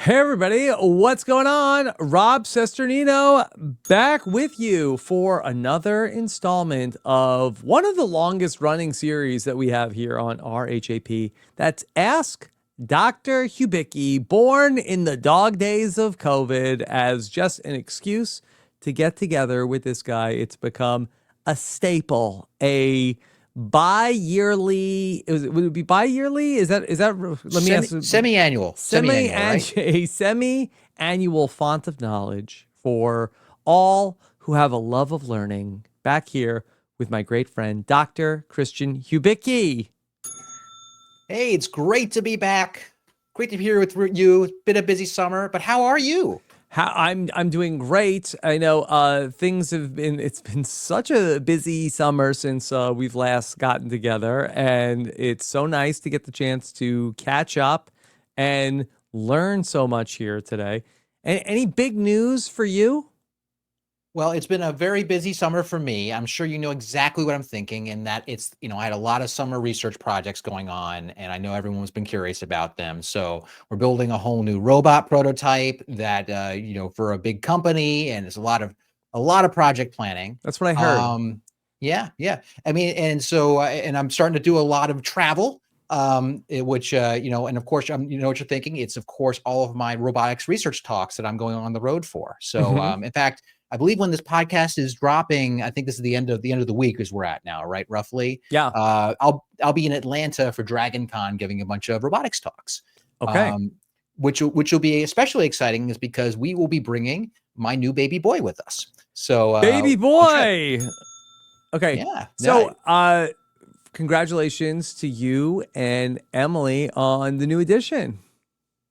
Hey everybody, what's going on? Rob Cesternino back with you for another installment of one of the longest running series that we have here on RHAP. That's Ask Dr. Hubicki, born in the dog days of COVID as just an excuse to get together with this guy. It's become a staple, a bi-yearly. Would it be bi-yearly? Is that let me ask. Semi-annual, semi-annual, right? A semi-annual font of knowledge for all who have a love of learning. Back here with my great friend, Dr. Christian Hubicki. Hey, it's great to be back. Great to be here with you. It's been a busy summer, but how are you? I'm doing great. I know things have been. It's been such a busy summer since we've last gotten together, and it's so nice to get the chance to catch up and learn so much here today. Any big news for you? Well, it's been a very busy summer for me. I'm sure you know exactly what I'm thinking, and that I had a lot of summer research projects going on, and I know everyone's been curious about them. So we're building a whole new robot prototype that, for a big company, and it's a lot of project planning. That's what I heard. Yeah. I mean, and I'm starting to do a lot of travel, which, and of course, you know what you're thinking. It's of course all of my robotics research talks that I'm going on the road for. So, Hmm. in fact, I believe when this podcast is dropping, I think this is the end of the week as we're at now, right? Roughly. Yeah. I'll be in Atlanta for Dragon Con giving a bunch of robotics talks. Okay. Um, which will be especially exciting is because we will be bringing my new baby boy with us. So Baby on trip. boy. Okay. Yeah. So, congratulations to you and Emily on the new edition.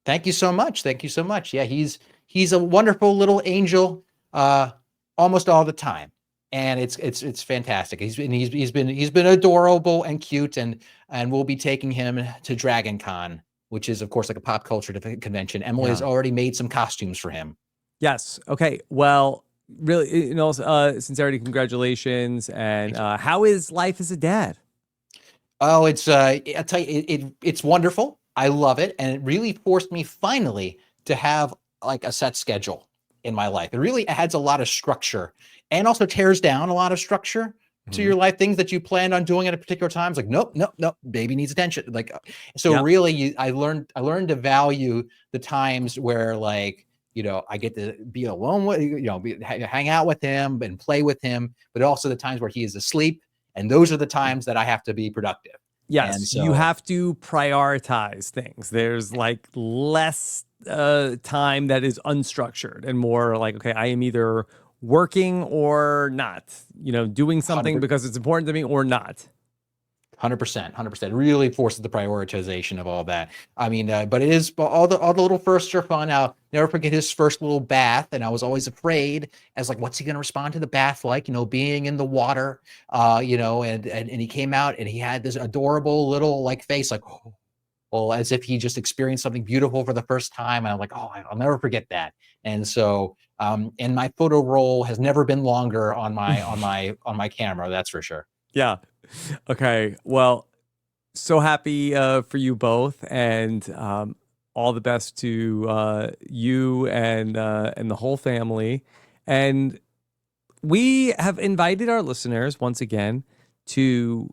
Thank you so much. Thank you so much. Yeah, he's a wonderful little angel uh almost all the time. And it's fantastic. He's been adorable and cute, and we'll be taking him to Dragon Con, which is of course like a pop culture convention. Emily has Yeah. already made some costumes for him. Yes. Okay. Well, really, sincerity, congratulations. And Thank you. how is life as a dad? Oh, I'll tell you, it's wonderful. I love it, and it really forced me finally to have like a set schedule in my life. It really adds a lot of structure, and also tears down a lot of structure to Hmm. your life. Things that you planned on doing at a particular time, it's like nope, nope, nope. Baby needs attention. So Yep. really, I learned to value the times where I get to be alone with hang out with him and play with him, but also the times where he is asleep, and those are the times that I have to be productive. And Yes, you so have to prioritize things. There's like less time that is unstructured and more like, okay, I am either working or not, doing something 100 because it's important to me or not. 100%, really forces the prioritization of all that. I mean, but it is all the little firsts are fun. I'll never forget his first little bath, and I was always afraid as like, what's he going to respond to the bath like? Being in the water, and he came out and he had this adorable little like face, like, oh, well, as if he just experienced something beautiful for the first time. And I'm like, oh, I'll never forget that. And so, and my photo roll has never been longer on my camera. That's for sure. Yeah. Okay. Well, so happy for you both, and all the best to you and the whole family. And we have invited our listeners once again to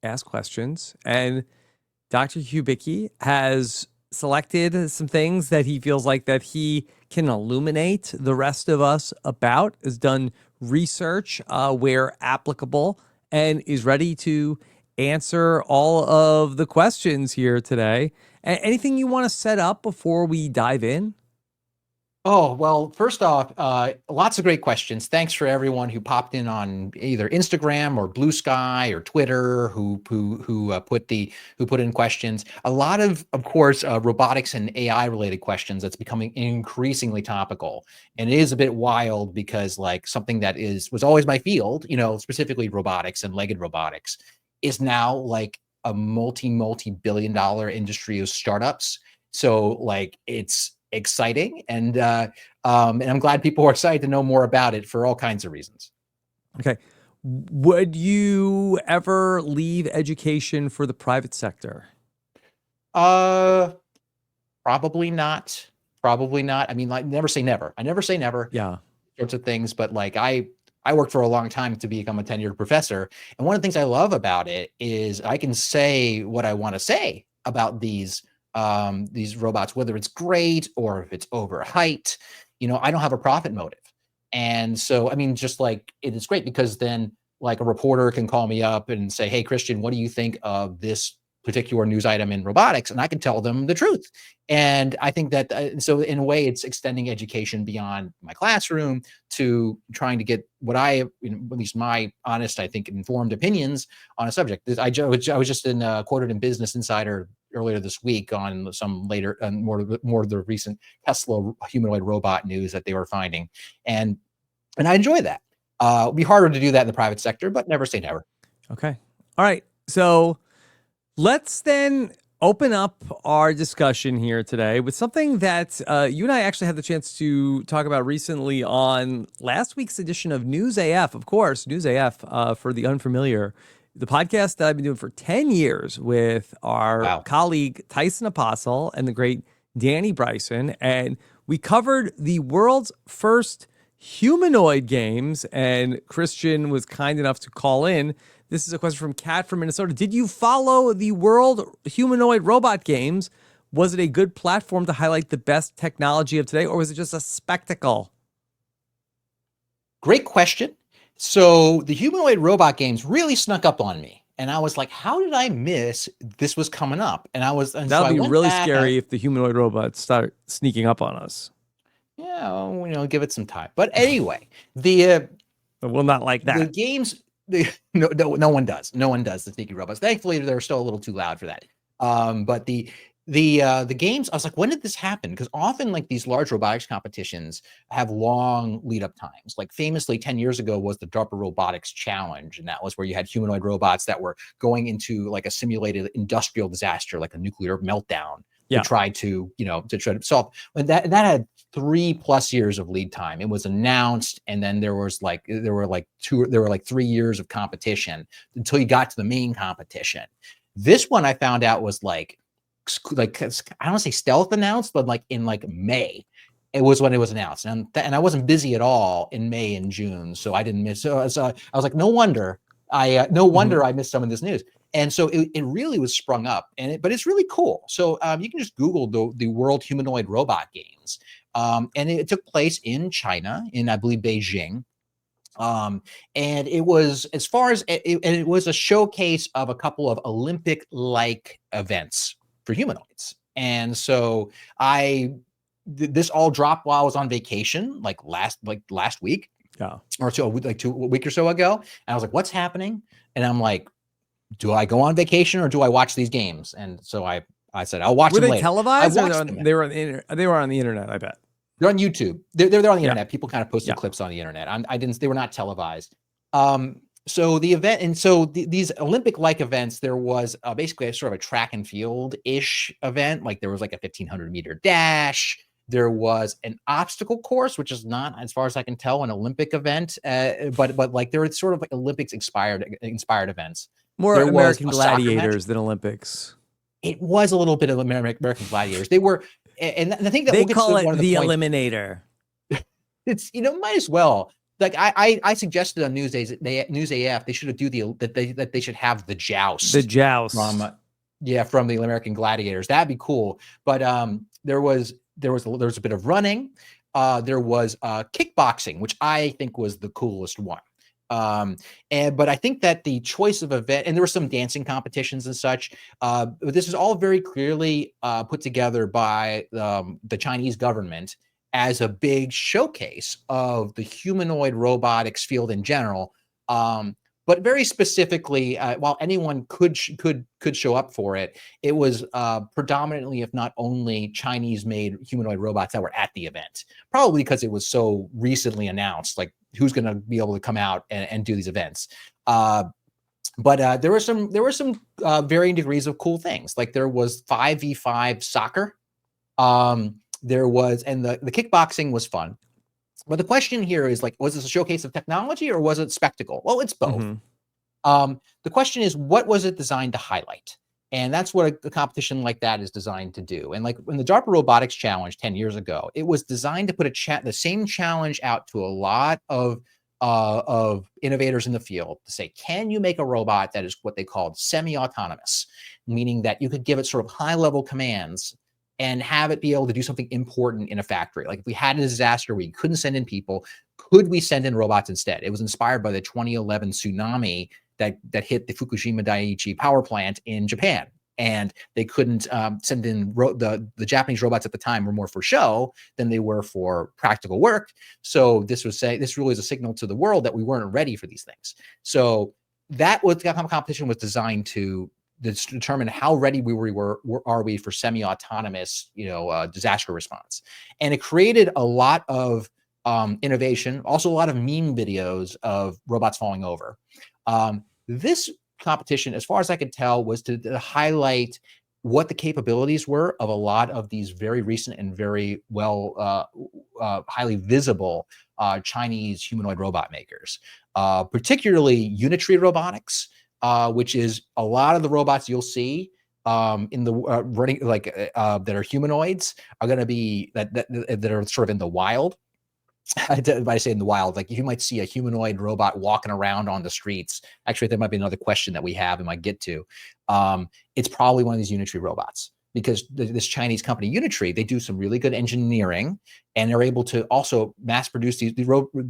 ask questions, and Dr. Hubicki has selected some things that he feels like that he can illuminate the rest of us about, has done research where applicable, and is ready to answer all of the questions here today. Anything you want to set up before we dive in? Oh, well, first off, lots of great questions. Thanks for everyone who popped in on either Instagram or Blue Sky or Twitter who put in questions. A lot of course, robotics and AI related questions that's becoming increasingly topical. And it is a bit wild because like something that was always my field, specifically robotics and legged robotics, is now like a multi-billion dollar industry of startups. So like it's exciting, and I'm glad people are excited to know more about it for all kinds of reasons. Okay. Would you ever leave education for the private sector? Uh, Probably not. probably not. I mean, like, never say never. I never say never. Yeah. Sorts of things, but like I worked for a long time to become a tenured professor, and one of the things I love about it is I can say what I want to say about these robots, whether it's great or if it's overhyped. I don't have a profit motive, and so I mean, just like it is great because then like a reporter can call me up and say, "Hey, Christian, what do you think of this particular news item in robotics?" And I can tell them the truth. And I think that so in a way, it's extending education beyond my classroom to trying to get what at least my honest, I think, informed opinions on a subject. I was just quoted in Business Insider earlier this week on some later and more of the recent Tesla humanoid robot news that they were finding, and I enjoy that. It'd be harder to do that in the private sector, but never say never. Okay. All right. So let's then open up our discussion here today with something that you and I actually had the chance to talk about recently on last week's edition of News AF. Of course, News AF, for the unfamiliar, the podcast that I've been doing for 10 years with our colleague Tyson Apostle and the great Danny Bryson. And we covered the world's first humanoid games, and Christian was kind enough to call in. This is a question from Kat from Minnesota. Did you follow the World Humanoid Robot Games? Was it a good platform to highlight the best technology of today, or was it just a spectacle? Great question. So the humanoid robot games really snuck up on me. And I was like, how did I miss this was coming up? And that would be really scary if the humanoid robots start sneaking up on us. Yeah, well, give it some time. But anyway, we'll not like that. The games, no one does. No one does the sneaky robots. Thankfully, they're still a little too loud for that. But the games, I was like, when did this happen? Because often like these large robotics competitions have long lead up times. Like famously 10 years ago was the DARPA Robotics Challenge. And that was where you had humanoid robots that were going into like a simulated industrial disaster, like a nuclear meltdown, to try to solve. And that had 3+ years of lead time. It was announced, and then there were 3 years of competition until you got to the main competition. This one I found out was like I don't want to say stealth announced, but like in like May, it was when it was announced, and I wasn't busy at all in May and June, so I didn't miss. So I was like, no wonder I missed some of this news. And so it really was sprung up, but it's really cool. So you can just Google the World Humanoid Robot Games, and it took place in China, in I believe Beijing. And it was, as far as it was a showcase of a couple of Olympic-like events for humanoids. And so this all dropped while I was on vacation, like last week, or a week or so ago. And I was like, "What's happening?" And I'm like, do I go on vacation or do I watch these games? And so I said, I'll watch them later. Were they televised? They were on the internet, I bet. They're on YouTube. They're on the internet. People kind of posted clips on the internet. They were not televised. So the event, and so these Olympic-like events, there was basically a sort of a track and field-ish event. Like there was like a 1,500-meter dash. There was an obstacle course, which is not, as far as I can tell, an Olympic event. But like there were sort of like Olympics inspired events. More American Gladiators than Olympics. It was a little bit of American Gladiators. They were, and the thing that they call it the Eliminator. It's might as well. Like I suggested on News AF they should that they should have the joust. The joust from the American Gladiators. That'd be cool. But there was a bit of running. There was kickboxing, which I think was the coolest one. But I think that the choice of event, and there were some dancing competitions and such, but this is all very clearly put together by the Chinese government as a big showcase of the humanoid robotics field in general. But very specifically, while anyone could show up for it, it was predominantly, if not only, Chinese-made humanoid robots that were at the event. Probably because it was so recently announced, like who's going to be able to come out and do these events. But there were some varying degrees of cool things. Like there was 5v5 soccer. There was, and the kickboxing was fun. But the question here is, like, was this a showcase of technology or was it spectacle? Well, it's both. The question is, what was it designed to highlight? And that's what a competition like that is designed to do. And like when the DARPA Robotics Challenge 10 years ago, it was designed to put the same challenge out to a lot of innovators in the field to say, can you make a robot that is what they called semi-autonomous, meaning that you could give it sort of high-level commands and have it be able to do something important in a factory. Like if we had a disaster where you couldn't send in people, could we send in robots instead? It was inspired by the 2011 tsunami that hit the Fukushima Daiichi power plant in Japan. And they couldn't send in the Japanese robots at the time were more for show than they were for practical work. So this really is a signal to the world that we weren't ready for these things. So that was the competition was designed to determine how ready are we for semi-autonomous, disaster response. And it created a lot of innovation, also a lot of meme videos of robots falling over. This competition, as far as I could tell, was to highlight what the capabilities were of a lot of these very recent and very well, highly visible Chinese humanoid robot makers, particularly Unitree Robotics, which is a lot of the robots you'll see in the running that are humanoids are going to be that are sort of in the wild. By saying the wild, like you might see a humanoid robot walking around on the streets. Actually, there might be another question that we have and might get to. It's probably one of these Unitree robots because this Chinese company Unitree, they do some really good engineering and they're able to also mass produce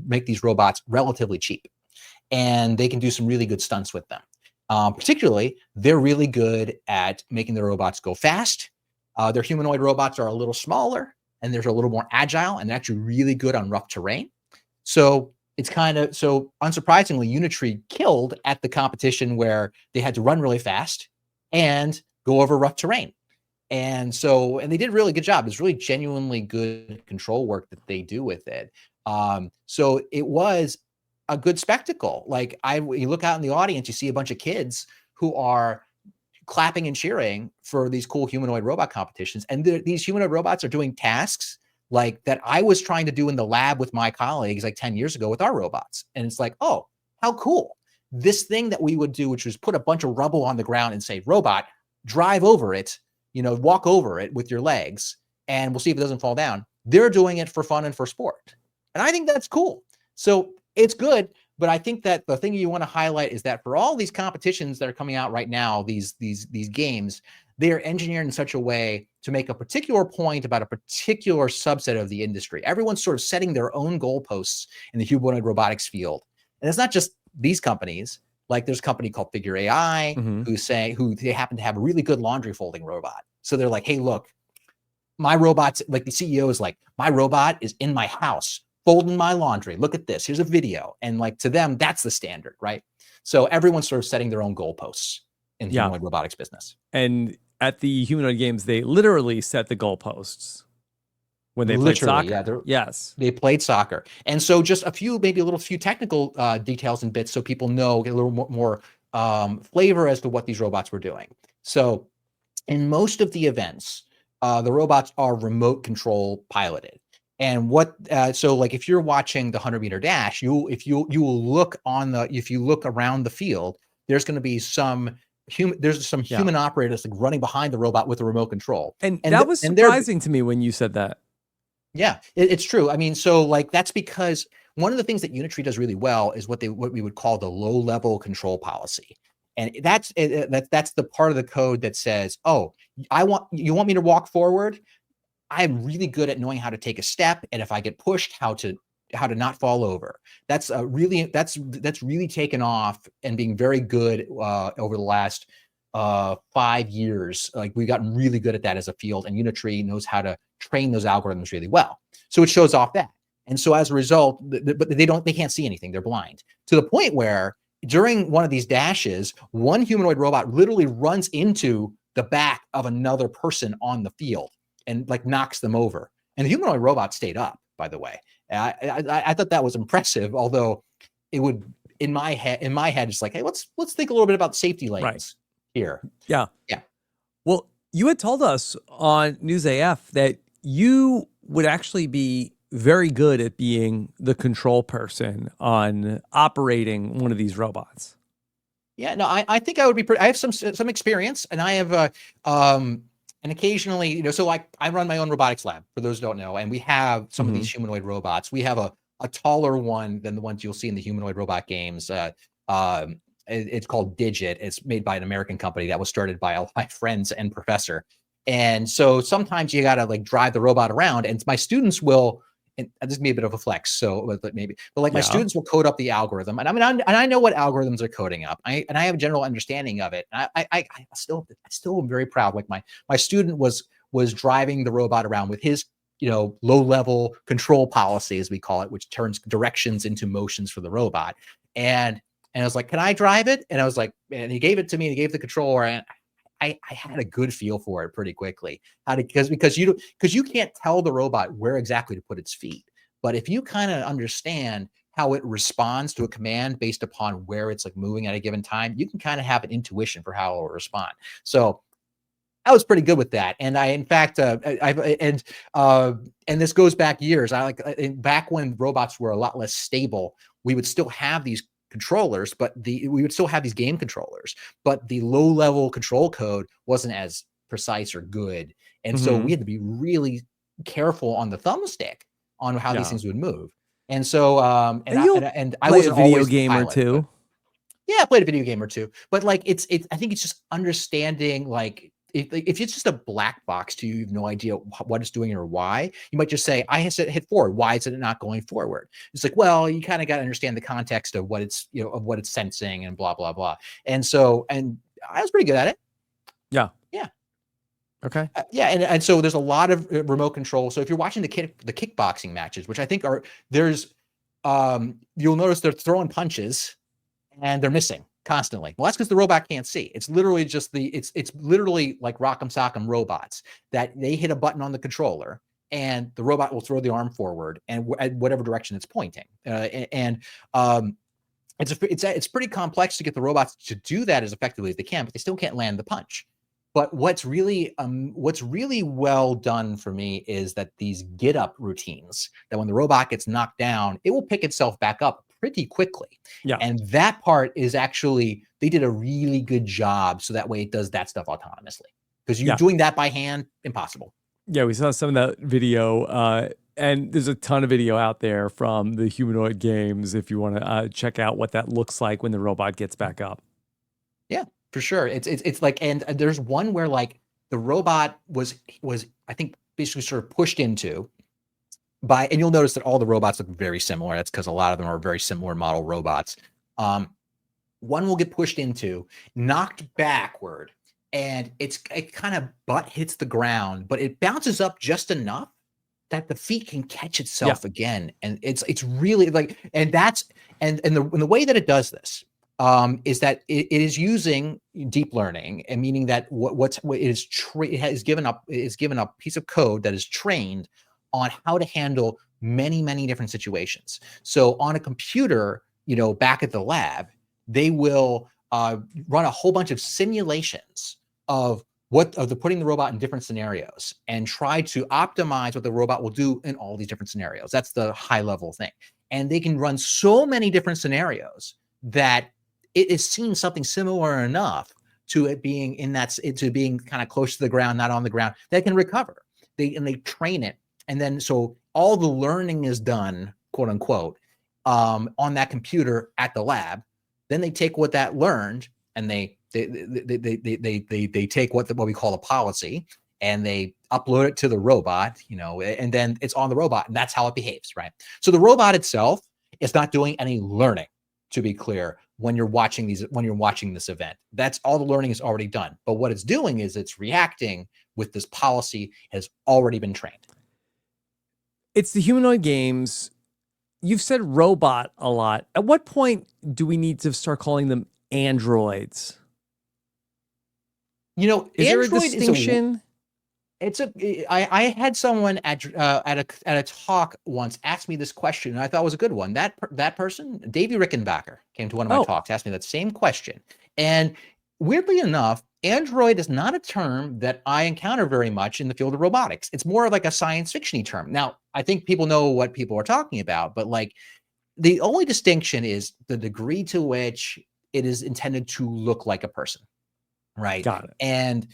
make these robots relatively cheap. And they can do some really good stunts with them. Particularly, they're really good at making the robots go fast. Their humanoid robots are a little smaller and they're a little more agile and they're actually really good on rough terrain. So it's so unsurprisingly, Unitree killed at the competition where they had to run really fast and go over rough terrain. And they did a really good job. It's really genuinely good control work that they do with it. So it was a good spectacle. Like you look out in the audience, you see a bunch of kids who are clapping and cheering for these cool humanoid robot competitions. And these humanoid robots are doing tasks like that I was trying to do in the lab with my colleagues like 10 years ago with our robots. And it's like, oh, how cool. This thing that we would do, which was put a bunch of rubble on the ground and say, robot, drive over it, walk over it with your legs, and we'll see if it doesn't fall down. They're doing it for fun and for sport. And I think that's cool. So it's good. But I think that the thing you want to highlight is that for all these competitions that are coming out right now, these games, they are engineered in such a way to make a particular point about a particular subset of the industry. Everyone's sort of setting their own goalposts in the humanoid robotics field. And it's not just these companies. Like there's a company called Figure AI who they happen to have a really good laundry folding robot. So they're like, hey, look, my robot's like the CEO is like, my robot is in my house folding my laundry. Look at this. Here's a video. And like to them, that's the standard, right? So everyone's sort of setting their own goalposts in the humanoid robotics business. And at the humanoid games, they literally set the goalposts when they played soccer. Yes. They played soccer. And so just maybe a few technical details and bits so people know, get a little more flavor as to what these robots were doing. So in most of the events, the robots are remote control piloted. And so like if you're watching the 100-meter dash, you will look if you look around the field, there's going to be some human operators like running behind the robot with a remote control. And that was surprising to me when you said that. Yeah, it's true. I mean, so like that's because one of the things that Unitree does really well is what we would call the low-level control policy. And that's the part of the code that says, oh, you want me to walk forward? I'm really good at knowing how to take a step, and if I get pushed, how to not fall over. That's really taken off and being very good over the last 5 years. Like we've gotten really good at that as a field, and Unitree knows how to train those algorithms really well. So it shows off that. And so as a result, but they can't see anything. They're blind to the point where during one of these dashes, one humanoid robot literally runs into the back of another person on the field and like knocks them over. And the humanoid robot stayed up, by the way. I thought that was impressive, although it would in my head, it's like, hey, let's think a little bit about safety lanes here. Yeah. Well, you had told us on News AF that you would actually be very good at being the control person on operating one of these robots. Yeah, no, I think I would be I have some experience, and I have and occasionally, so like I run my own robotics lab for those who don't know, and we have some of Hmm. these humanoid robots. We have a taller one than the ones you'll see in the humanoid robot games. It's called Digit. It's made by an American company that was started by all my friends and professor. And so sometimes you got to like drive the robot around, and my students will. And this may be a bit of a flex, so but maybe, but like my Yeah. students will code up the algorithm, and I mean, and I know what algorithms are coding up. I have a general understanding of it. And I still am very proud. Like my student was driving the robot around with his low level control policy, as we call it, which turns directions into motions for the robot. And I was like, can I drive it? And I was like, and he gave it to me, and he gave the controller, and I had a good feel for it pretty quickly. How to because you can't tell the robot where exactly to put its feet. But if you kind of understand how it responds to a command based upon where it's like moving at a given time, you can kind of have an intuition for how it will respond. So I was pretty good with that. And I, in fact, and this goes back years. I like back when robots were a lot less stable, we would still have these controllers, but we would still have these game controllers, but the low level control code wasn't as precise or good. And so we Hmm. had to be really careful on the thumbstick on how these Yeah. things would move. And so, And you'll and I play a wasn't video always the game or pilot, but two. yeah, I played a video game or two, but like it's I think it's just understanding like if it's just a black box to you, you have no idea what it's doing or why. You might just say, "I hit forward. Why is it not going forward?" It's like, well, you kind of got to understand the context of what it's of what it's sensing and blah blah blah. And so, and I was pretty good at it. Yeah. Yeah, Okay. yeah, and so there's a lot of remote control. So if you're watching the kickboxing matches, which I think are there's, you'll notice they're throwing punches and they're missing constantly. Well, that's because the robot can't see. It's literally just it's literally like Rock'em Sock'em robots that they hit a button on the controller and the robot will throw the arm forward and at whatever direction it's pointing. And it's pretty complex to get the robots to do that as effectively as they can, but they still can't land the punch. But what's really well done for me is that these get up routines, that when the robot gets knocked down, it will pick itself back up pretty quickly. Yeah. And that part is actually, they did a really good job. So that way it does that stuff autonomously. Because you Yeah. doing that by hand, impossible. Yeah. We saw some of that video. And there's a ton of video out there from the humanoid games if you want to check out what that looks like when the robot gets back up. Yeah, for sure. It's like, and there's one where like the robot was I think basically sort of pushed into by, and you'll notice that all the robots look very similar. That's because a lot of them are very similar model robots. Um, One will get pushed into, knocked backward, and it kind of butt hits the ground, but it bounces up just enough that the feet can catch Yeah. itself again. And it's really like, and that's and the way that it does this is that it is using deep learning, and meaning that what it is it has given up is given a piece of code that is trained on how to handle many different situations. So on a computer, back at the lab, they will run a whole bunch of simulations of the putting the robot in different scenarios and try to optimize what the robot will do in all these different scenarios. That's the high level thing. And they can run so many different scenarios that it is seen something similar enough to it being to being kind of close to the ground, not on the ground, that can recover. They train it. And then so all the learning is done, quote unquote, on that computer at the lab. Then they take what that learned and they take what we call a policy and they upload it to the robot, and then it's on the robot and that's how it behaves, right? So the robot itself is not doing any learning, to be clear, when you're watching this event. That's all the learning is already done. But what it's doing is it's reacting with this policy has already been trained. It's the humanoid games. You've said robot a lot. At what point do we need to start calling them androids? Is there a Android is distinction? I had someone at a talk once ask me this question, and I thought it was a good one. That person, Davey Rickenbacker, came to one of my Oh, talks, asked me that same question. And weirdly enough, android is not a term that I encounter very much in the field of robotics. It's more like a science fiction-y term. Now, I think people know what people are talking about, but like the only distinction is the degree to which it is intended to look like a person, right? Got it. And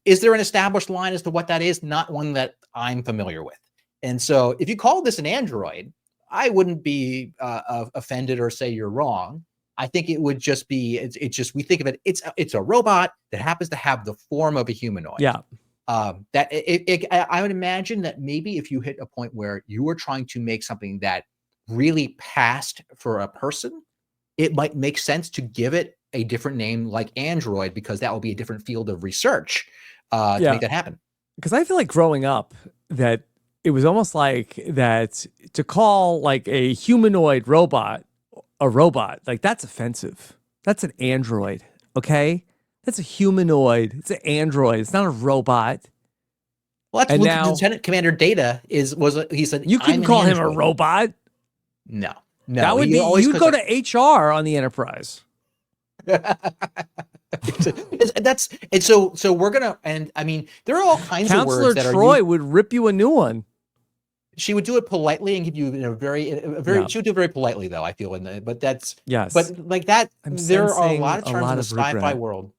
is there an established line as to what that is? Not one that I'm familiar with. And so if you call this an android, I wouldn't be offended or say you're wrong. I think it would just be, it's just, we think of it, it's a robot that happens to have the form of a humanoid. Yeah. I would imagine that maybe if you hit a point where you were trying to make something that really passed for a person, it might make sense to give it a different name like Android, because that will be a different field of research to make that happen. Because I feel like growing up that it was almost like that to call like a humanoid robot a robot, like that's offensive. That's an android, okay? That's a humanoid. It's an android. It's not a robot. Well, that's Lieutenant Commander Data he said, you couldn't call him a robot. No. That would be, you go to HR on the Enterprise. So we're gonna, and I mean, there are all kinds of words that Troy would rip you a new one. She would do it politely and give you a very, she would do it very politely though, I feel, but that's, yes, but like that, there are a lot of terms in the sci-fi world.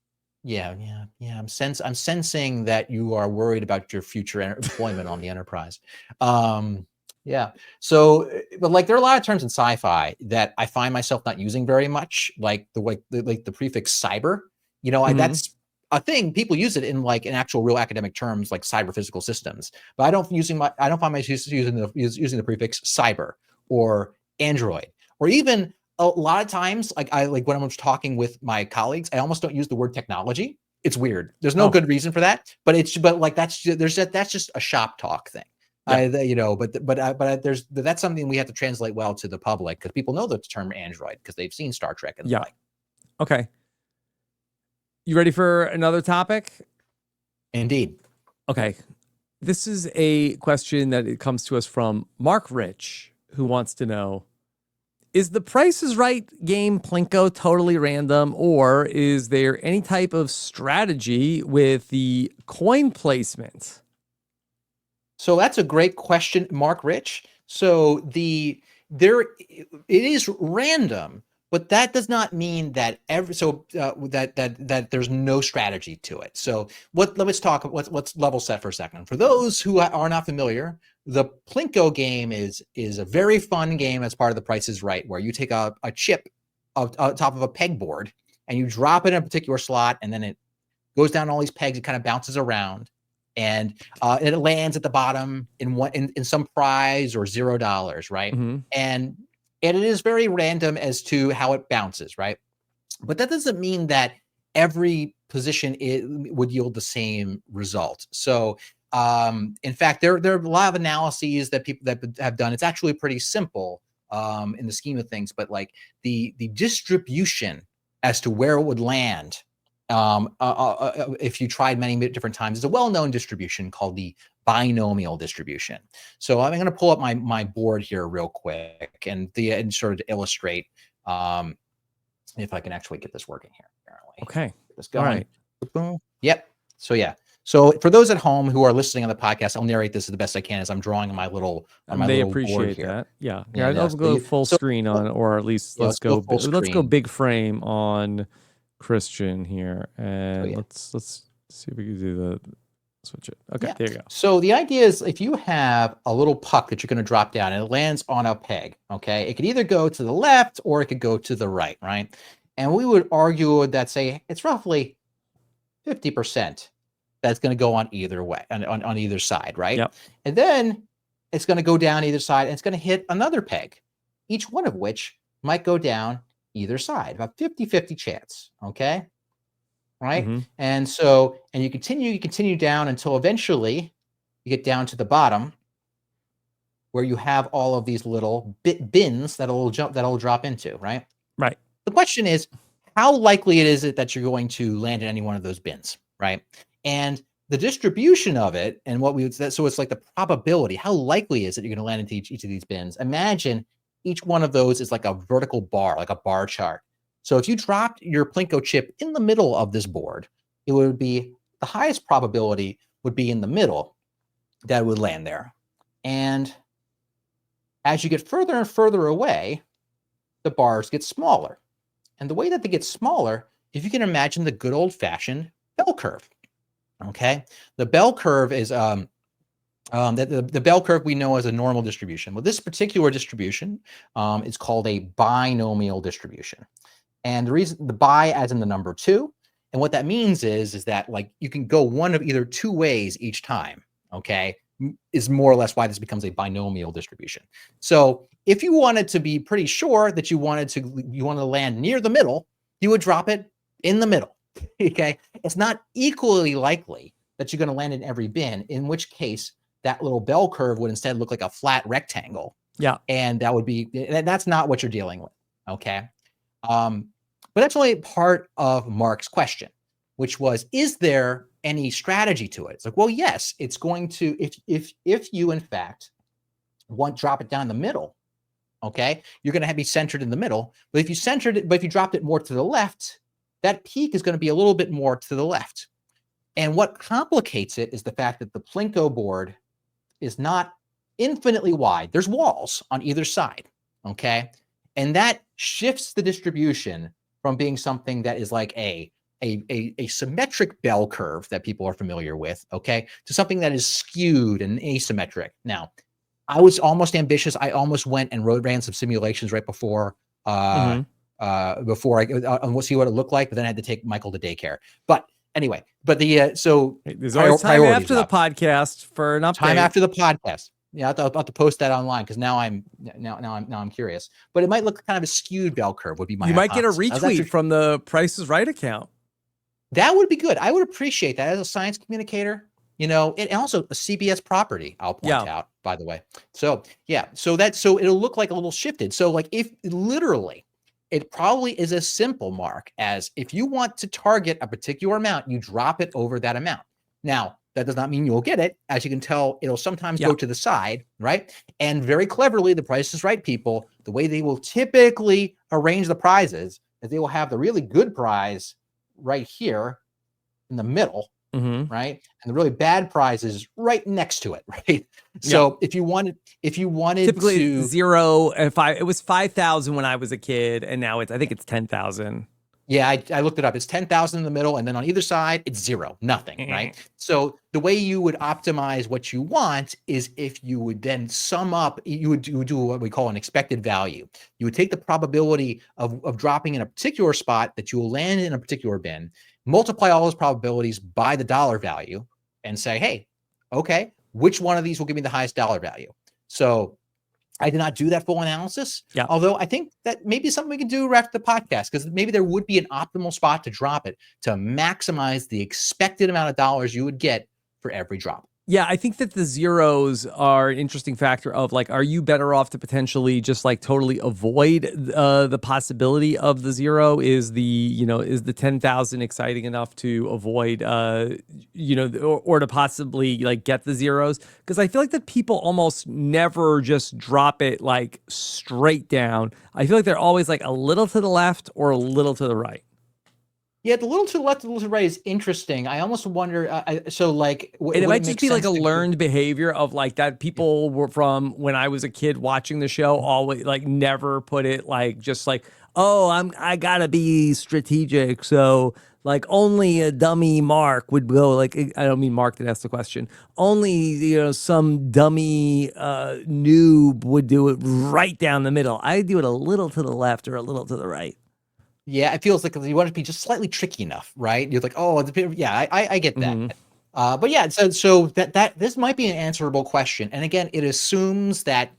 Yeah. I'm sensing that you are worried about your future employment on the Enterprise. Yeah. So, but like there are a lot of terms in sci-fi that I find myself not using very much, like the prefix cyber. That's a thing. People use it in like in actual real academic terms, like cyber physical systems. But I don't find myself using the prefix cyber or android, or even a lot of times, like when I'm talking with my colleagues, I almost don't use the word technology. It's weird. There's no good reason for that, but that's just a shop talk thing. Yeah. That's something we have to translate well to the public, because people know the term android because they've seen Star Trek and the like. Okay. You ready for another topic? Indeed. Okay. This is a question that it comes to us from Mark Rich, who wants to know, is the Price is Right game Plinko totally random, or is there any type of strategy with the coin placement? So that's a great question, Mark Rich. So it is random, but that does not mean that that there's no strategy to it. So let's level set for a second. For those who are not familiar, the Plinko game is a very fun game as part of the Price is Right, where you take a chip on top of a pegboard and you drop it in a particular slot, and then it goes down all these pegs. It kind of bounces around, and it lands at the bottom in some prize or $0, right? Mm-hmm. And it is very random as to how it bounces, right? But that doesn't mean that every position would yield the same result. So, in fact, there are a lot of analyses that people that have done. It's actually pretty simple in the scheme of things, but like the distribution as to where it would land, if you tried many different times, is a well-known distribution called the binomial distribution. So I'm going to pull up my board here real quick and sort of illustrate if I can actually get this working here. Apparently, okay, let's go. All right. Boom. Yep. So yeah. So for those at home who are listening on the podcast, I'll narrate this as the best I can as I'm drawing on my little they little appreciate board here. that. Yeah. Let's go full screen on, or at least let's go big frame on Christian here, and let's see if we can do the switch it. Okay, there you go. So the idea is, if you have a little puck that you're going to drop down and it lands on a peg, okay, it could either go to the left or it could go to the right, right? And we would argue that, say, it's roughly 50% that's going to go on either way, on either side, right? Yep. And then it's going to go down either side, and it's going to hit another peg, each one of which might go down either side, about 50-50 chance, okay? Right? Mm-hmm. And so, and you continue down until eventually you get down to the bottom, where you have all of these little bins that'll drop into, right? Right. The question is, how likely is it that you're going to land in any one of those bins, right? And the distribution of it, and so it's like the probability, how likely is it you're going to land into each of these bins? Imagine each one of those is like a vertical bar, like a bar chart. So if you dropped your Plinko chip in the middle of this board, it would be the highest probability would be in the middle that it would land there. And as you get further and further away, the bars get smaller. And the way that they get smaller, if you can imagine the good old-fashioned bell curve. Okay, the bell curve is the bell curve we know as a normal distribution. Well, this particular distribution is called a binomial distribution. And the reason, the bi as in the number 2, and what that means is that like you can go one of either 2 ways each time, okay, is more or less why this becomes a binomial distribution. So if you wanted to be pretty sure that you wanted to land near the middle, you would drop it in the middle. Okay, it's not equally likely that you're going to land in every bin, in which case that little bell curve would instead look like a flat rectangle. Yeah. And that's not what you're dealing with. Okay. But that's only part of Mark's question, which was, is there any strategy to it? It's like, well, yes, it's going to, if you in fact drop it down the middle, okay, you're going to be centered in the middle. But if you dropped it more to the left, that peak is going to be a little bit more to the left. And what complicates it is the fact that the Plinko board is not infinitely wide. There's walls on either side, okay? And that shifts the distribution from being something that is like a symmetric bell curve that people are familiar with, okay, to something that is skewed and asymmetric. Now, I was almost ambitious. I almost went and ran some simulations right before before we'll see what it looked like, but then I had to take Michael to daycare. But anyway, so there's always time after the podcast for an update. Time after the podcast. Yeah, I'll have to post that online because now I'm curious. But it might look kind of a skewed bell curve. Would be my. You might get a retweet from the Price is Right account. That would be good. I would appreciate that as a science communicator. You know, and also a CBS property. I'll point out, by the way. So yeah, so it'll look like a little shifted. So like if literally. It probably is as simple, Mark, as if you want to target a particular amount, you drop it over that amount. Now, that does not mean you'll get it. As you can tell, it'll sometimes go to the side, right? And very cleverly, the Price is Right people, the way they will typically arrange the prizes is they will have the really good prize right here in the middle, right? And the really bad prize is right next to it, right? So if you wanted typically to 0 and 5, it was 5,000 when I was a kid, and now I think it's 10,000. Yeah, I looked it up. It's 10,000 in the middle, and then on either side, it's 0, nothing, right? So the way you would optimize what you want is if you would then sum up, you would do what we call an expected value. You would take the probability of dropping in a particular spot that you will land in a particular bin, multiply all those probabilities by the dollar value, and say, hey, okay, which one of these will give me the highest dollar value? So I did not do that full analysis. Yeah. Although I think that maybe something we can do after the podcast, because maybe there would be an optimal spot to drop it to maximize the expected amount of dollars you would get for every drop. Yeah, I think that the zeros are an interesting factor of like, are you better off to potentially just like totally avoid the possibility of the 0? Is the 10,000 exciting enough to avoid, or to possibly like get the zeros? Because I feel like that people almost never just drop it like straight down. I feel like they're always like a little to the left or a little to the right. Yeah, the little to the left, the little to the right is interesting. I almost wonder. So, like, and it might just be like a learned behavior of like that. People were from when I was a kid watching the show, always like never put it like just like, oh, I gotta be strategic. So like only a dummy Mark would go like. I don't mean Mark that asked the question. Only some dummy noob would do it right down the middle. I do it a little to the left or a little to the right. Yeah, it feels like you want to be just slightly tricky enough, right? You're like, oh, yeah, I get that. But yeah, so that this might be an answerable question. And again, it assumes that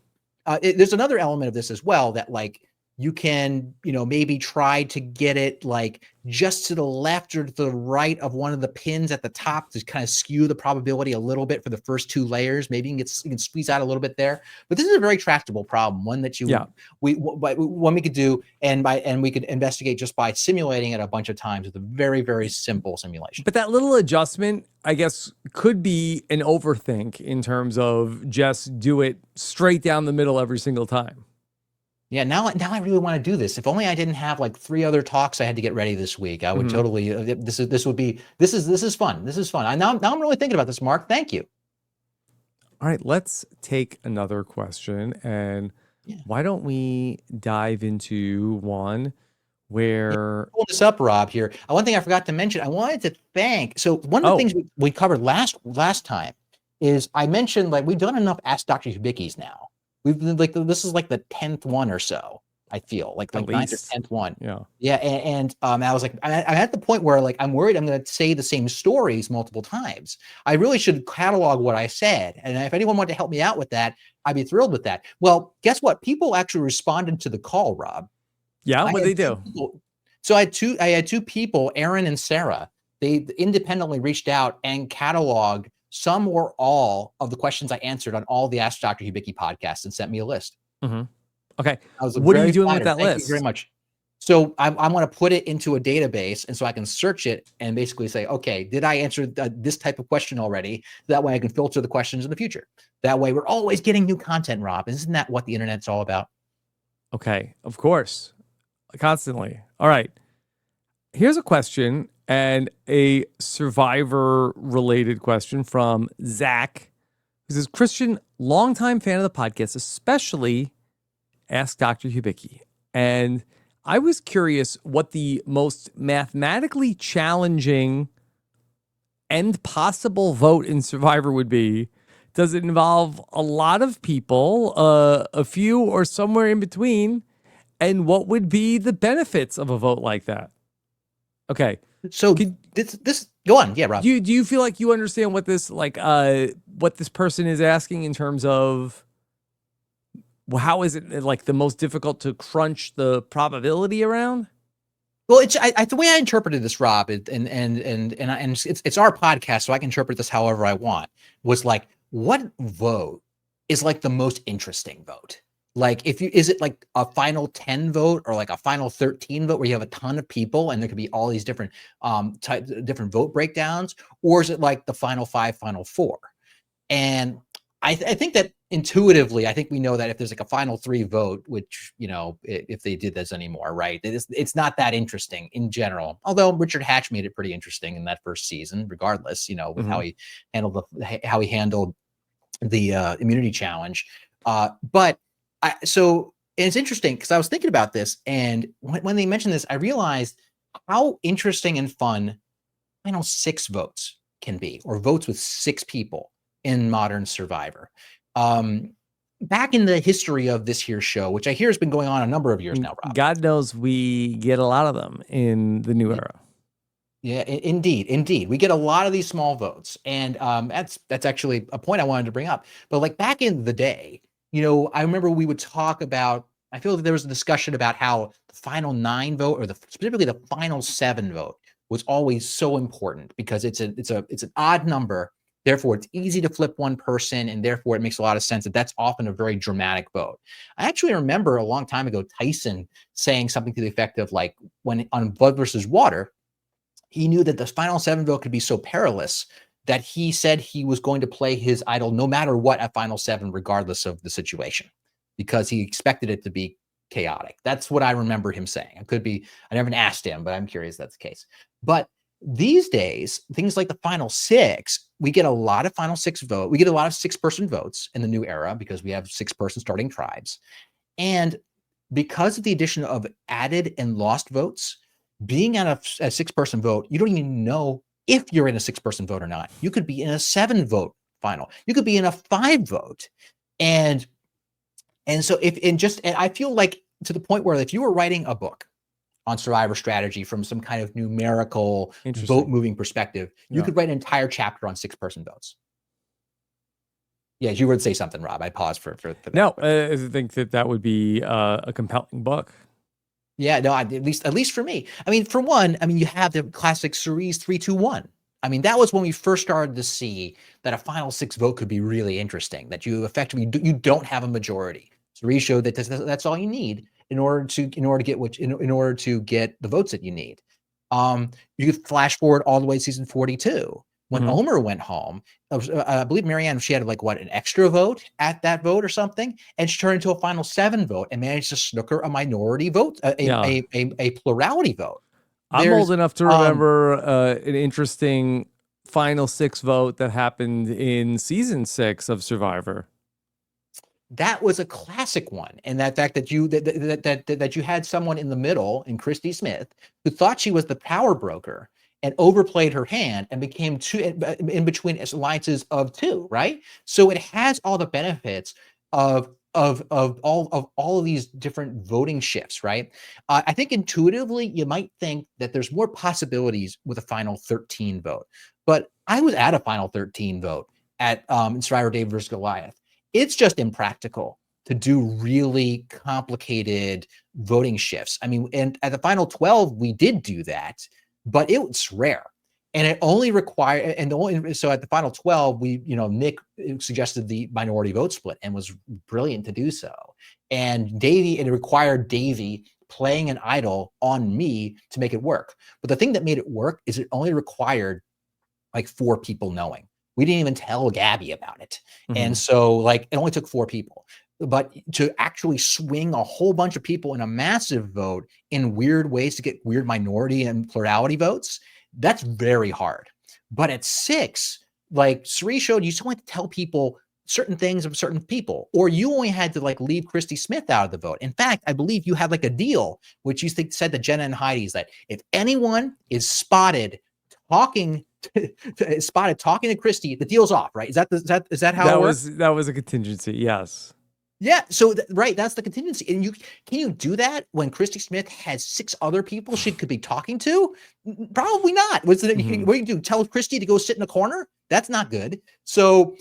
there's another element of this as well, that like you can, maybe try to get it like just to the left or to the right of one of the pins at the top to kind of skew the probability a little bit for the first 2 layers. Maybe you can squeeze out a little bit there. But this is a very tractable problem, one that one we could do, and we could investigate just by simulating it a bunch of times with a very, very simple simulation. But that little adjustment, I guess, could be an overthink in terms of just do it straight down the middle every single time. Yeah, now I really want to do this. If only I didn't have like 3 other talks I had to get ready this week. I would totally. This is fun. This is fun. Now I'm really thinking about this, Mark. Thank you. All right, let's take another question, and why don't we dive into one where Pull this up, Rob. Here, one thing I forgot to mention. I wanted to thank. So one of the oh, things we covered last time is I mentioned like we've done enough Ask Dr. Hubicki's now. We've been like this is like the 10th one or so. I feel at like ninth or least 10th one. yeah. Yeah, and I was like, I'm at the point where like I'm worried I'm going to say the same stories multiple times. I really should catalog what I said, and if anyone wanted to help me out with that, I'd be thrilled with that. Well, guess what? People actually responded to the call, Rob. Yeah, I what had they two do? people. So I had two people, Aaron and Sarah. They independently reached out and cataloged some or all of the questions I answered on all the Ask Dr. Hubicki podcasts and sent me a list. Okay. I was What are you very doing with flattered. that Thank you very list? much. So I'm going to put it into a database, and so I can search it and basically say, okay, did I answer this type of question already? That way I can filter the questions in the future. That way we're always getting new content, Rob. Isn't that what the internet's all about? Okay, of course. Constantly. All right. Here's a question and a survivor related question from Zach, who says, Christian, longtime fan of the podcast, especially Ask Dr. Hubicki. And I was curious what the most mathematically challenging and possible vote in Survivor would be. Does it involve a lot of people, a few, or somewhere in between? And what would be the benefits of a vote like that? Okay. So Could, this go on. Yeah, Rob. do you feel like you understand what this what this person is asking in terms of how is it like the most difficult to crunch the probability around? Well, it's the way I interpreted this, Rob, it's our podcast, so I can interpret this however I want. Was like, what vote is like the most interesting vote? Like, is it like a final 10 vote or like a final 13 vote where you have a ton of people and there could be all these different different vote breakdowns, or is it like the final 5, final 4? And I think that intuitively, I think we know that if there's like a final 3 vote, which, you know, if they did this anymore, right, it's not that interesting in general. Although Richard Hatch made it pretty interesting in that first season, regardless, you know, with how he handled the immunity challenge. But so it's interesting because I was thinking about this, and when they mentioned this, I realized how interesting and fun final 6 votes can be, or votes with 6 people in modern Survivor. Back in the history of this here show, which I hear has been going on a number of years now, Rob. God knows we get a lot of them in the new era. Yeah, indeed. We get a lot of these small votes, and that's actually a point I wanted to bring up. But like back in the day, you know, I remember we would talk about. I feel that there was a discussion about how the final 9 vote, or specifically the final 7 vote, was always so important because it's an odd number. Therefore, it's easy to flip one person, and therefore it makes a lot of sense that that's often a very dramatic vote. I actually remember a long time ago Tyson saying something to the effect of like when on Blood versus Water, he knew that the final 7 vote could be so perilous that he said he was going to play his idol no matter what at final 7, regardless of the situation, because he expected it to be chaotic. That's what I remember him saying. It could be, I never asked him, but I'm curious if that's the case. But these days, things like the final 6, we get a lot of final 6 vote. We get a lot of 6-person votes in the new era because we have 6-person starting tribes. And because of the addition of added and lost votes, being on a 6-person vote, you don't even know if you're in a 6-person vote or not. You could be in a 7 vote final. You could be in a 5 vote. And so and I feel like to the point where if you were writing a book on survivor strategy from some kind of numerical vote moving perspective, you could write an entire chapter on 6-person votes. Yeah, you would say something, Rob. I paused for that. No, I think that would be a compelling book. Yeah, no, at least for me. I mean, for one, I mean, you have the classic Cerise 3-2-1. I mean, that was when we first started to see that a final 6 vote could be really interesting. That you effectively you don't have a majority. Cerise showed that that's all you need in order to get the votes that you need. You could flash forward all the way to season 42 when Omer went home. I believe Marianne, she had like an extra vote at that vote or something, and she turned into a final 7 vote and managed to snooker a minority vote, a plurality vote. I'm old enough to remember an interesting final 6 vote that happened in season 6 of Survivor. that was a classic one. And that fact that you had someone in the middle, in Christy Smith, who thought she was the power broker and overplayed her hand and became two in between alliances of two, right? So it has all the benefits of all of these different voting shifts, right? I think intuitively you might think that there's more possibilities with a final 13 vote, but I was at a final 13 vote at Survivor David versus Goliath. It's just impractical to do really complicated voting shifts. I mean, and at the final 12, we did do that, but it was rare. And it only required, and the only, so at the final 12, we, Nick suggested the minority vote split and was brilliant to do so. And Davey, it required Davey playing an idol on me to make it work. But the thing that made it work is it only required like 4 people knowing. We didn't even tell Gabby about it. Mm-hmm. And so like it only took 4 people. But to actually swing a whole bunch of people in a massive vote in weird ways to get weird minority and plurality votes, that's very hard. But at 6, like Sri showed, you still had to tell people certain things of certain people, or you only had to like leave Christy Smith out of the vote. In fact, I believe you had like a deal, which you said to Jenna and Heidi's, that if anyone is spotted talking to Christy, the deal's off, right? Is that how it works? That was a contingency, yes. Yeah, so right, that's the contingency. And can you do that when Christy Smith has 6 other people she could be talking to? Probably not. What do you do? Tell Christy to go sit in a corner? That's not good. So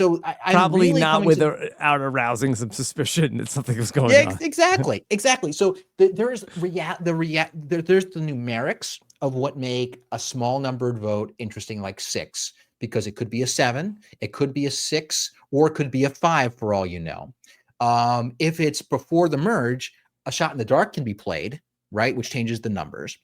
I'm probably really not without arousing some suspicion that something was going on. Exactly. So there's there's the numerics of what make a small numbered vote interesting, like 6, because it could be a 7, it could be a 6, or it could be a 5 for all you know. If it's before the merge, a shot in the dark can be played, right? Which changes the numbers.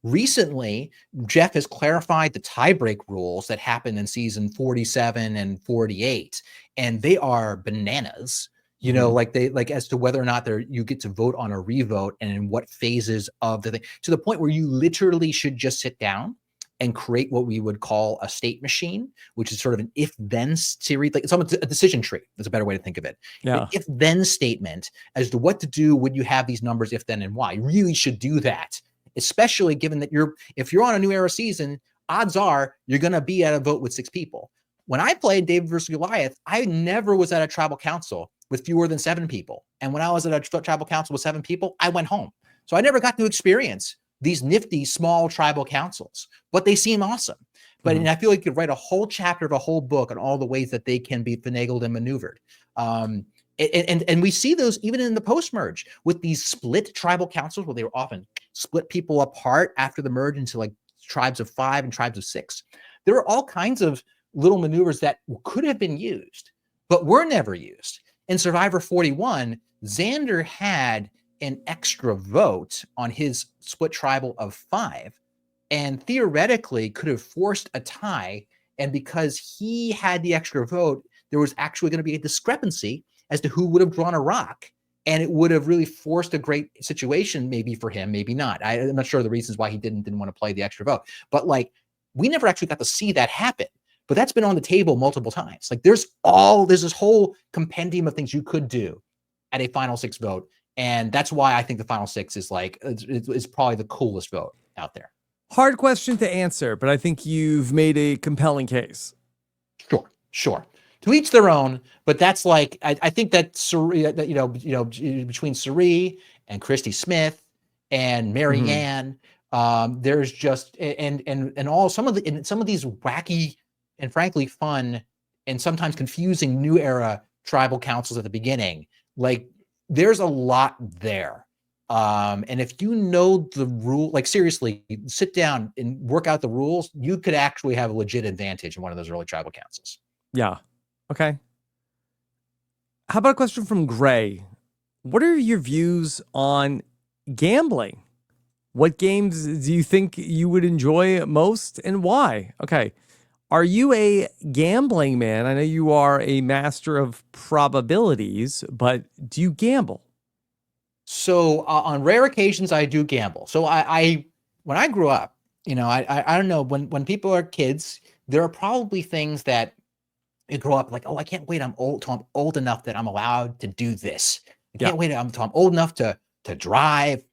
Recently, Jeff has clarified the tiebreak rules that happened in season 47 and 48, and they are bananas. Like as to whether or not you get to vote on a revote and in what phases of the thing, to the point where you literally should just sit down and create what we would call a state machine, which is sort of an if-then series, like it's almost a decision tree. That's a better way to think of it. Yeah. An if-then statement as to what to do when you have these numbers, if, then, and why. You really should do that, especially given that if you're on a New Era season, odds are you're going to be at a vote with 6 people. When I played David versus Goliath, I never was at a tribal council with fewer than 7 people. And when I was at a tribal council with 7 people, I went home. So I never got to experience these nifty small tribal councils, but they seem awesome. But and I feel like you could write a whole chapter of a whole book on all the ways that they can be finagled and maneuvered. And we see those even in the post-merge with these split tribal councils, where they were often split people apart after the merge into like tribes of 5 and tribes of 6. There are all kinds of little maneuvers that could have been used, but were never used. In Survivor 41, Xander had an extra vote on his split tribal of 5, and theoretically could have forced a tie. And because he had the extra vote, there was actually going to be a discrepancy as to who would have drawn a rock. And it would have really forced a great situation, maybe for him, maybe not. I'm not sure the reasons why he didn't want to play the extra vote. But like, we never actually got to see that happen. But that's been on the table multiple times. Like there's this whole compendium of things you could do at a final 6 vote. And that's why I think the final 6 is it's probably the coolest vote out there. Hard question to answer, but I think you've made a compelling case. Sure. To each their own, but that's like I think that between Suri and Christy Smith and Marianne, there's just and all some of these wacky and frankly fun and sometimes confusing New Era tribal councils at the beginning. Like there's a lot there. And if you know the rule, like seriously, sit down and work out the rules, you could actually have a legit advantage in one of those early tribal councils. Yeah. Okay. How about a question from Gray? What are your views on gambling? What games do you think you would enjoy most and why? Okay. Are you a gambling man? I know you are a master of probabilities, but do you gamble? So on rare occasions, I do gamble. So I when I grew up, I don't know, when people are kids, there are probably things that you grow up like, oh, I can't wait. I'm old till I'm old enough that I'm allowed to do this. I Yeah. can't wait until I'm old enough to drive.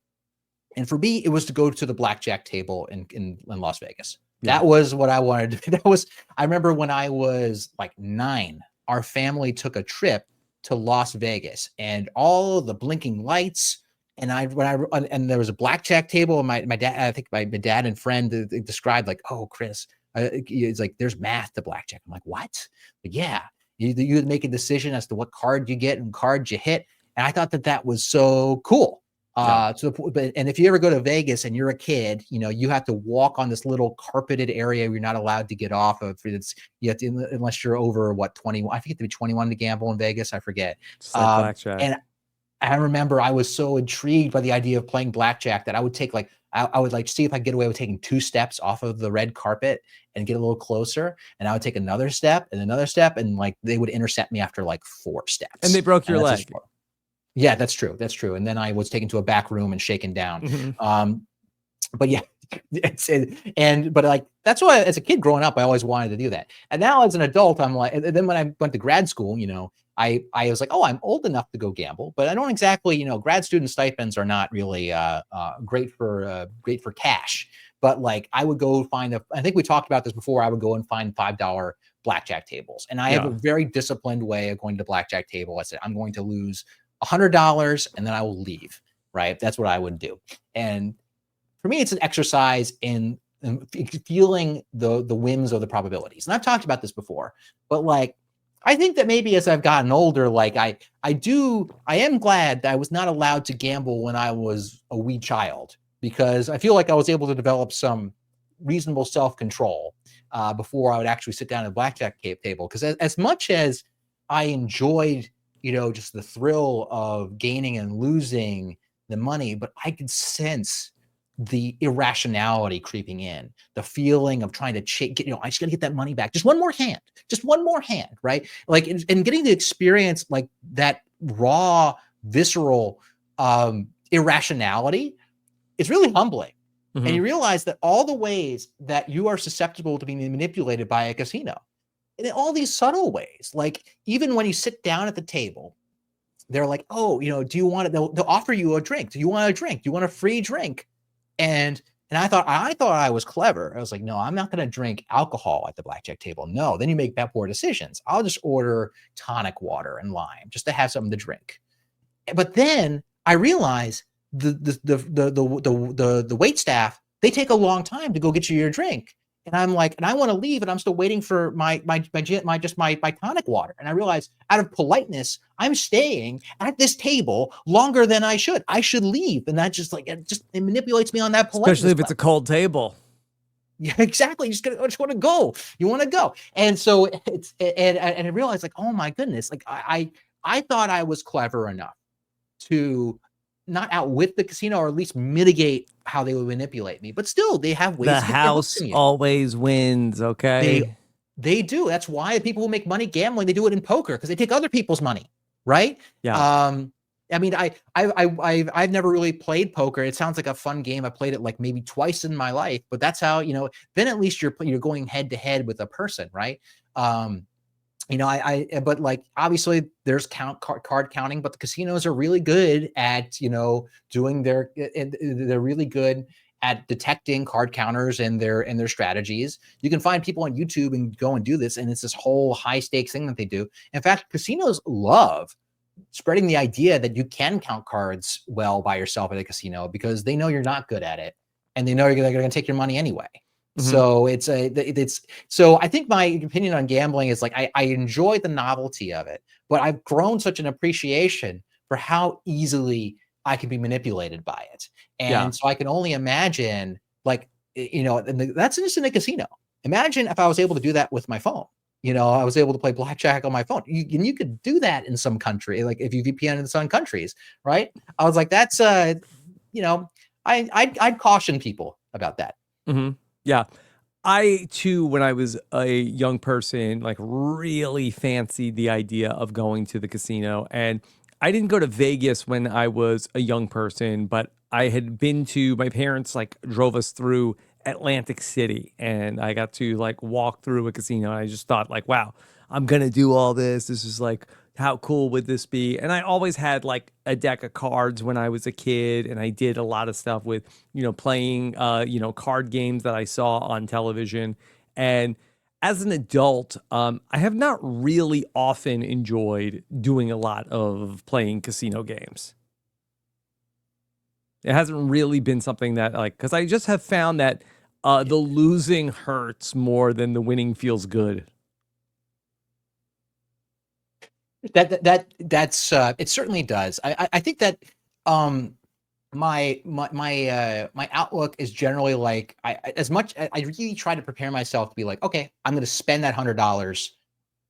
And for me, it was to go to the blackjack table in Las Vegas. Yeah. That was what I wanted to do. That was, I remember when I was like 9, our family took a trip to Las Vegas and all the blinking lights. And and there was a blackjack table. And my dad, I think my dad and friend described like, oh, Chris, it's like there's math to blackjack. I'm like, what? But yeah, you make a decision as to what card you get and cards you hit. And I thought that was so cool. Yeah. And if you ever go to Vegas and you're a kid, you have to walk on this little carpeted area you're not allowed to get off of. You have to, unless you're over 21. I forget to be 21 to gamble in Vegas. I forget. Just like blackjack. And I remember I was so intrigued by the idea of playing blackjack that I would take I would like see if I could get away with taking 2 steps off of the red carpet and get a little closer. And I would take another step and another step, and like they would intercept me after like 4 steps. And they broke your leg. Yeah, that's true. That's true. And then I was taken to a back room and shaken down. Mm-hmm. But yeah, but like, that's why as a kid growing up, I always wanted to do that. And now as an adult, I'm like, and then when I went to grad school, I was like, oh, I'm old enough to go gamble, but I don't exactly, grad student stipends are not really great for cash. But like I would go find I think we talked about this before. I would go and find $5 blackjack tables. And I have a very disciplined way of going to the blackjack table. I said, I'm going to lose $100 and then I will leave. Right. That's what I would do. And for me, it's an exercise in feeling the whims or the probabilities. And I've talked about this before, but like, I think that maybe as I've gotten older, like I am glad that I was not allowed to gamble when I was a wee child, because I feel like I was able to develop some reasonable self-control before I would actually sit down at a blackjack table. Because as much as I enjoyed, just the thrill of gaining and losing the money, but I could sense the irrationality creeping in, the feeling of trying to I just got to get that money back. Just one more hand, right? Like, and getting to experience like that raw, visceral irrationality is really humbling. Mm-hmm. And you realize that all the ways that you are susceptible to being manipulated by a casino, in all these subtle ways, like even when you sit down at the table, they're like, oh, do you want it? They'll offer you a drink. Do you want a drink? Do you want a free drink? And I thought I was clever. I was like, no, I'm not going to drink alcohol at the blackjack table. No, then you make poor decisions. I'll just order tonic water and lime just to have something to drink. But then I realized the wait staff, they take a long time to go get you your drink. And I'm like, and I want to leave, and I'm still waiting for my tonic water. And I realized, out of politeness, I'm staying at this table longer than I should. I should leave, and that it manipulates me on that politeness. Especially if it's a cold table. Yeah, exactly. You just want to go. You want to go, and so it's and I realized like, oh my goodness, like I thought I was clever enough to not outwit the casino, or at least mitigate how they would manipulate me. But still, they have ways. The house always wins. Okay, they do. That's why people who make money gambling, they do it in poker, because they take other people's money, right? Yeah. I mean, I've never really played poker. It sounds like a fun game. I played it like maybe twice in my life, but that's how then at least you're going head to head with a person, right? But like, obviously there's card counting, but the casinos are really good at, doing they're really good at detecting card counters and their strategies. You can find people on YouTube and go and do this. And it's this whole high stakes thing that they do. In fact, casinos love spreading the idea that you can count cards well by yourself at a casino, because they know you're not good at it. And they know they're going to take your money anyway. Mm-hmm. So so I think my opinion on gambling is like, I enjoy the novelty of it, but I've grown such an appreciation for how easily I can be manipulated by it. And so I can only imagine, like, that's just in a casino. Imagine if I was able to do that with my phone. I was able to play blackjack on my phone. You could do that in some country, like if you VPN in some countries, right? I was like, that's I'd caution people about that. Mm-hmm. Yeah. I too, when I was a young person, like really fancied the idea of going to the casino. And I didn't go to Vegas when I was a young person, but I had been to, my parents like drove us through Atlantic City, and I got to like walk through a casino, and I just thought like, wow, I'm gonna do all this. This is like, how cool would this be? And I always had like a deck of cards when I was a kid, and I did a lot of stuff with, playing, card games that I saw on television. And as an adult, I have not really often enjoyed doing a lot of playing casino games. It hasn't really been something that like, because I just have found that the losing hurts more than the winning feels good. That's it certainly does. I think that my outlook is generally like as much I really try to prepare myself to be like, okay, I'm going to spend that $100.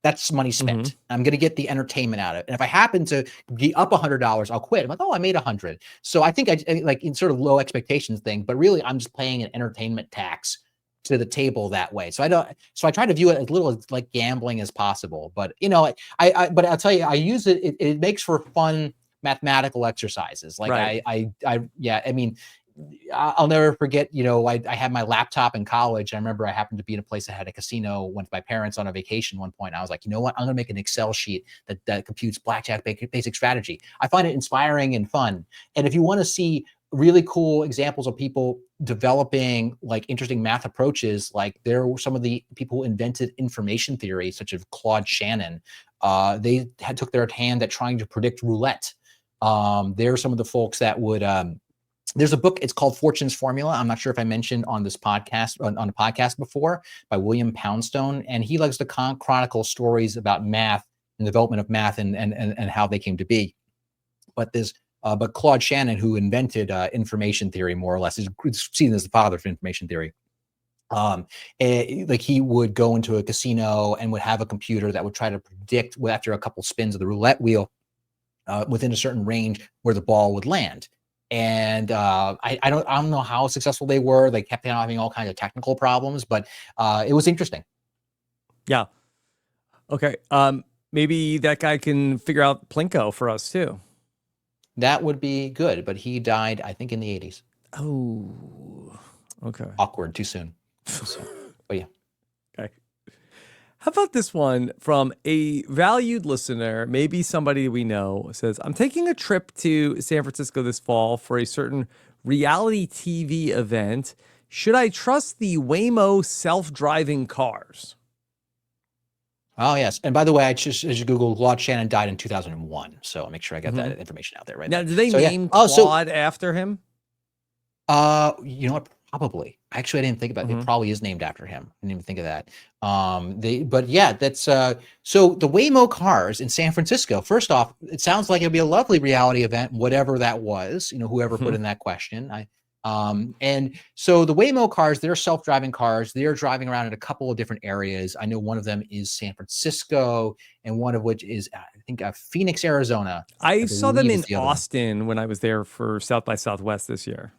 That's money Mm-hmm. spent. I'm going to get the entertainment out of it. And if I happen to be up $100, I'll quit. I'm like, oh, I made 100. So I think I like in sort of low expectations thing, but really I'm just paying an entertainment tax to the table that way. So I try to view it as little as like gambling as possible. But but I'll tell you, I use it. It makes for fun mathematical exercises. Like Right. yeah, I mean, I'll never forget, I had my laptop in college. I remember I happened to be in a place that had a casino, went with my parents on a vacation one point. I was like, you know what? I'm going to make an Excel sheet that computes blackjack basic strategy. I find it inspiring and fun. And if you want to see really cool examples of people developing like interesting math approaches, like there were some of the people who invented information theory, such as Claude Shannon. They took their hand at trying to predict roulette. There are some of the folks that would there's a book, it's called Fortune's Formula. I'm not sure if I mentioned on this podcast, on a podcast before, by William Poundstone. And he likes to chronicle stories about math and development of math and how they came to be. But Claude Shannon, who invented information theory, more or less, is seen as the father of information theory. Like he would go into a casino and would have a computer that would try to predict after a couple spins of the roulette wheel within a certain range where the ball would land. And I don't know how successful they were. They kept having all kinds of technical problems, but it was interesting. Yeah. Okay. Maybe that guy can figure out Plinko for us too. That would be good, but he died, I think, in the 80s. Oh. Okay. Awkward, too soon. But yeah. Okay. How about this one from a valued listener, maybe somebody we know, says, I'm taking a trip to San Francisco this fall for a certain reality TV event. Should I trust the Waymo self-driving cars? Oh, yes. And by the way, I just Googled Claude Shannon died in 2001. So I'll make sure I get that information out there right Now, there. do they So, yeah. name Claude after him? You know what? Probably. Actually, I didn't think about it. It probably is named after him. I didn't even think of that. But yeah, that's so the Waymo cars in San Francisco. First off, it sounds like it'll be a lovely reality event, whatever that was. Whoever put in that question. And so the Waymo cars, they're self-driving cars. They're driving around in a couple of different areas. I know one of them is San Francisco, and one of which is I think Phoenix, Arizona. I saw them believe in is the other one. Austin when I was there for South by Southwest this year.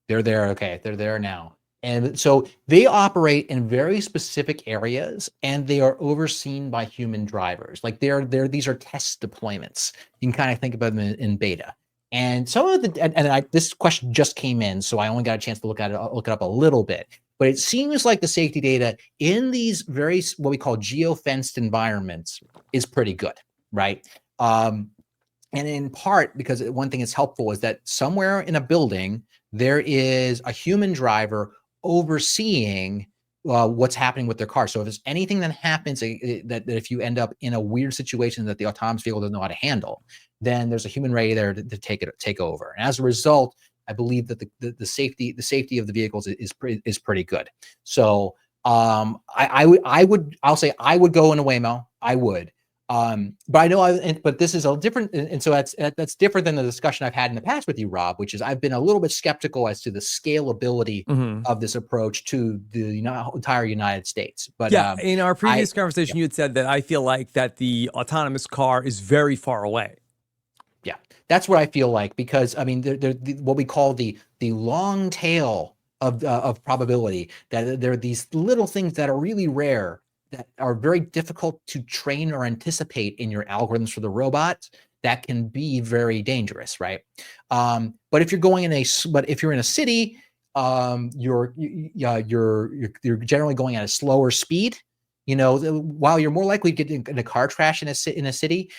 They're there. Okay. They're there now. And so they operate in very specific areas and they are overseen by human drivers. Like these are test deployments. You can kind of think about them in beta. And some of the, this question just came in, so I only got a chance to look it up a little bit. But it seems like the safety data in these very, what we call geofenced environments is pretty good, right? And in part because one thing that's helpful is that somewhere in a building, there is a human driver overseeing what's happening with their car. So if there's anything that happens that if you end up in a weird situation that the autonomous vehicle doesn't know how to handle, then there's a human ready there to take over. And as a result, I believe that the safety of the vehicles is pretty good. So I'll say I would go in a Waymo. I would. But I know, but this is a different, and so that's different than the discussion I've had in the past with you, Rob, which is I've been a little bit skeptical as to the scalability of this approach to the entire United States. But yeah, in our previous conversation, you had said that I feel like that the autonomous car is very far away. Yeah, that's what I feel like, because I mean, they're what we call the long tail of probability, that there are these little things that are really rare, that are very difficult to train or anticipate in your algorithms for the robot, that can be very dangerous, right? But if you're going in if you're in a city, you're generally going at a slower speed. While you're more likely to get in a car crash in a city,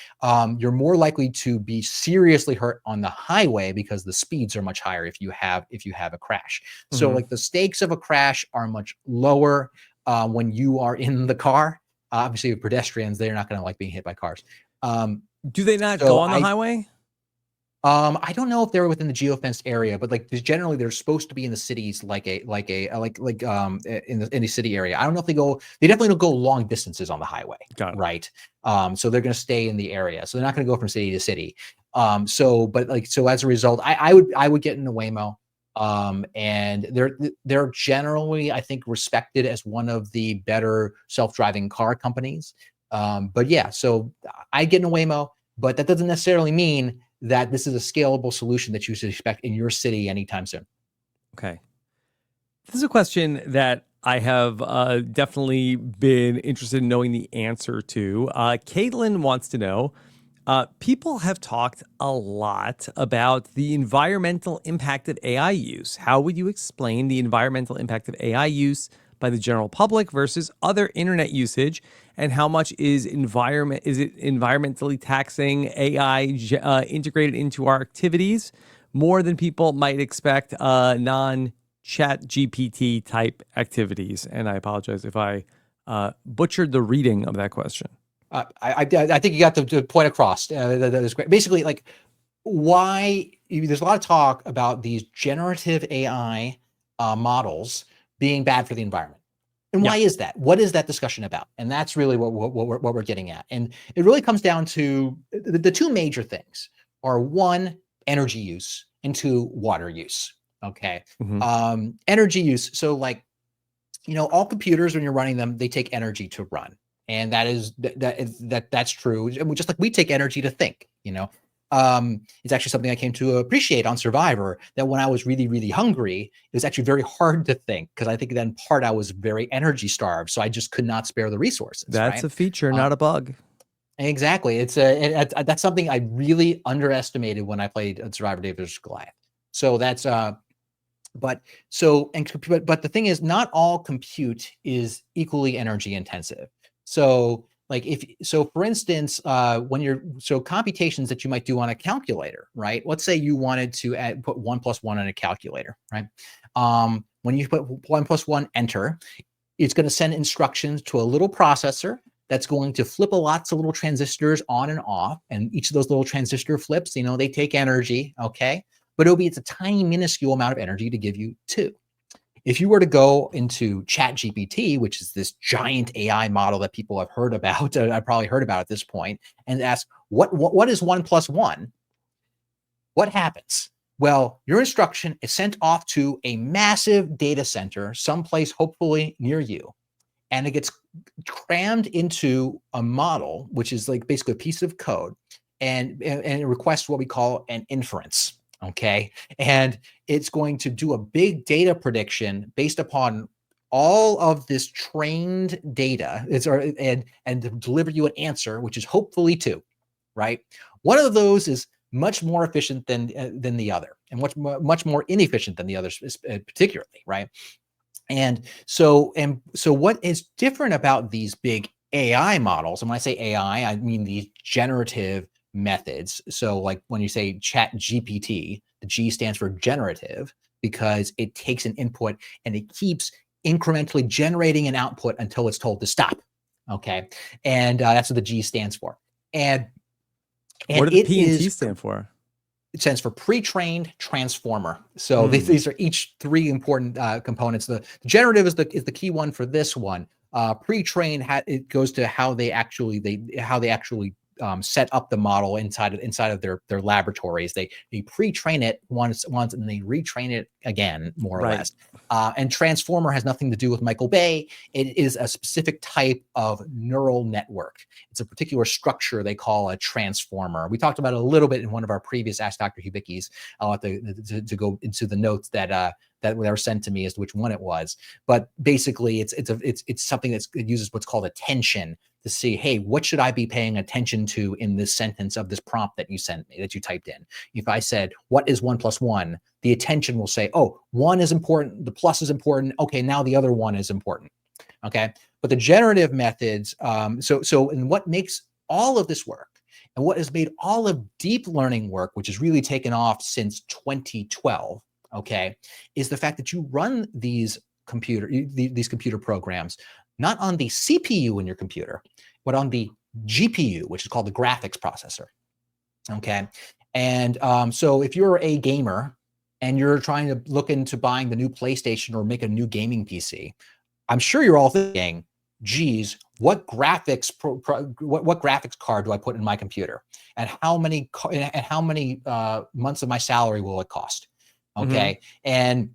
you're more likely to be seriously hurt on the highway because the speeds are much higher if you have a crash. So Mhm. like the stakes of a crash are much lower when you are in the car. Obviously, with pedestrians, they're not going to like being hit by cars. Do they not go So on the highway? I don't know if they're within the geofenced area, but like generally they're supposed to be in the cities, in the city area. I don't know if they definitely don't go long distances on the highway, Got it. right? So they're going to stay in the area, so they're not going to go from city to city. So as a result, I would get in the Waymo. And they're generally, I think, respected as one of the better self-driving car companies. But yeah, so I get in a Waymo, but that doesn't necessarily mean that this is a scalable solution that you should expect in your city anytime soon. Okay. This is a question that I have definitely been interested in knowing the answer to. Caitlin wants to know, people have talked a lot about the environmental impact of AI use. How would you explain the environmental impact of AI use by the general public versus other internet usage? And how much is it environmentally taxing AI integrated into our activities more than people might expect non chat GPT type activities? And I apologize if I butchered the reading of that question. I think you got the point across. That is great. Basically, like why there's a lot of talk about these generative AI models being bad for the environment. And Yeah. why is that? What is that discussion about? And that's really what we're getting at. And it really comes down to the two major things are one, energy use, and two, water use. Okay. Hmm. Energy use. So like, all computers when you're running them, they take energy to run. And that's true. And just like we take energy to think. It's actually something I came to appreciate on Survivor, that when I was really, really hungry, it was actually very hard to think because I think then part I was very energy starved. So I just could not spare the resources, That's right? a feature, Uh, not a bug. exactly. That's something I really underestimated when I played Survivor David vs. Goliath. So that's but but the thing is, not all compute is equally energy intensive. So like for instance, when you're computations that you might do on a calculator, right? Let's say you wanted to put 1 + 1 on a calculator, right? When you put 1 + 1 enter, it's going to send instructions to a little processor that's going to flip lots of little transistors on and off. And each of those little transistor flips, they take energy. Okay. But it's a tiny, minuscule amount of energy to give you two. If you were to go into Chat GPT, which is this giant AI model that people have heard about, I probably heard about at this point, and ask, what is 1 + 1? What happens? Well, your instruction is sent off to a massive data center, someplace hopefully near you, and it gets crammed into a model, which is like basically a piece of code, and it requests what we call an inference. Okay, and it's going to do a big data prediction based upon all of this trained data. And to deliver you an answer, which is hopefully two, right? One of those is much more efficient than the other, and much more inefficient than the others, particularly, right? And so what is different about these big AI models, and when I say AI, I mean these generative methods. So like when you say Chat GPT, the G stands for generative because it takes an input and it keeps incrementally generating an output until it's told to stop. Okay. And that's what the G stands for. And What and do the it P and T is stand for? it stands for pre-trained transformer. So Mm. these are each three important components. The generative is the key one for this one. Pre-trained it goes to how they actually set up the model inside of their laboratories. They pre-train it once and they retrain it again, more or Right. less. And transformer has nothing to do with Michael Bay. It is a specific type of neural network. It's a particular structure they call a transformer. We talked about it a little bit in one of our previous Ask Dr. Hubicki's. I'll have to go into the notes that that were sent to me as to which one it was. But basically, it's something it uses what's called attention to see, hey, what should I be paying attention to in this sentence of this prompt that you sent me, that you typed in? If I said, what is 1 + 1? The attention will say, oh, 1 is important, the plus is important. Okay, now the other one is important. Okay, but the generative methods, and what makes all of this work, and what has made all of deep learning work, which has really taken off since 2012, okay, is the fact that you run these computer programs not on the CPU in your computer, but on the GPU, which is called the graphics processor. Okay, and so if you're a gamer and you're trying to look into buying the new PlayStation or make a new gaming PC, I'm sure you're all thinking, geez, what graphics what graphics card do I put in my computer, and how many months of my salary will it cost? Okay, and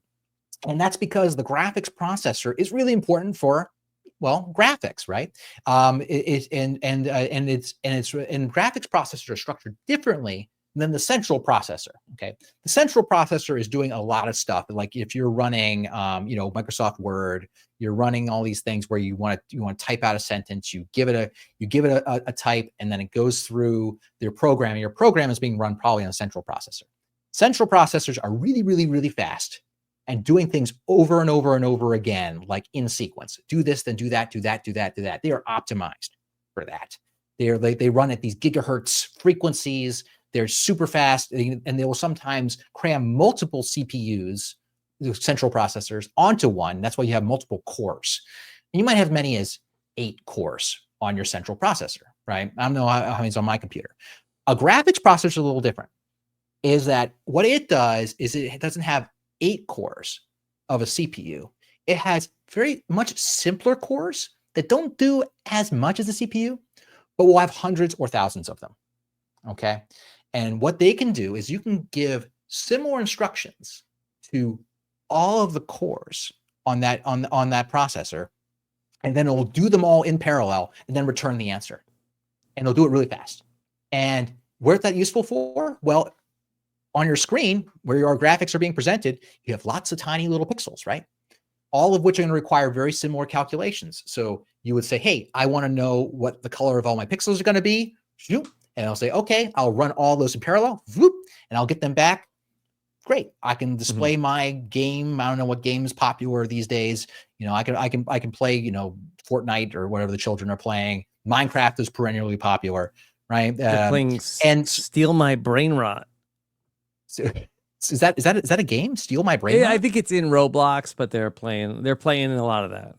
that's because the graphics processor is really important for, well, graphics, right? And graphics processors are structured differently than the central processor. Okay, the central processor is doing a lot of stuff. Like if you're running, Microsoft Word, you're running all these things where you want to type out a sentence, you give it a type, and then it goes through your program. Your program is being run probably on a central processor. Central processors are really, really, really fast and doing things over and over and over again, like in sequence. Do this, then do that, do that, do that, do that. They are optimized for that. They run at these gigahertz frequencies. They're super fast, and they will sometimes cram multiple CPUs, the central processors, onto one. That's why you have multiple cores. And you might have many as 8 cores on your central processor, right? I don't know how many's on my computer. A graphics processor is a little different. Is that what it does is it doesn't have 8 cores of a CPU. It has very much simpler cores that don't do as much as the CPU, but will have hundreds or thousands of them. Okay. And what they can do is you can give similar instructions to all of the cores on that processor, and then it'll do them all in parallel and then return the answer. And they'll do it really fast. And where's that useful for? Well, on your screen where your graphics are being presented, you have lots of tiny little pixels, right? All of which are going to require very similar calculations. So you would say, hey, I want to know what the color of all my pixels are going to be. And I'll say, okay, I'll run all those in parallel, and I'll get them back. Great. I can display my game. I don't know what game is popular these days. I can play, Fortnite or whatever the children are playing. Minecraft is perennially popular, right? They're playing and Steal My Brain Rot. So, is that a game? Steal My Brain Rot? I think it's in Roblox, but they're playing a lot of that.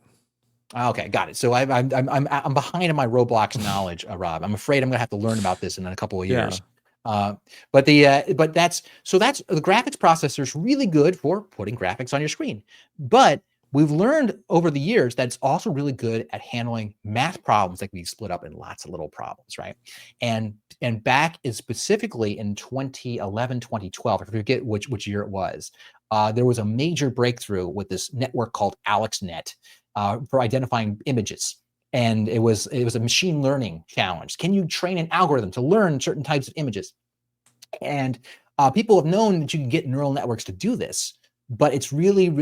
Okay, got it. So I'm behind in my Roblox knowledge, Rob. I'm afraid I'm gonna have to learn about this in a couple of years. Yeah. But the graphics processor is really good for putting graphics on your screen. But we've learned over the years that it's also really good at handling math problems that can be split up in lots of little problems, right? And back is specifically in 2011, 2012, I forget which year it was, there was a major breakthrough with this network called AlexNet for identifying images. And it was a machine learning challenge. Can you train an algorithm to learn certain types of images? And people have known that you can get neural networks to do this, but it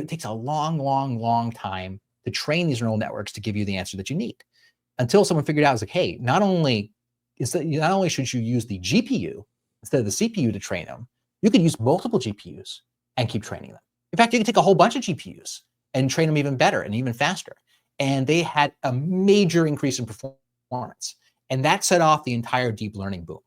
takes a long time to train these neural networks to give you the answer that you need. Until someone figured out, it's like, hey, not only should you use the GPU instead of the CPU to train them, you can use multiple GPUs and keep training them. In fact, you can take a whole bunch of GPUs and train them even better and even faster. And they had a major increase in performance. And that set off the entire deep learning boom,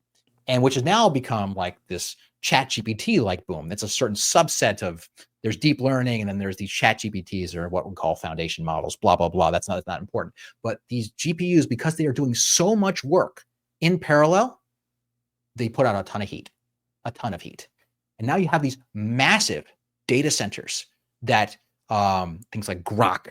and which has now become like this ChatGPT-like boom. That's a certain subset of, there's deep learning, and then there's these ChatGPTs, or what we call foundation models, blah, blah, blah. That's not important. But these GPUs, because they are doing so much work in parallel, they put out a ton of heat. And now you have these massive data centers that things like Grok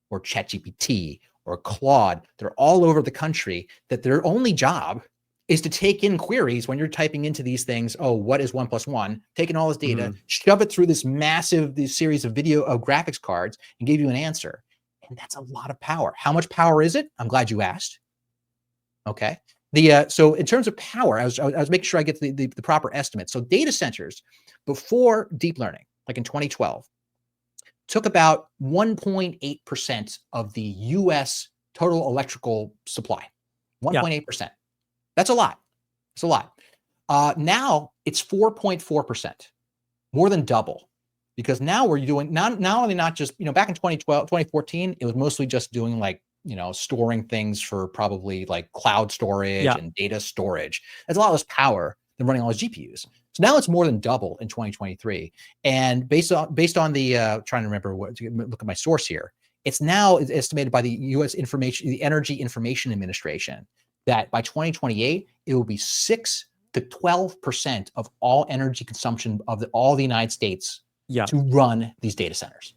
or ChatGPT or Claude, they're all over the country, that their only job is to take in queries when you're typing into these things. Oh, what is 1 + 1? Taking all this data, shove it through this series of graphics cards and give you an answer. And that's a lot of power. How much power is it? I'm glad you asked. Okay. So in terms of power, I was making sure I get the proper estimate. So data centers before deep learning, like in 2012, took about 1.8% of the US total electrical supply. Yeah. 1.8%. That's a lot. It's a lot. Now it's 4.4%, more than double. Because now we're doing not only not just, back in 2012, 2014, it was mostly just doing like, storing things for probably like cloud storage Yeah. and data storage. That's a lot less power than running all those GPUs. So now it's more than double in 2023. And based on the trying to remember look at my source here, it's now estimated by the U.S. the Energy Information Administration that by 2028 it will be 6 to 12% of all energy consumption of all the United States Yeah. to run these data centers.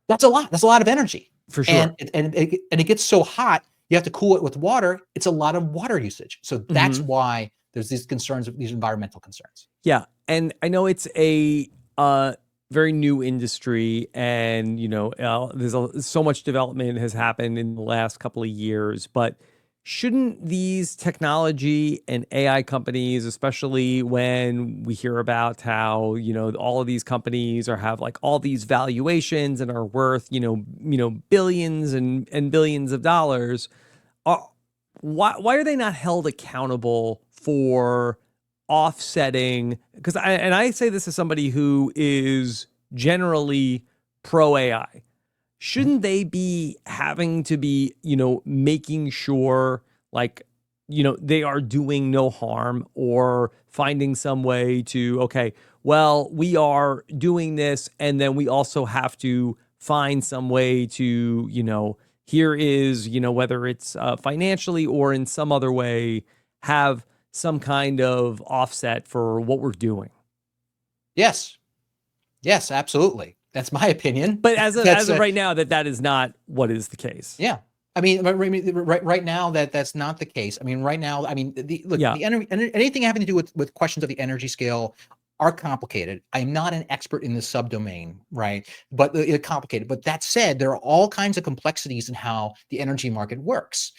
That's a lot. That's a lot of energy. For sure. And it gets so hot, you have to cool it with water. It's a lot of water usage. So that's why there's these concerns, these environmental concerns. Yeah. And I know it's a very new industry, and there's so much development has happened in the last couple of years, but shouldn't these technology and AI companies, especially when we hear about how, all of these companies have like all these valuations and are worth, billions and billions of dollars, why are they not held accountable for offsetting? Because I say this as somebody who is generally pro AI. Shouldn't they be having to be, making sure like, they are doing no harm, or finding some way to, okay, well, we are doing this, and then we also have to find some way to, here is, whether it's financially or in some other way, have some kind of offset for what we're doing. Yes. Yes, absolutely. That's my opinion. But as of right now, that is not what is the case. Yeah. I mean, right now that's not the case. I mean, right now, the energy, anything having to do with questions of the energy scale are complicated. I'm not an expert in the subdomain, right? But it's complicated. But that said, there are all kinds of complexities in how the energy market works.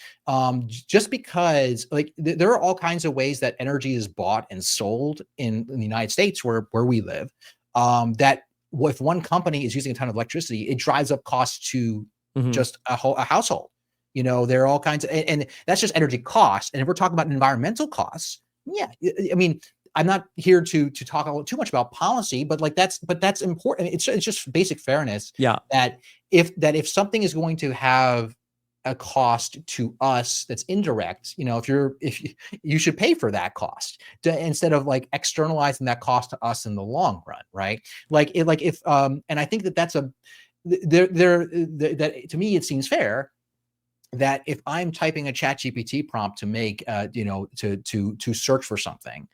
Just because there are all kinds of ways that energy is bought and sold in the United States where we live, that if one company is using a ton of electricity, it drives up costs to just a household. There are all kinds of, and that's just energy costs. And if we're talking about environmental costs, yeah, I mean, I'm not here to talk too much about policy, but that's important. It's just basic fairness. Yeah. That if something is going to have a cost to us that's indirect, if you should pay for that cost instead of like externalizing that cost to us in the long run, right? And I think that's that to me it seems fair that if I'm typing a ChatGPT prompt to make to search for something,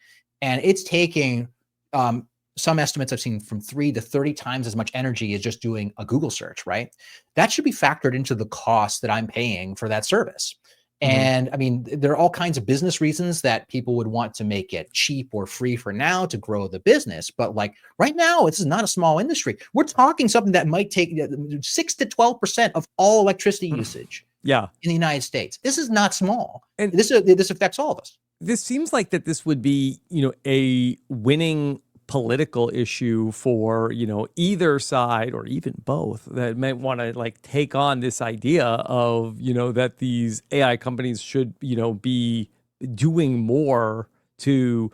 and it's taking some estimates I've seen from 3 to 30 times as much energy as just doing a Google search, right? That should be factored into the cost that I'm paying for that service. And I mean, there are all kinds of business reasons that people would want to make it cheap or free for now to grow the business. But like right now, this is not a small industry. We're talking something that might take 6 to 12% of all electricity usage in the United States. This is not small. And this affects all of us. This seems like that this would be, a winning political issue for, either side or even both that might want to like take on this idea of, that these AI companies should, be doing more to,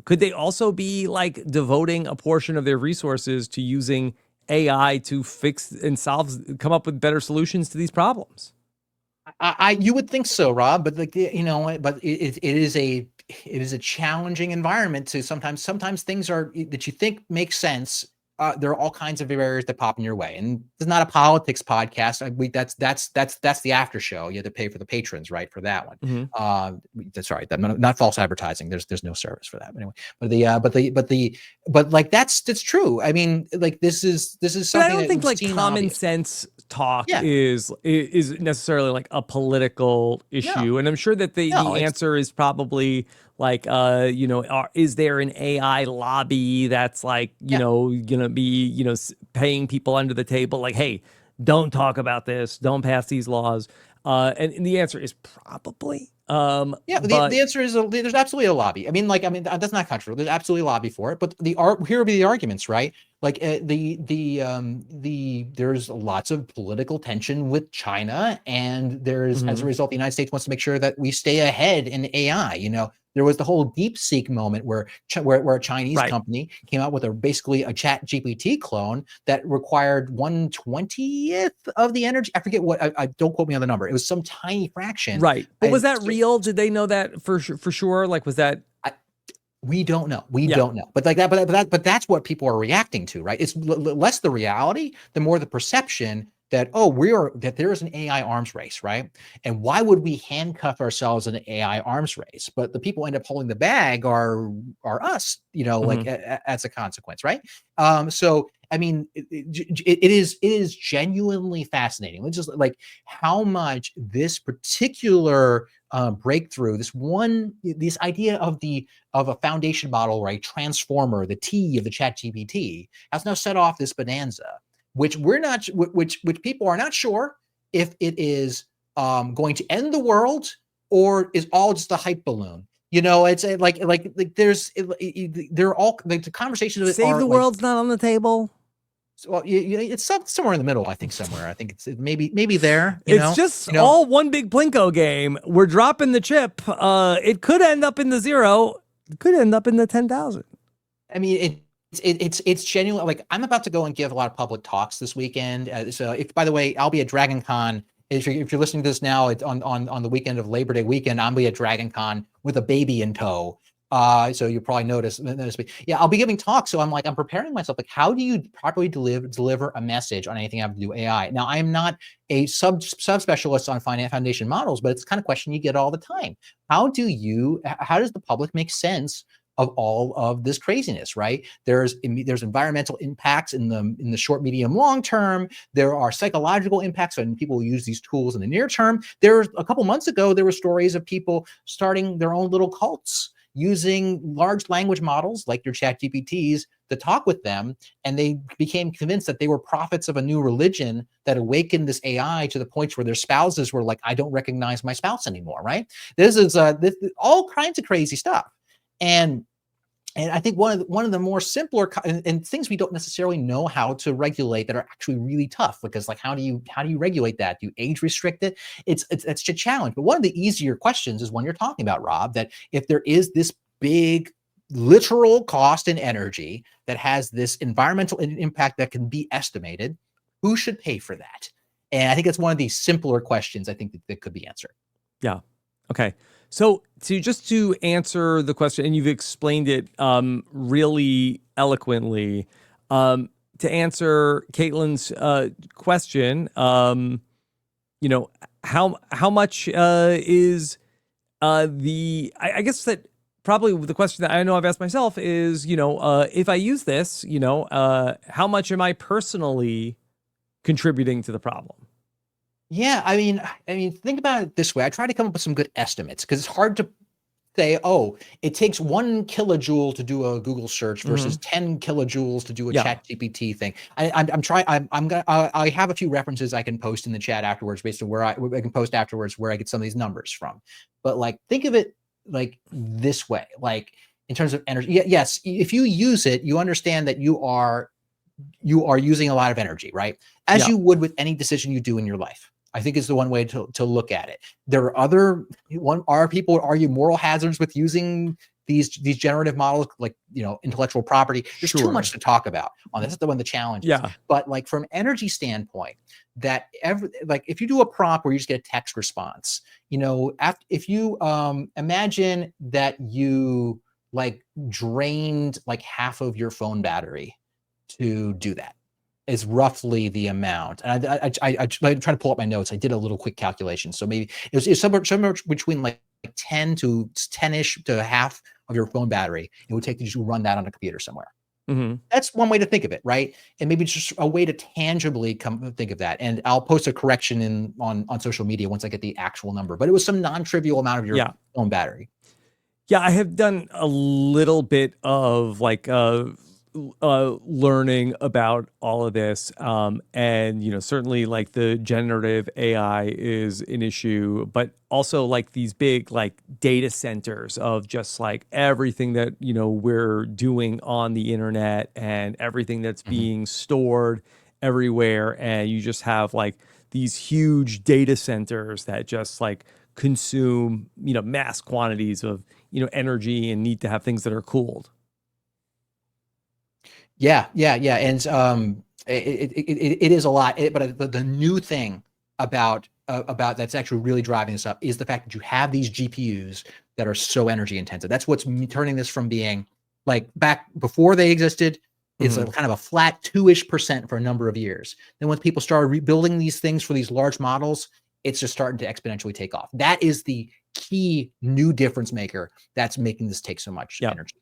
could they also be like devoting a portion of their resources to using AI to fix and come up with better solutions to these problems? You would think so, Rob, but but it is a challenging environment to sometimes things that you think make sense. There are all kinds of barriers that pop in your way, and it's not a politics podcast. That's the after show. You have to pay for the patrons, right, for that one. That's right. Not false advertising. There's no service for that. Anyway, but that's true. I mean, like this is something. But I don't think like common sense talk is necessarily like a political issue, and I'm sure that the answer is probably like is there an AI lobby that's like gonna be paying people under the table like, hey, don't talk about this, don't pass these laws, and the answer is probably Yeah, But the answer is there's absolutely a lobby. That's not controversial. There's absolutely a lobby for it. But here would be the arguments, right? Like there's lots of political tension with China, and there's as a mhm, result, the United States wants to make sure that we stay ahead in AI. There was the whole DeepSeek moment where a Chinese right, company came out with basically a Chat GPT clone that required 1/20th of the energy. I forget what. I don't quote me on the number. It was some tiny fraction. right. But was that real? Did they know that for sure? Like, was that? I, we don't know. We Yeah. don't know. But like that, but that's what people are reacting to, right? It's less the reality, the more the perception that that there is an AI arms race, right? And why would we handcuff ourselves in an AI arms race? But the people end up holding the bag are us, like Mhm. as a consequence, right? So I mean, it is genuinely fascinating. Let's just like how much this particular breakthrough, this idea of a foundation model, right? Transformer, the T of the Chat GPT, has now set off this bonanza, which we're not, which people are not sure if it is going to end the world or is all just a hype balloon. It's they're all like the conversations Save are the like, world's not on the table. well, it's somewhere in the middle. I think somewhere. I think it's maybe there. It's just all one big Plinko game. We're dropping the chip. It could end up in the zero. It could end up in the 10,000. I mean, it's genuine. Like I'm about to go and give a lot of public talks this weekend. So if, by the way, I'll be at Dragon Con. If you're listening to this now, it's on the weekend of Labor Day weekend. I'll be at Dragon Con with a baby in tow. So you probably notice me. Yeah, I'll be giving talks. So I'm preparing myself. Like, how do you properly deliver a message on anything having to do with AI? Now, I am not a subspecialist on foundation models, but it's the kind of question you get all the time. How does the public make sense of all of this craziness, right? There's environmental impacts in the short, medium, long term. There are psychological impacts when people use these tools in the near term. There's a couple months ago, there were stories of people starting their own little cults using large language models like your Chat GPTs to talk with them, and they became convinced that they were prophets of a new religion that awakened this AI to the point where their spouses were like, "I don't recognize my spouse anymore." Right? This is all kinds of crazy stuff. And I think one of the more simpler and things we don't necessarily know how to regulate that are actually really tough, because like how do you regulate that? Do you age restrict it? It's a challenge. But one of the easier questions is one you're talking about, Rob, that if there is this big literal cost in energy that has this environmental impact that can be estimated, who should pay for that? And I think it's one of these simpler questions I think that could be answered. Yeah. Okay. So to answer the question, and you've explained it really eloquently, to answer Caitlin's question, how much is I guess that probably the question that I know I've asked myself is, if I use this, how much am I personally contributing to the problem? Yeah, think about it this way. I try to come up with some good estimates because it's hard to say, oh, it takes 1 kilojoule to do a Google search versus Hmm. 10 kilojoules to do a Yeah. Chat GPT thing. I have a few references I can post in the chat afterwards based on where I can post afterwards where I get some of these numbers from. But like, think of it like this way, like in terms of energy. Yes, if you use it, you understand that you are using a lot of energy, right? As Yeah. you would with any decision you do in your life. I think is the one way to look at it. There are people would argue moral hazards with using these generative models, like intellectual property. There's too much Sure. to talk about on this. That's the one of the challenges. Yeah. But like from energy standpoint, that if you do a prompt where you just get a text response, if you imagine that you like drained like half of your phone battery to do that is roughly the amount. And I trying to pull up my notes. I did a little quick calculation. So maybe it's somewhere between like 10 to 10-ish to half of your phone battery. It would take to just run that on a computer somewhere. Hmm. That's one way to think of it, right? And maybe just a way to tangibly think of that. And I'll post a correction on social media once I get the actual number. But it was some non-trivial amount of your Yeah. phone battery. Yeah, I have done a little bit of like learning about all of this, and certainly like the generative AI is an issue, but also like these big like data centers of just like everything that we're doing on the internet and everything that's Mhm. being stored everywhere, and you just have like these huge data centers that just like consume mass quantities of energy and need to have things that are cooled. Yeah, yeah, yeah, and it is a lot. But the new thing about that's actually really driving this up is the fact that you have these GPUs that are so energy intensive. That's what's turning this from being like back before they existed. It's a Hmm. kind of a flat 2-ish% for a number of years. Then when people started rebuilding these things for these large models, it's just starting to exponentially take off. That is the key new difference maker that's making this take so much Yeah. energy.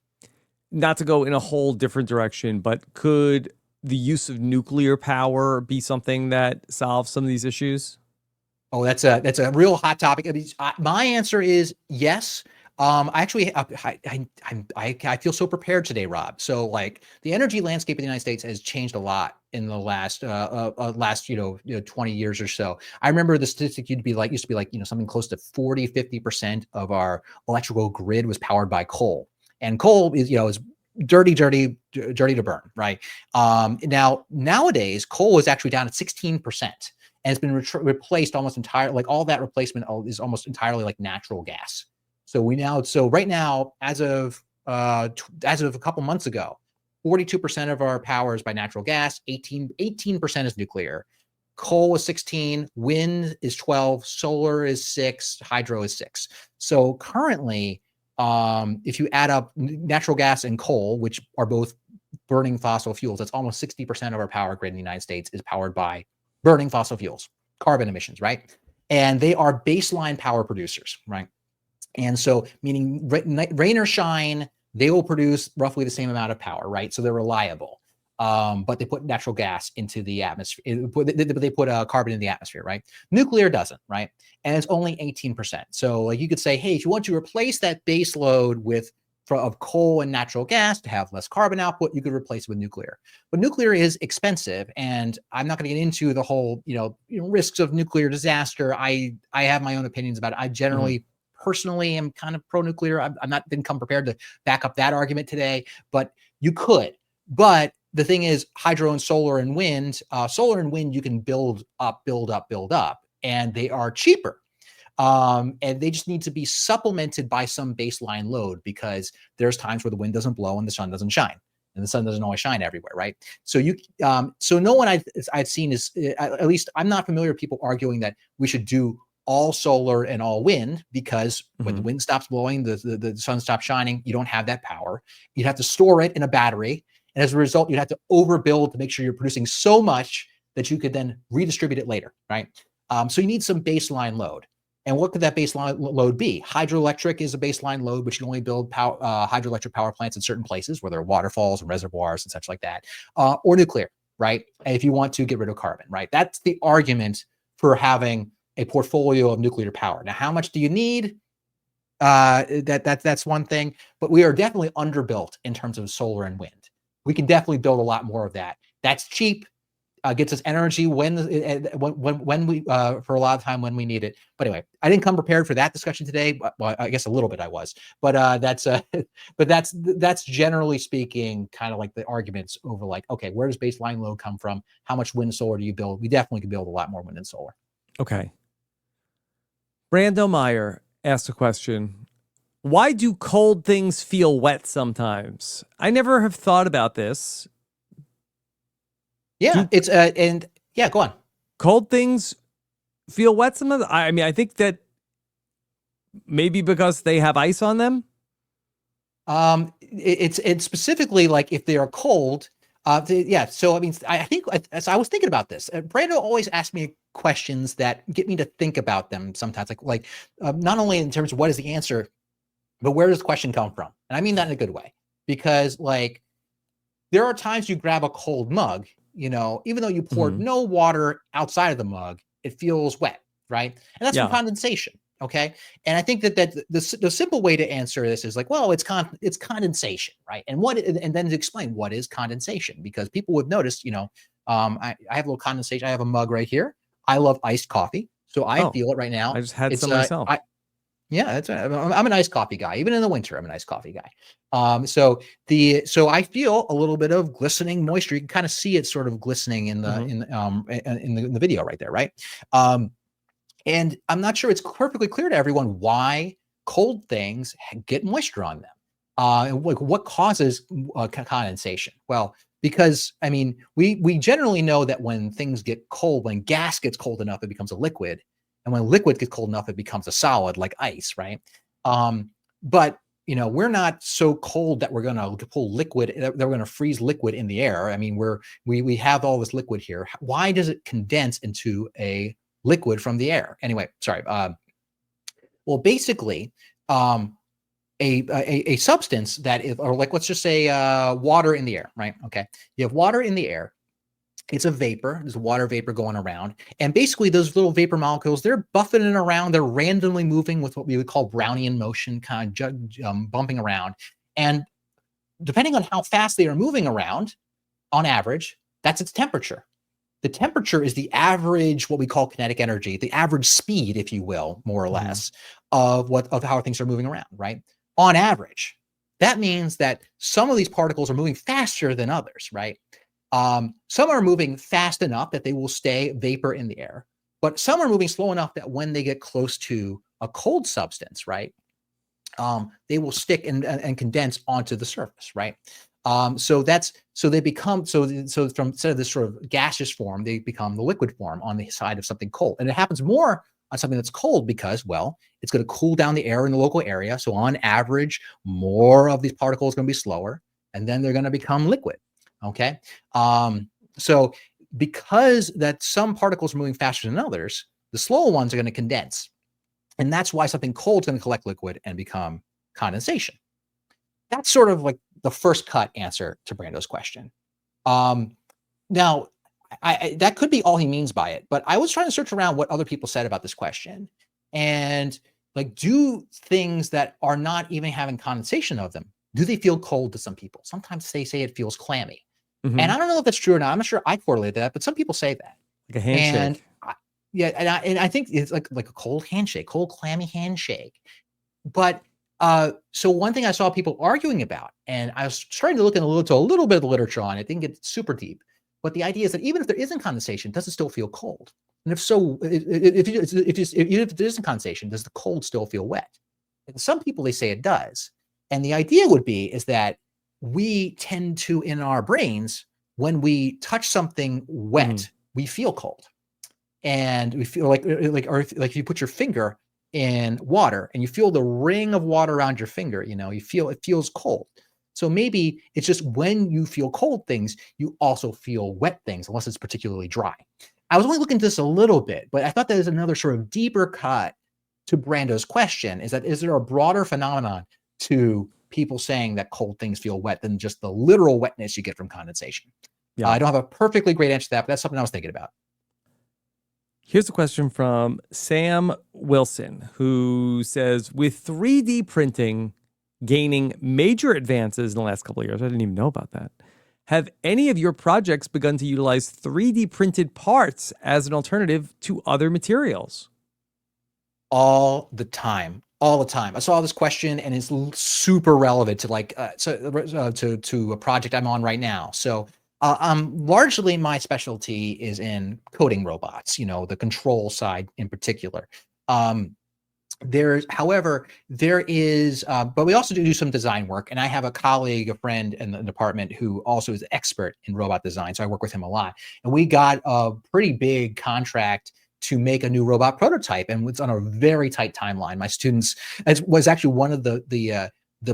Not to go in a whole different direction, but could the use of nuclear power be something that solves some of these issues? Oh, that's a real hot topic. My answer is yes. I actually I feel so prepared today, Rob. So like the energy landscape in the United States has changed a lot in the last 20 years or so. I remember the statistic used to be like something close to 40-50% of our electrical grid was powered by coal, and coal is dirty to burn, right? Nowadays coal is actually down at 16%, and it's been replaced almost entirely. Like all that replacement is almost entirely like natural gas. So right now, as of a couple months ago, 42% of our power is by natural gas. 18% is nuclear. Coal is 16, wind is 12, solar is 6, hydro is 6. So currently, if you add up natural gas and coal, which are both burning fossil fuels, that's almost 60% of our power grid in the United States is powered by burning fossil fuels, carbon emissions, right? And they are baseline power producers, right? And so, meaning rain or shine, they will produce roughly the same amount of power, right? So they're reliable. But they put natural gas into the atmosphere. They put carbon in the atmosphere, right? Nuclear doesn't, right? And it's only 18%. So, like you could say, hey, if you want to replace that base load of coal and natural gas to have less carbon output, you could replace it with nuclear. But nuclear is expensive, and I'm not going to get into the whole risks of nuclear disaster. I have my own opinions about it. I Hmm. generally personally am kind of pro nuclear. I'm not didn't come prepared to back up that argument today, but you could. But the thing is, hydro and solar and wind, you can build up, and they are cheaper. And they just need to be supplemented by some baseline load because there's times where the wind doesn't blow and the sun doesn't shine. And the sun doesn't always shine everywhere, right? So no one I've seen is at least I'm not familiar with people arguing that we should do all solar and all wind because when the Hmm. wind stops blowing, the sun stops shining, you don't have that power. You'd have to store it in a battery. And as a result, you'd have to overbuild to make sure you're producing so much that you could then redistribute it later, right? So you need some baseline load. And what could that baseline load be? Hydroelectric is a baseline load, but you can only build hydroelectric power plants in certain places where there are waterfalls and reservoirs and such like that, or nuclear, right? If you want to get rid of carbon, right? That's the argument for having a portfolio of nuclear power. Now, how much do you need? That's one thing, but we are definitely underbuilt in terms of solar and wind. We can definitely build a lot more of that. That's cheap, gets us energy when we for a lot of time when we need it. But anyway, I didn't come prepared for that discussion today. Well, I guess a little bit I was, but that's generally speaking kind of like the arguments over like, okay, where does baseline load come from? How much wind and solar do you build? We definitely can build a lot more wind and solar. Okay. Brando Meyer asked a question. Why do cold things feel wet sometimes? I never have thought about this. Yeah, Do it's and yeah, go on. cold things feel wet sometimes? I mean, I think that maybe because they have ice on them. It's specifically like if they are cold. Yeah. So I mean, I think as I was thinking about this, Brando always asks me questions that get me to think about them sometimes. Not only in terms of what is the answer, but where does the question come from? And I mean that in a good way, because like there are times you grab a cold mug, even though you poured Hmm. no water outside of the mug, it feels wet, right? And that's from Yeah. condensation. Okay. And I think that the simple way to answer this is like, well, it's condensation, right? And then to explain what is condensation, because people would notice, I have a little condensation. I have a mug right here. I love iced coffee. So I Oh, feel it right now. I just had It's some myself. yeah, I'm an iced coffee guy. Even in the winter, I'm an iced coffee guy. So I feel a little bit of glistening moisture. You can kind of see it sort of glistening in the in the video right there, right? And I'm not sure it's perfectly clear to everyone why cold things get moisture on them. And like what causes condensation? Well, because I mean, we generally know that when things get cold, when gas gets cold enough, it becomes a liquid, and when liquid gets cold enough, it becomes a solid, like ice, right? But we're not so cold that we're going to pull liquid, that we're going to freeze liquid in the air. I mean, we have all this liquid here. Why does it condense into a liquid from the air? Anyway, sorry. Well, basically, a substance that is, or like let's just say water in the air, right? Okay, you have water in the air. It's a vapor. There's water vapor going around, and basically those little vapor molecules, they're buffeting around. They're randomly moving with what we would call Brownian motion, kind of bumping around, and depending on how fast they are moving around, on average, that's its temperature. The temperature is the average, what we call kinetic energy, the average speed, if you will, more or less, of how things are moving around, right? On average. That means that some of these particles are moving faster than others, right? Some are moving fast enough that they will stay vapor in the air, but some are moving slow enough that when they get close to a cold substance, right, they will stick and condense onto the surface, right? So they become from instead of this sort of gaseous form, they become the liquid form on the side of something cold, and it happens more on something that's cold because, well, it's going to cool down the air in the local area. So on average, more of these particles are going to be slower, and then they're going to become liquid. Okay, so because that some particles are moving faster than others, the slower ones are going to condense, and that's why something cold is going to collect liquid and become condensation. That's sort of like the first cut answer to Brando's question. Now, that could be all he means by it, but I was trying to search around what other people said about this question, and like, do things that are not even having condensation of them, do they feel cold to some people? Sometimes they say it feels clammy, and I don't know if that's true or not. I'm not sure I correlate that, but some people say that. Like a And handshake. yeah, and I think it's like a cold handshake, cold clammy handshake. But so one thing I saw people arguing about, and I was trying to look in a little bit of the literature on it, didn't get super deep, but the idea is that even if there isn't condensation, does it still feel cold? And if so, even if there isn't condensation, does the cold still feel wet? And some people, they say it does. And the idea would be is that we tend to, in our brains, when we touch something wet, we feel cold, and we feel or if you put your finger in water and you feel the ring of water around your finger, you feel it feels cold. So maybe it's just when you feel cold things, you also feel wet things, unless it's particularly dry. I was only looking at this a little bit, but I thought there's another sort of deeper cut to Brando's question, is there a broader phenomenon to people saying that cold things feel wet than just the literal wetness you get from condensation? Yeah. I don't have a perfectly great answer to that, but that's something I was thinking about. Here's a question from Sam Wilson, who says, with 3D printing gaining major advances in the last couple of years, I didn't even know about that. Have any of your projects begun to utilize 3D printed parts as an alternative to other materials? All the time. All the time. I saw this question and it's super relevant to to a project I'm on right now. So largely my specialty is in coding robots, the control side in particular. However, there is, but we also do some design work, and I have a colleague, a friend in the department who also is an expert in robot design. So I work with him a lot, and we got a pretty big contract to make a new robot prototype, and it's on a very tight timeline. My students, it was actually one of the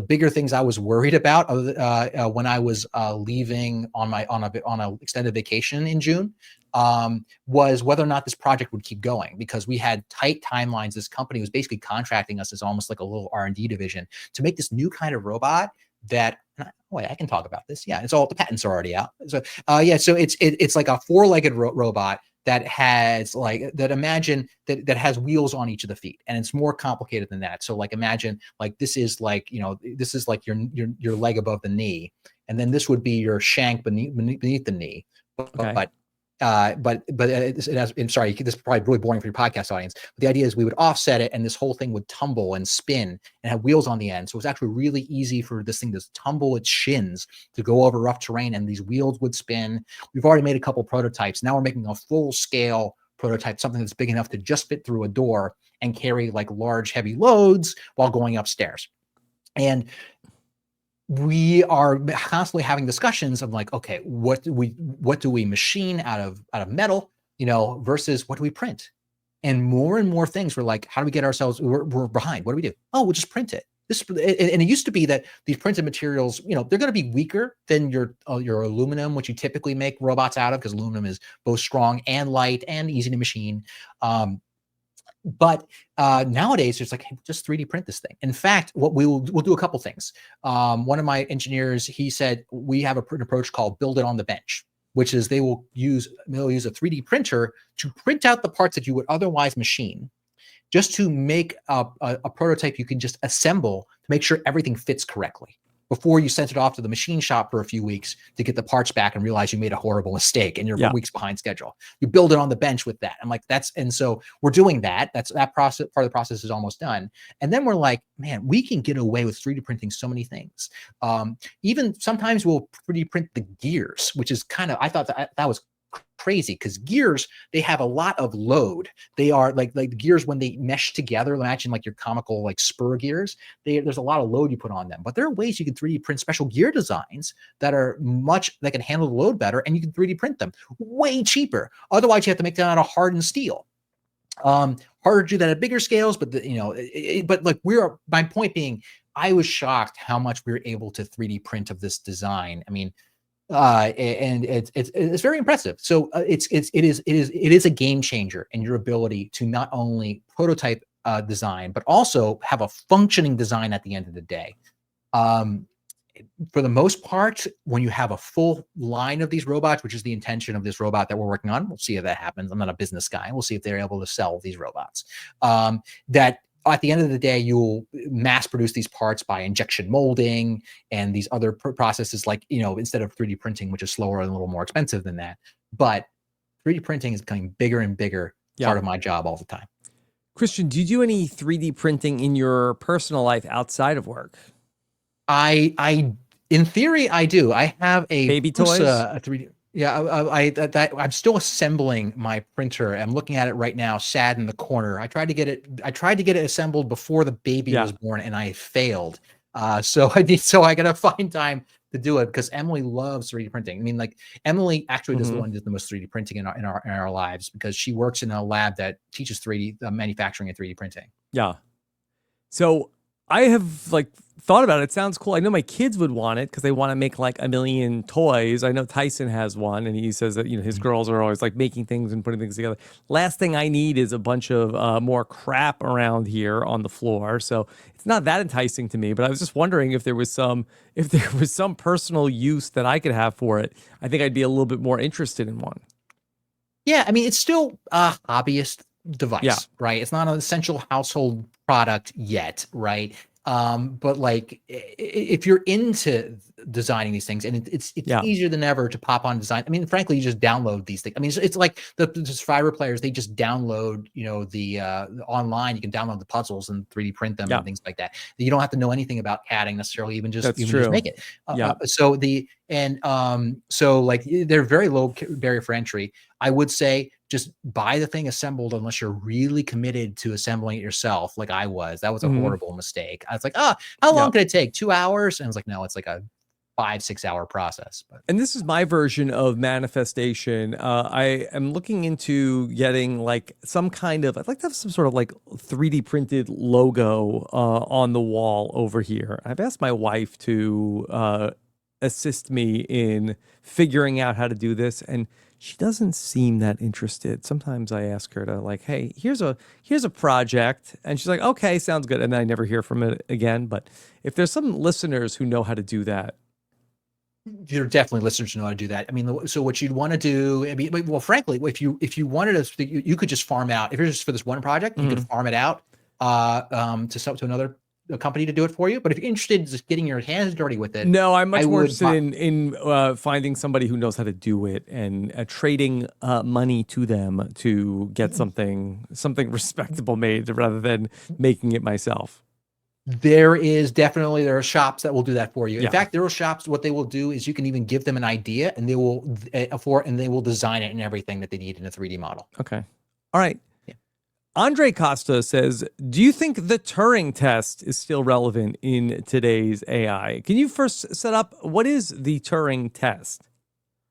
bigger things I was worried about when I was leaving on a extended vacation in June, was whether or not this project would keep going, because we had tight timelines. This company was basically contracting us as almost like a little R&D division to make this new kind of robot that, I can talk about this. Yeah, it's all, the patents are already out. So so it's like a four-legged robot that has like that imagine that has wheels on each of the feet, and it's more complicated than that. So like imagine like this is like, you know, this is like your leg above the knee, and then this would be your shank beneath the knee. Okay. But it has, I'm sorry, this is probably really boring for your podcast audience, but the idea is we would offset it and this whole thing would tumble and spin and have wheels on the end. So it's actually really easy for this thing to tumble its shins to go over rough terrain, and these wheels would spin. We've already made a couple prototypes. Now we're making a full scale prototype, something that's big enough to just fit through a door and carry like large, heavy loads while going upstairs. And we are constantly having discussions of like, okay, what do we machine out of metal, you know, versus what do we print? And more things, we're like, how do we get ourselves, we're behind. What do we do? Oh, we'll just print it. And it used to be that these printed materials, you know, they're going to be weaker than your aluminum, which you typically make robots out of, because aluminum is both strong and light and easy to machine. But nowadays, it's like, hey, just 3D print this thing. In fact, what we'll do a couple things. One of my engineers, he said, we have an approach called build it on the bench, which is they'll use a 3D printer to print out the parts that you would otherwise machine, just to make a prototype you can just assemble to make sure everything fits correctly before you sent it off to the machine shop for a few weeks to get the parts back and realize you made a horrible mistake and you're weeks behind schedule. You build it on the bench with that. I'm like, and so we're doing that. That process, part of the process is almost done. And then we're like, man, we can get away with 3D printing so many things. Even sometimes we'll 3D print the gears, which is kind of, I thought that was crazy, because gears, they have a lot of load. They are like the gears when they mesh together, imagine like your comical like spur gears, there's a lot of load you put on them. But there are ways you can 3D print special gear designs that can handle the load better, and you can 3D print them way cheaper. Otherwise you have to make them out of hardened steel. Harder to do that at bigger scales, but but like my point being, I was shocked how much we were able to 3D print of this design. I mean, and it's very impressive. So it is a game changer in your ability to not only prototype design, but also have a functioning design at the end of the day. For the most part, when you have a full line of these robots, which is the intention of this robot that we're working on, we'll see if that happens. I'm not a business guy. We'll see if they're able to sell these robots. That at the end of the day, you'll mass produce these parts by injection molding and these other processes, like, you know, instead of 3D printing, which is slower and a little more expensive than that. But 3D printing is becoming bigger and bigger part of my job all the time. Christian, do you do any 3D printing in your personal life outside of work? In theory, I do. I have a baby toys, a 3D. Yeah, I'm still assembling my printer. I'm looking at it right now, sad in the corner. I tried to get it assembled before the baby was born, and I failed. So I gotta find time to do it, because Emily loves 3D printing. I mean, like, Emily actually does the one who does the most 3D printing in our lives, because she works in a lab that teaches 3D manufacturing and 3D printing. Yeah. So I have like thought about it. It sounds cool. I know my kids would want it because they want to make like a million toys. I know Tyson has one, and he says that, you know, his girls are always like making things and putting things together. Last thing I need is a bunch of more crap around here on the floor. So it's not that enticing to me, but I was just wondering if there was some personal use that I could have for it. I think I'd be a little bit more interested in one. Yeah, I mean, it's still a hobbyist device, right? It's not an essential household product yet, right? But like, if you're into designing these things, and it's easier than ever to pop on design. I mean, frankly, you just download these things. I mean, it's like the Survivor players, they just download, you know, the online, you can download the puzzles and 3D print them and things like that. You don't have to know anything about CADing necessarily, even just make it. So like, they're very low barrier for entry. I would say just buy the thing assembled, unless you're really committed to assembling it yourself, like I was. That was a horrible mistake. I was like, how long could it take? 2 hours? And I was like, no, it's like a 5-6 hour process. And this is my version of manifestation. I am looking into getting like some kind of, I'd like to have some sort of like 3D printed logo on the wall over here. I've asked my wife to assist me in figuring out how to do this, and she doesn't seem that interested. Sometimes I ask her to like, hey, here's a project, and she's like, okay, sounds good, and then I never hear from it again. But if there's some listeners who know how to do that, There are definitely listeners who know how to do that. I mean, so what you'd want to do, I mean, well, frankly, if you wanted us, you could just farm out. If you're just for this one project, you could farm it out to another company to do it for you. But if you're interested in just getting your hands dirty with it, No, I'm I much more would. interested in finding somebody who knows how to do it and trading money to them to get something respectable made rather than making it myself. There are shops that will do that for you. In Yeah. fact, there are shops, what they will do is you can even give them an idea and they will design it and everything that they need in a 3D model. Okay. All right. Yeah. Andre Costa says, do you think the Turing test is still relevant in today's AI? Can you first set up what is the Turing test?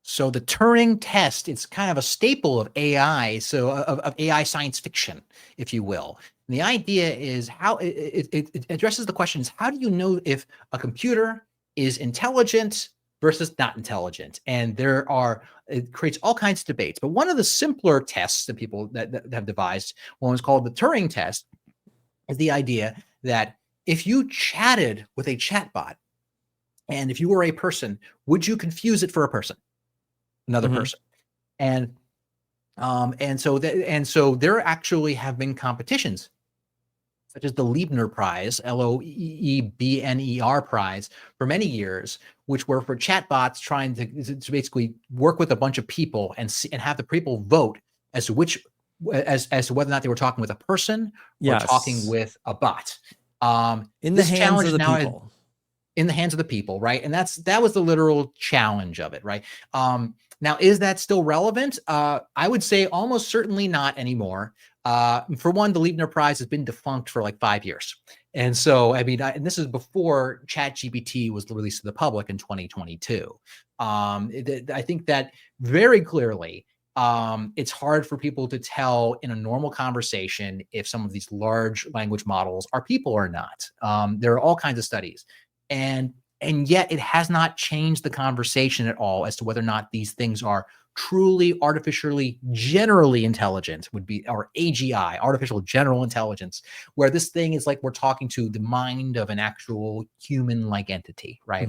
So the Turing test, it's kind of a staple of AI, so of AI science fiction, if you will. And the idea is how it addresses the question is how do you know if a computer is intelligent versus not intelligent? And it creates all kinds of debates. But one of the simpler tests that people that have devised, one is called the Turing test, is the idea that if you chatted with a chatbot and if you were a person, would you confuse it for a person? Another person. And so there actually have been competitions such as the Liebner Prize, LOEEBNER Prize, for many years, which were for chatbots trying to basically work with a bunch of people and have the people vote as to as to whether or not they were talking with a person or talking with a bot. In the hands of the people. In the hands of the people, right? And that was the literal challenge of it, right? Now, is that still relevant? I would say almost certainly not anymore. For one, the Liebner Prize has been defunct for like 5 years. And so, I mean, and this is before ChatGPT was released to the public in 2022. I think that very clearly, it's hard for people to tell in a normal conversation if some of these large language models are people or not. There are all kinds of studies. And yet it has not changed the conversation at all as to whether or not these things are truly artificially generally intelligent, would be, or AGI, artificial general intelligence, where this thing is like we're talking to the mind of an actual human-like entity, right?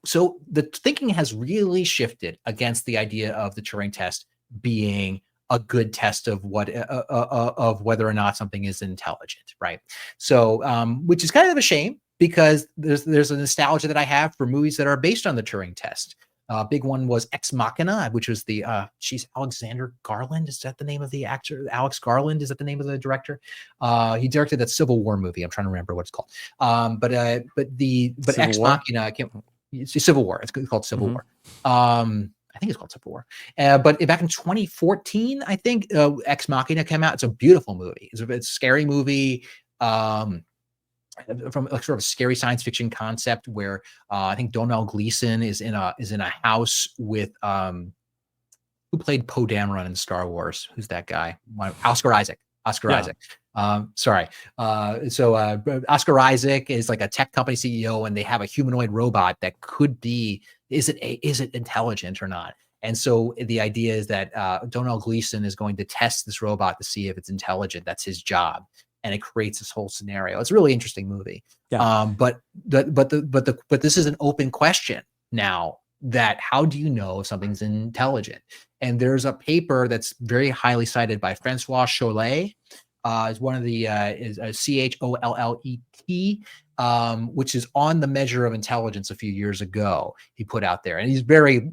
So the thinking has really shifted against the idea of the Turing test being a good test of of whether or not something is intelligent, right? So, which is kind of a shame, because there's a nostalgia that I have for movies that are based on the Turing test. Big one was Ex Machina, which was she's Alexander Garland. Is that the name of the actor? Alex Garland, is that the name of the director? He directed that Civil War movie. I'm trying to remember what it's called. But Ex Machina, it's Civil War. It's called Civil War. I think it's called Civil War. But back in 2014, I think Ex Machina came out. It's a beautiful movie. It's a scary movie. From like sort of a scary science fiction concept where I think Domhnall Gleeson is in a house with who played Poe Dameron in Star Wars? Who's that guy? Oscar Isaac. Isaac. Sorry. So Oscar Isaac is like a tech company CEO, and they have a humanoid robot that could be, is it intelligent or not? And so the idea is that Domhnall Gleeson is going to test this robot to see if it's intelligent. That's his job. And it creates this whole scenario. It's a really interesting movie. Yeah. But this is an open question now, that how do you know if something's intelligent? And there's a paper that's very highly cited by Francois Chollet, is one of the is Chollet, which is on the measure of intelligence a few years ago. He put out there, and he's very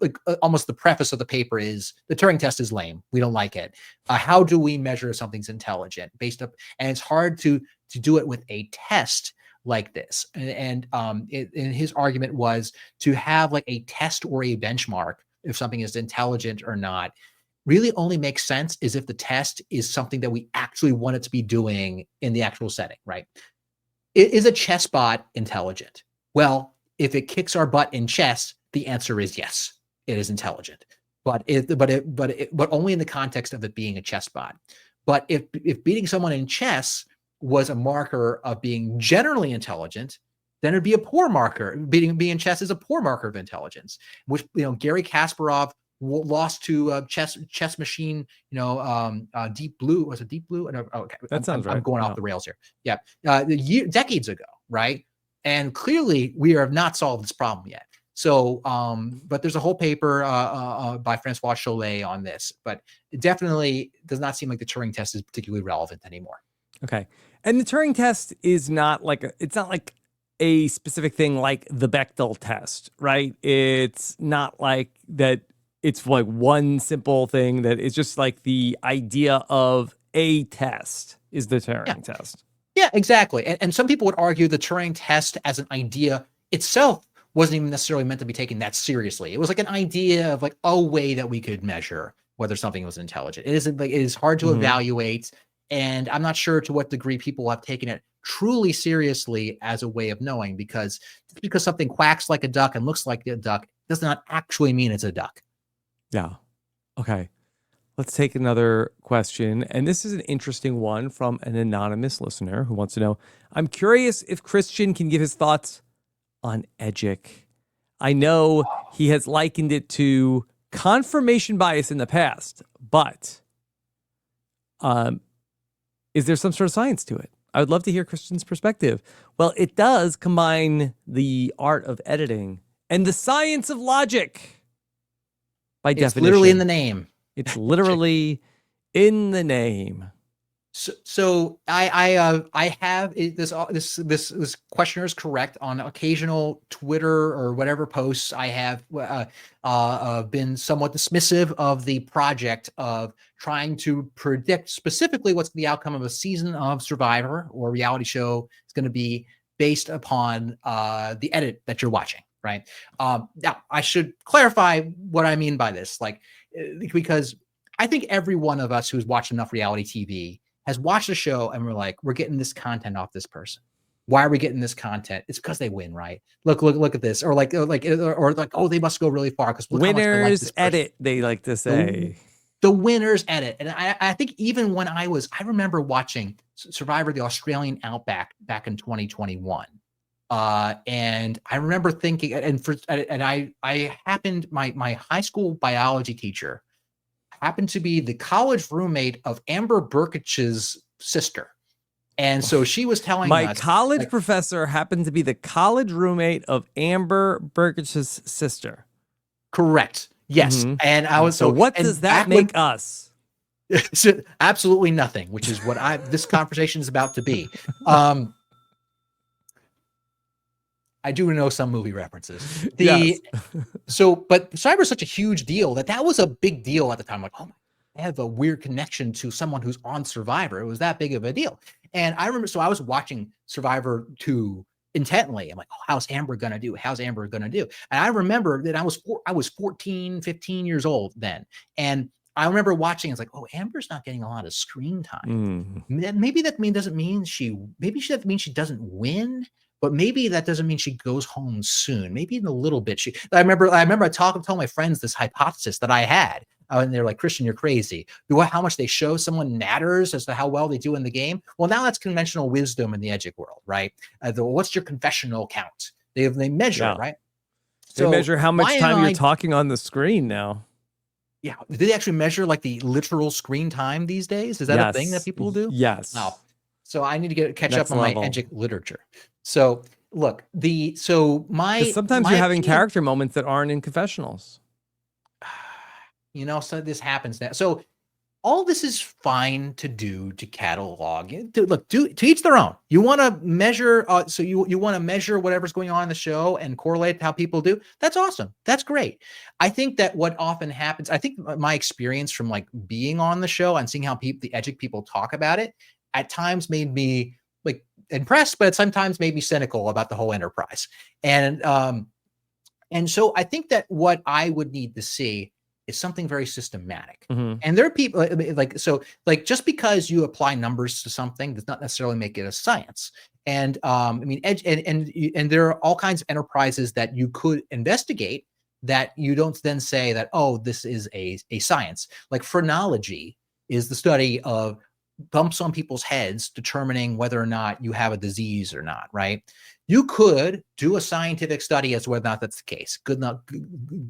like almost the preface of the paper is the Turing test is lame. We don't like it. How do we measure if something's intelligent based up? And it's hard to do it with a test like this. And his argument was to have like a test or a benchmark if something is intelligent or not really only makes sense is if the test is something that we actually want it to be doing in the actual setting, right? Is a chess bot intelligent? Well, if it kicks our butt in chess, the answer is yes, it is intelligent. But only in the context of it being a chess bot. But if beating someone in chess was a marker of being generally intelligent, then it'd be a poor marker. Being in chess is a poor marker of intelligence, which Gary Kasparov lost to chess machine, Deep Blue. Was it Deep Blue? No, okay, That sounds right. I'm going off the rails here. Yeah, decades ago, right? And clearly we have not solved this problem yet. So, but there's a whole paper by Francois Cholet on this, but it definitely does not seem like the Turing test is particularly relevant anymore. Okay. And the Turing test is not like it's not like a specific thing like the Bechdel test, right? It's not like that it's like one simple thing that it's just like the idea of a test is the Turing test. Yeah, exactly. And some people would argue the Turing test as an idea itself wasn't even necessarily meant to be taken that seriously. It was like an idea of like a way that we could measure whether something was intelligent. It isn't like it is hard to evaluate. And I'm not sure to what degree people have taken it truly seriously as a way of knowing, because just because something quacks like a duck and looks like a duck does not actually mean it's a duck. Yeah. Okay. Let's take another question. And this is an interesting one from an anonymous listener who wants to know, I'm curious if Christian can give his thoughts on EDGIC. I know he has likened it to confirmation bias in the past, but is there some sort of science to it? I would love to hear Christian's perspective. Well, it does combine the art of editing and the science of logic by definition. It's literally in the name. It's literally in the name. So I have this questioner is correct. On occasional Twitter or whatever posts, I have been somewhat dismissive of the project of trying to predict specifically what's the outcome of a season of Survivor or reality show is going to be based upon the edit that you're watching. Right. Now, I should clarify what I mean by this, because I think every one of us who's watched enough reality TV has watched a show and we're like, we're getting this content off this person. Why are we getting this content? It's because they win, right? Look at this, or like, oh, they must go really far because winners edit. They like to say the winners edit, and I think even when I remember watching Survivor: The Australian Outback back in 2021. And I remember thinking, I happened, my high school biology teacher happened to be the college roommate of Amber Burkich's sister. And so she was telling us. My college professor happened to be the college roommate of Amber Burkich's sister. Correct. Yes. Mm-hmm. And I was so what does that make us? Absolutely nothing, which is what this conversation is about to be. I do know some movie references. Yes. But Survivor is such a huge deal that was a big deal at the time. Like, oh, I have a weird connection to someone who's on Survivor. It was that big of a deal. And I remember, so I was watching Survivor 2 intently. I'm like, oh, how's Amber going to do? How's Amber going to do? And I remember that I was 14, 15 years old then. And I remember watching, it's like, oh, Amber's not getting a lot of screen time. Maybe that doesn't mean she doesn't win. But maybe that doesn't mean she goes home soon. Maybe in a little bit. I remember I told my friends this hypothesis that I had. And they're like, Christian, you're crazy. How much they show someone matters as to how well they do in the game. Well, now that's conventional wisdom in the EDGIC world, right? What's your confessional count? They measure, right? They measure how much time you're talking on the screen now. Yeah. Do they actually measure like the literal screen time these days? Is that a thing that people do? Yes. No. So I need to catch up on my EDGIC literature. So look, sometimes you're having character moments that aren't in confessionals. So this happens now. So all this is fine to do to catalog. To each their own. You want to measure, so you want to measure whatever's going on in the show and correlate how people do. That's awesome. That's great. I think that what often happens, I think my experience from like being on the show and seeing how the EDGIC people talk about it at times made me like impressed, but sometimes made me cynical about the whole enterprise. And so I think that what I would need to see is something very systematic. Mm-hmm. And there are people just because you apply numbers to something does not necessarily make it a science. And and there are all kinds of enterprises that you could investigate that you don't then say that, oh, this is a science. Like phrenology is the study of bumps on people's heads determining whether or not you have a disease or not, right? You could do a scientific study as to whether or not that's the case. Good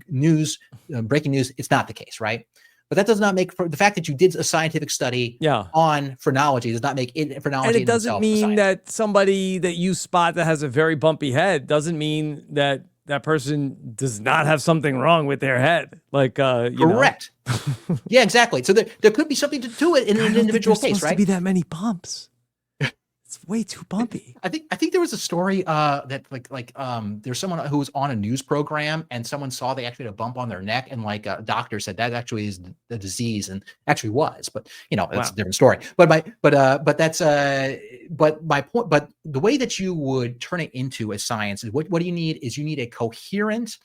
news, breaking news, it's not the case, right? but that does not make the fact that you did a scientific study Yeah. on phrenology does not make it phrenology And it in doesn't itself a mean science. that somebody that you spot that has a very bumpy head doesn't mean that that person does not have something wrong with their head. Like, you know. Correct. Yeah, exactly. So there could be something to it in I an don't think individual there's case, supposed to right? be that many bumps. It's way too bumpy. I think there was a story that there's someone who was on a news program and someone saw they actually had a bump on their neck, and like a doctor said that actually is the disease, and actually was, but you know, that's Wow. a different story. But my point, but the way that you would turn it into a science is what do you need is you need a coherent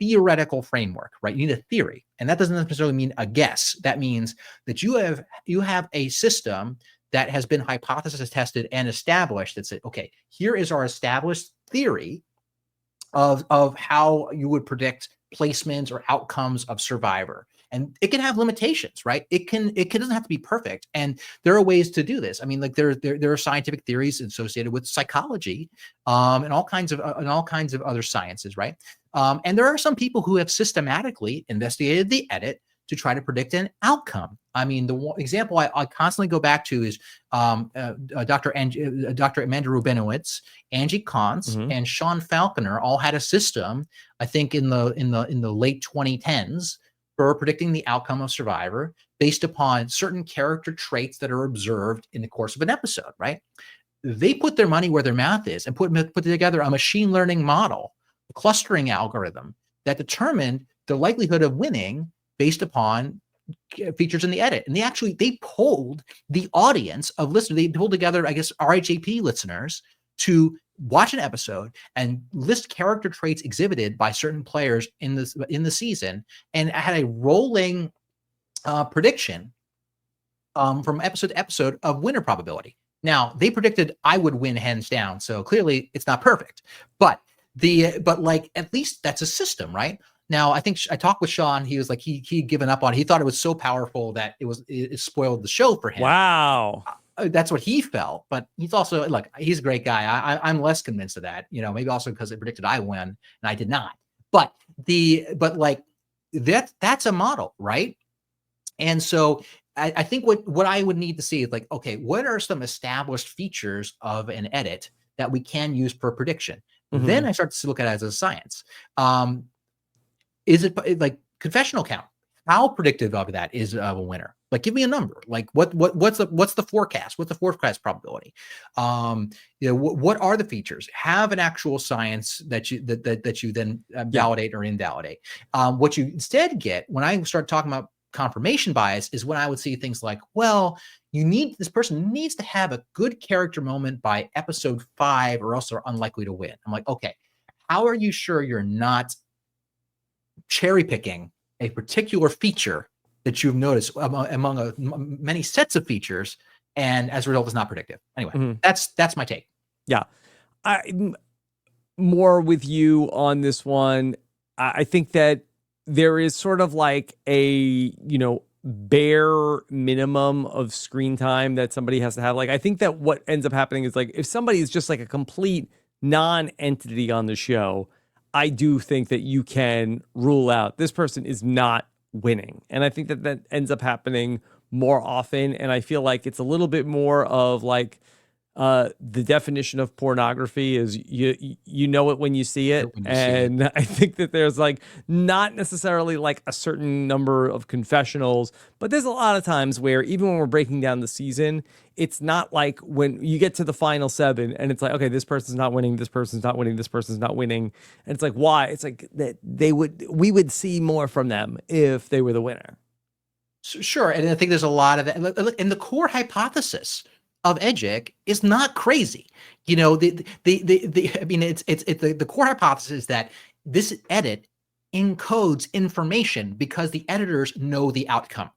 theoretical framework, right? You need a theory, and that doesn't necessarily mean a guess. That means that you have a system that has been hypothesis tested and established that said, okay, here is our established theory of how you would predict placements or outcomes of Survivor. And it can have limitations, right? It doesn't have to be perfect. And there are ways to do this. I mean, like there are scientific theories associated with psychology, and all kinds of other sciences, right? And there are some people who have systematically investigated the edit to try to predict an outcome. I mean, the example I constantly go back to is Dr. Amanda Rubinowitz, Angie Kantz, and Sean Falconer all had a system, I think in the late 2010s, for predicting the outcome of Survivor based upon certain character traits that are observed in the course of an episode, right? They put their money where their mouth is and put together a machine learning model, a clustering algorithm that determined the likelihood of winning based upon features in the edit. And they polled the audience of listeners. They pulled together, I guess, RHAP listeners to watch an episode and list character traits exhibited by certain players in the season, and had a rolling prediction from episode to episode of winner probability. Now, they predicted I would win hands down, so clearly it's not perfect, but like at least that's a system, right? Now, I think I talked with Sean. He was like he'd given up on it. He thought it was so powerful that it spoiled the show for him. Wow. That's what he felt, but he's also, look, he's a great guy. I'm less convinced of that, you know, maybe also because it predicted I win and I did not. But like that's a model, right? And so I think what I would need to see is like, okay, what are some established features of an edit that we can use for prediction? Then I start to look at it as a science. Is it like confessional count? How predictive of that is of a winner? Like, give me a number. Like, what's the forecast? What's the forecast probability? You know, what are the features? Have an actual science that you then validate or invalidate. What you instead get when I start talking about confirmation bias is when I would see things like, well, this person needs to have a good character moment by episode 5, or else they're unlikely to win. I'm like, okay, how are you sure you're not cherry picking a particular feature that you've noticed among many sets of features, and as a result is not predictive? Anyway, that's my take. Yeah. I'm more with you on this one. I think that there is sort of like a, bare minimum of screen time that somebody has to have. Like, I think that what ends up happening is, like, if somebody is just like a complete non-entity on the show, I do think that you can rule out this person is not winning. And I think that ends up happening more often. And I feel like it's a little bit more of like, the definition of pornography is you know it when you see it. I think that there's like not necessarily like a certain number of confessionals, but there's a lot of times where even when we're breaking down the season, it's not like when you get to the final 7 and it's like, okay, this person's not winning, this person's not winning, this person's not winning. And it's like, why? It's like that we would see more from them if they were the winner. Sure. And I think there's a lot of that. And the core hypothesis of EDGIC is not crazy. You know, I mean, it's the core hypothesis is that this edit encodes information because the editors know the outcome,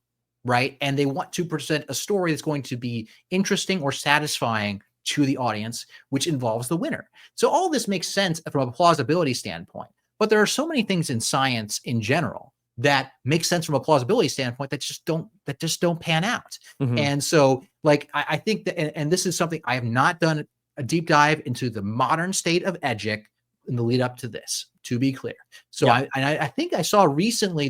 right? And they want to present a story that's going to be interesting or satisfying to the audience, which involves the winner. So all this makes sense from a plausibility standpoint. But there are so many things in science in general that make sense from a plausibility standpoint that just don't pan out. And so, like, I think that, and this is something I have not done a deep dive into the modern state of EDGIC in the lead up to this, to be clear. So Yeah. I think I saw recently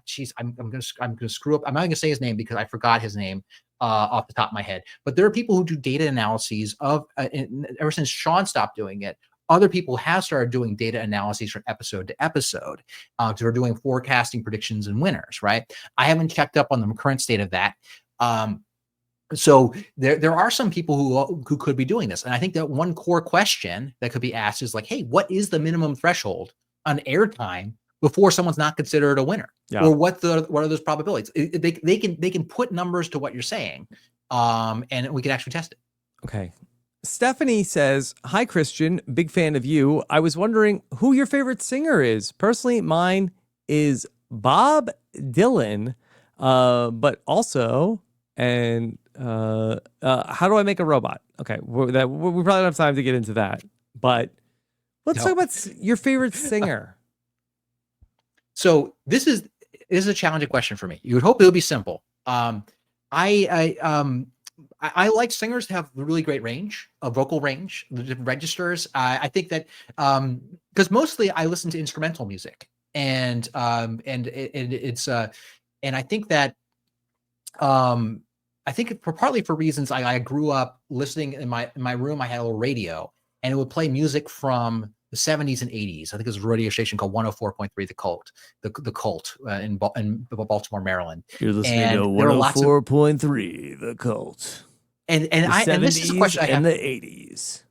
geez, I'm gonna screw up. I'm not gonna say his name because I forgot his name off the top of my head. But there are people who do data analyses of ever since Sean stopped doing it. Other people have started doing data analyses from episode to episode. So we're doing forecasting, predictions, and winners. Right. I haven't checked up on the current state of that. So there are some people who could be doing this. And I think that one core question that could be asked is like, hey, what is the minimum threshold on airtime before someone's not considered a winner? Yeah. Or what are those probabilities? They can put numbers to what you're saying, and we can actually test it. Okay. Stephanie says, "Hi, Christian. Big fan of you. I was wondering who your favorite singer is. Personally, mine is Bob Dylan, but also, and how do I make a robot? Okay, we probably don't have time to get into that, but let's talk about your favorite singer." So this is a challenging question for me. You would hope it would be simple. I like singers that have really great range, vocal range, the different registers. I think that because mostly I listen to instrumental music, and it's and I think that I think partly for reasons I grew up listening in my room. I had a little radio, and it would play music from the 70s and 80s. I think it was a radio station called 104.3 The Cult, the Cult in Baltimore, Maryland. You're listening to 104.3 The Cult. And this is a question I have in the 80s.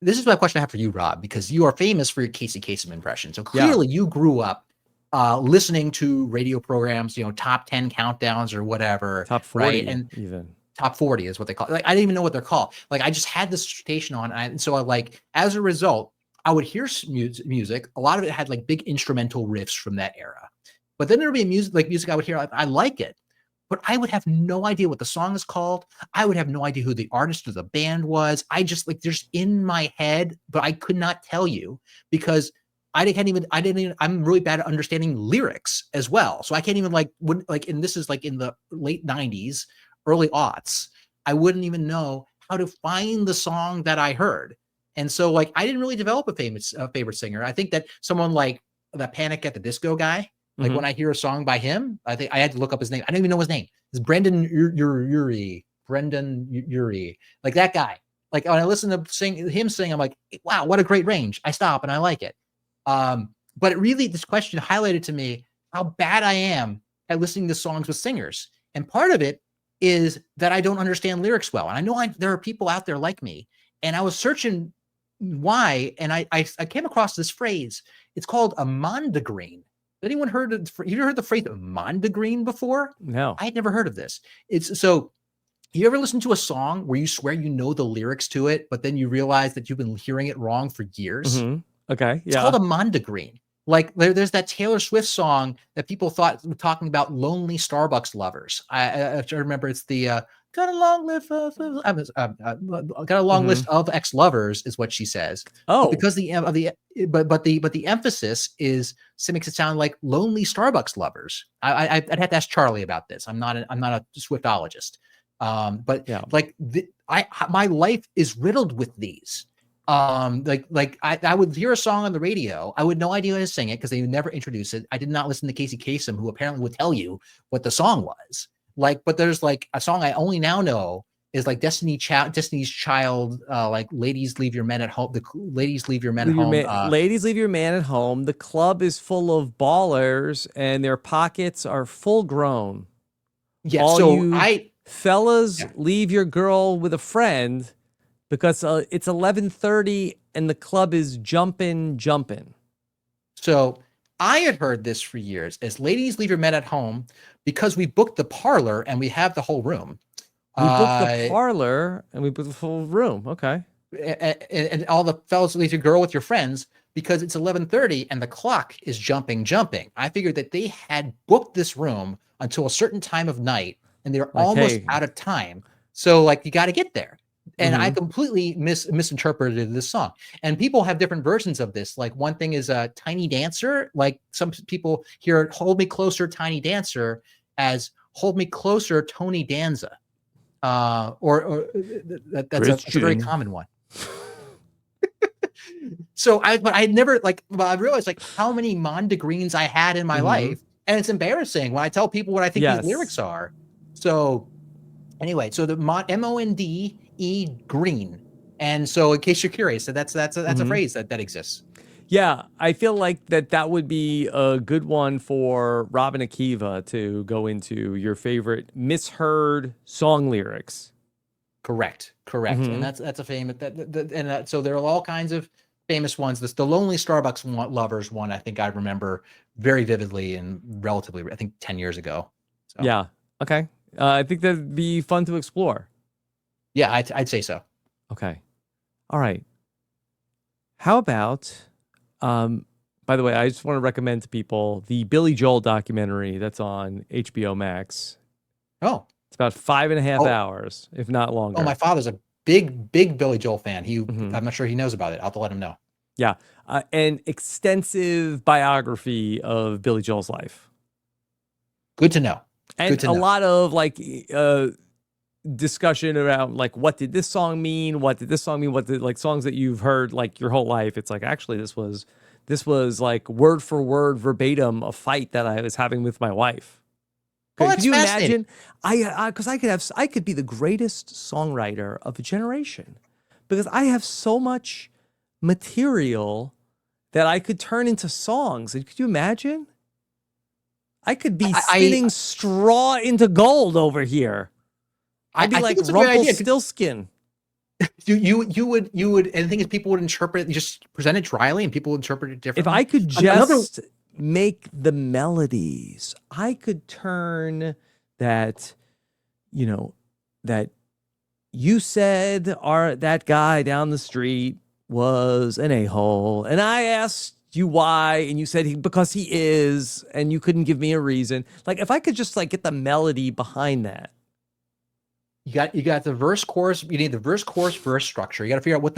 This is my question I have for you, Rob, because you are famous for your Casey Kasem impression. So clearly you grew up listening to radio programs, top 10 countdowns or whatever. Top 40, right? And even. Top 40 is what they call it. Like, I didn't even know what they're called. Like, I just had this station on. And so as a result, I would hear music. A lot of it had like big instrumental riffs from that era. But then there'd be music I would hear. I like it, but I would have no idea what the song is called. I would have no idea who the artist or the band was. I just there's in my head, but I could not tell you because I'm really bad at understanding lyrics as well. So I can't even and this is like in the late 90s, early aughts, I wouldn't even know how to find the song that I heard. And so I didn't really develop a favorite singer. I think that someone like that Panic at the Disco guy, when I hear a song by him, I think I had to look up his name. I don't even know his name. It's Brendan Urie. Like that guy. Like when I listen to him sing, I'm like, wow, what a great range. I stop and I like it. But this question highlighted to me how bad I am at listening to songs with singers. And part of it is that I don't understand lyrics well. And I know there are people out there like me. And I was searching why, and I came across this phrase. It's called a mondegreen. Anyone heard you heard the phrase mondegreen before? No. I had never heard of this. You ever listen to a song where you swear you know the lyrics to it, but then you realize that you've been hearing it wrong for years? Mm-hmm. Okay. It's called a mondegreen. Like there's that Taylor Swift song that people thought were talking about lonely Starbucks lovers. I remember it's the got a long list of list of ex-lovers is what she says. Oh, but because the emphasis makes it sound like lonely Starbucks lovers. I'd have to ask Charlie about this. I'm not a Swiftologist. My life is riddled with these. I would hear a song on the radio. I would no idea how to sing it because they would never introduce it. I did not listen to Casey Kasem, who apparently would tell you what the song was. But there's a song I only now know is like Destiny's Child, Ladies Leave Your Men at Home. Ladies Leave Your Men at Home. Ladies Leave Your Man at Home. The club is full of ballers and their pockets are full grown. Yeah. Fellas, leave your girl with a friend because it's 11:30 and the club is jumping. So I had heard this for years as Ladies Leave Your Men at Home because we booked the parlor and we have the whole room. We booked the parlor and we booked the full room. Okay. And all the fellas leave your girl with your friends because it's 11:30 and the clock is jumping. I figured that they had booked this room until a certain time of night and they're almost out of time. So you got to get there. And I completely misinterpreted this song. And people have different versions of this. Like one thing is a Tiny Dancer. Like some people hear Hold Me Closer, Tiny Dancer as Hold Me Closer, Tony Danza. That's a very common one. but I never like, well, I realized like how many mondegreens I had in my Mm-hmm. life. And it's embarrassing when I tell people what I think these lyrics Yes. are. So anyway, so the MONDE green. And so in case you're curious, so that's a Mm-hmm. phrase that exists. Yeah, I feel like that would be a good one for Robin Akiva to go into your favorite misheard song lyrics. Correct. Correct. And Mm-hmm. that's a famous so there are all kinds of famous ones. The Lonely Starbucks Lovers one, I think I remember very vividly and relatively, I think 10 years ago. So Yeah. Okay. I think that'd be fun to explore. yeah, I'd say so. Okay. All right. How about, um, by the way, I just want to recommend to people the Billy Joel documentary that's on HBO Max. Oh, It's about 5.5 oh, hours, if not oh, my longer. father's a big Billy Joel fan. Hmm. I'm not sure he knows about it. I'll have to let him know. Yeah. An extensive biography of Billy Joel's life. Good to know. And Good to a know. lot of like discussion around like what did this song mean? What did this song mean? What did like songs that you've heard like your whole life? It's like actually this was like word for word verbatim a fight that I was having with my wife. Oh, Could that's you fascinating. imagine? Because I could be the greatest songwriter of a generation because I have so much material that I could turn into songs. And could you imagine? I could be I spinning straw into gold over here. I'd be I like think it's a great idea. Rumpelstiltskin. You would, and the thing is, people would interpret it, just present it dryly, and people would interpret it If differently. I could Another, just make the melodies, I could turn that, you know, that you said that guy down the street was an a-hole. And I asked you why, and you said because he is, and you couldn't give me a reason. Like if I could just like get the melody behind that. you got the verse chorus. You need the verse chorus verse structure. You got to figure out what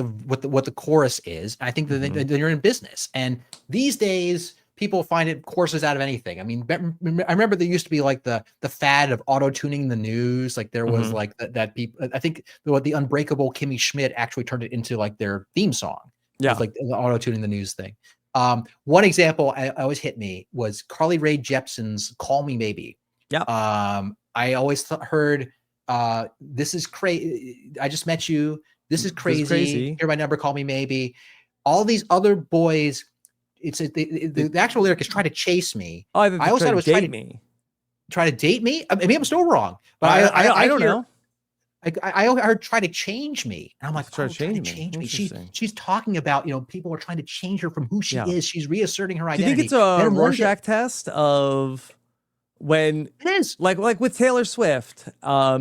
the chorus is. I think that Mhm. then you're in business. And these days, people find it courses out of anything. I mean, I remember there used to be like the fad of auto tuning the news. Like there was Mhm. like that people. I think the Unbreakable Kimmy Schmidt actually turned it into like their theme song. Was Yeah. like the auto tuning the news thing. One example I always hit me was Carly Rae Jepsen's "Call Me Maybe." Yeah. I always heard this is crazy. I just met you. This is This is crazy. crazy. Hear my number, call me maybe. All these other boys, the actual lyric is try to chase me. Oh, I thought I they always tried thought to it was date me. try to date me. Maybe I'm still wrong, but I I don't hear know. I heard try to change me. And I'm like, Try to oh, try to change me. change me. Interesting. She's talking about, people are trying to change her from who she Yeah. is. She's reasserting her Do you think it's identity. a Then one day Rorschach test of when it is. like with Taylor Swift, a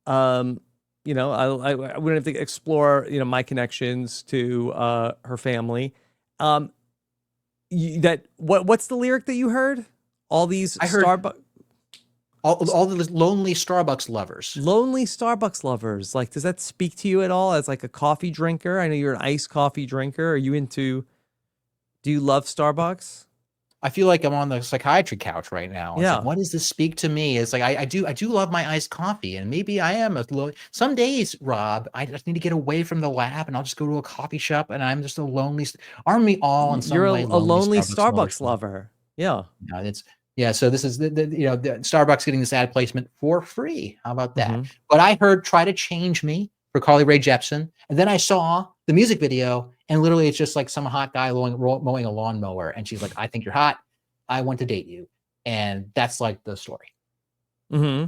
I wouldn't have to explore, my connections to her family. Um what's the lyric that you heard? All these I heard Starbucks all the lonely Starbucks lovers. lonely Starbucks lovers. Like, does that speak to you at all as like a coffee drinker? I know you're an iced coffee drinker. Are you into do you love Starbucks? I feel like I'm on the psychiatry couch right now. It's like, Yeah. what does this speak to me? It's like I do love my iced coffee, and maybe I am a little. Some days, Rob, I just need to get away from the lab, and I'll just go to a coffee shop, and I'm just a lonely. Aren't we all in You're some way a lonely lonely Starbucks lovers? Starbucks lover. Yeah. Yeah, it's yeah. So this is the Starbucks getting this ad placement for free. How about that? Hmm. But I heard "Try to Change Me" for Carly Rae Jepsen, and then I saw the music video, and literally it's just like some hot guy mowing a lawnmower, and she's like, "I think you're hot. I want to date you," and that's like the story. Hmm.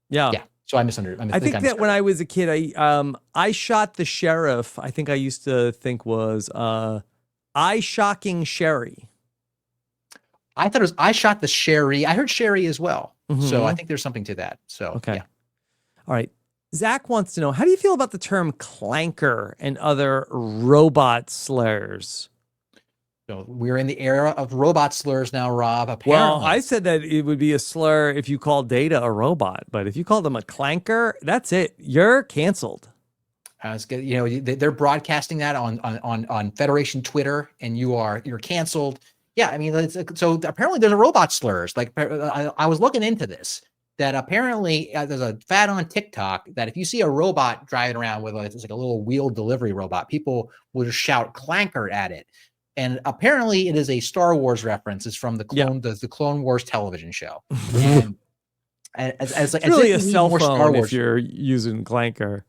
Yeah. Yeah. So I misunderstood. I think I think that misheard when it. I was a kid, I shot the sheriff. I think I used to think was eye shocking Sherry. I thought it was I shot the Sherry. I heard Sherry as well. So I Hmm. think there's something to that. So Okay. yeah. All right. Zach wants to know, how do you feel about the term clanker and other robot slurs? So we're in the era of robot slurs now, Rob. Well, I Apparently. said that it would be a slur if you called Data a robot, but if you call them a clanker, that's it. You're canceled. They're broadcasting that on Federation Twitter, and you're canceled. Yeah, I mean, so apparently there's a robot slurs. Like I was looking into this. that apparently there's a fad on TikTok that if you see a robot driving around with it's like a little wheel delivery robot, people will just shout clanker at it. And apparently it is a Star Wars reference. It's from the Yeah. Clone Wars television show. And as It's really if a we need cell more Star phone if Wars. you're using clanker.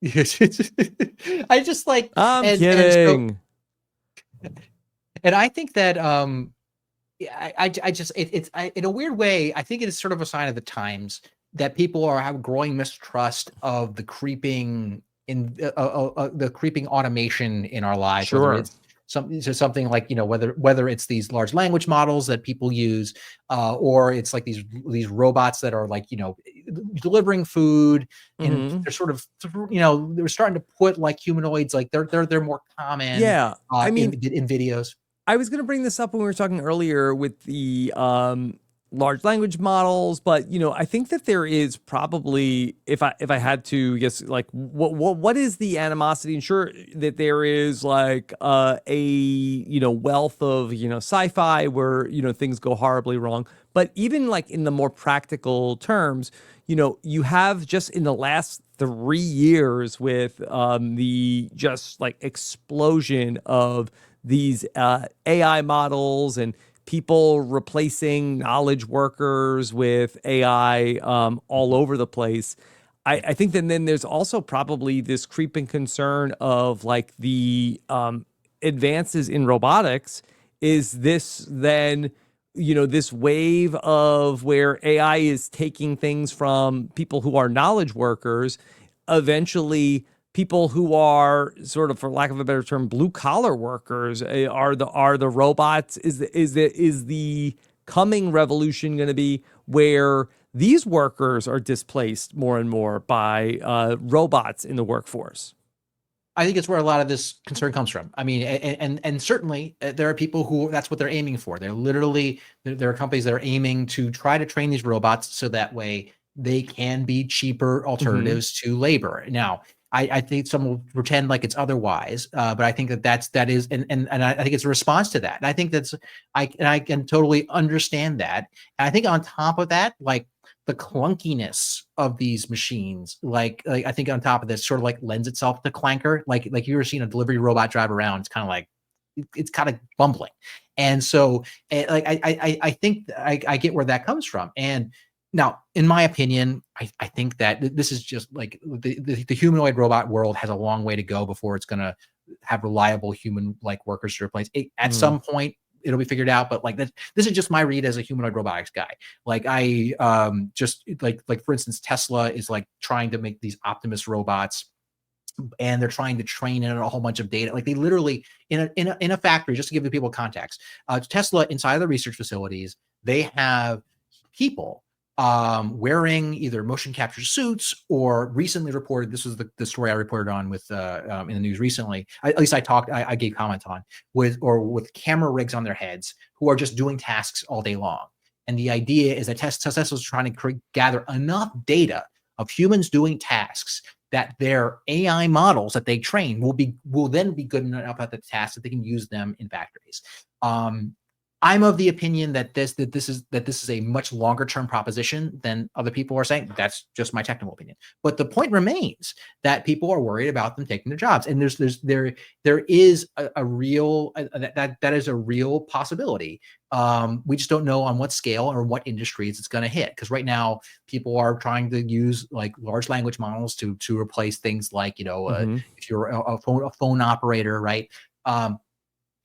I just like, I'm and kidding. and I think that I just it's in a weird way, I think it is sort of a sign of the times that people have growing mistrust of the creeping the creeping automation in our lives, whether Sure. it's something like, whether it's these large language models that people use, or it's like these robots that are like, delivering food, and Mm-hmm. they're sort of, they're starting to put like humanoids, like they're more common Yeah. I mean, in videos. I was going to bring this up when we were talking earlier with the large language models, but I think that there is probably, if I had to guess, like what is the animosity? And sure that there is like a wealth of sci-fi where things go horribly wrong, but even like in the more practical terms, you have just in the last 3 years with the just like explosion of these AI models and people replacing knowledge workers with AI all over the place. I think that then there's also probably this creeping concern of like the advances in robotics. Is this then, this wave of where AI is taking things from people who are knowledge workers, eventually people who are sort of, for lack of a better term, blue collar workers are the robots? Is the coming revolution going to be where these workers are displaced more and more by robots in the workforce? I think it's where a lot of this concern comes from. I mean, and certainly there are people who that's what they're aiming for. They're literally, there are companies that are aiming to try to train these robots so that way they can be cheaper Mm-hmm. alternatives to labor. Now, I think some will pretend like it's otherwise, but I think that is, and I think it's a response to that. And I think I can totally understand that. And I think on top of that, like the clunkiness of these machines, like I think on top of this sort of like lends itself to clanker. Like you ever seen a delivery robot drive around, it's kind of like it's kind of bumbling. And so like I think I get where that comes from. And now, in my opinion, I think that this is just like the humanoid robot world has a long way to go before it's going to have reliable human like workers to replace it. At Mm. some point, it'll be figured out. But like this is just my read as a humanoid robotics guy. Like I just like for instance, Tesla is like trying to make these Optimus robots, and they're trying to train in a whole bunch of data. Like they literally in a factory, just to give the people context, Tesla inside of the research facilities, they have people wearing either motion capture suits, or recently reported, this was the story I reported on with in the news recently, at least I gave comment on, with camera rigs on their heads, who are just doing tasks all day long. And the idea is that Tesla is trying to gather enough data of humans doing tasks that their AI models that they train will then be good enough at the task that they can use them in factories. I'm of the opinion that this is a much longer term proposition than other people are saying. That's just my technical opinion. But the point remains that people are worried about them taking their jobs, and there is a real that is a real possibility. We just don't know on what scale or what industries it's going to hit, because right now people are trying to use like large language models to replace things like Mm-hmm. if you're a phone operator, right?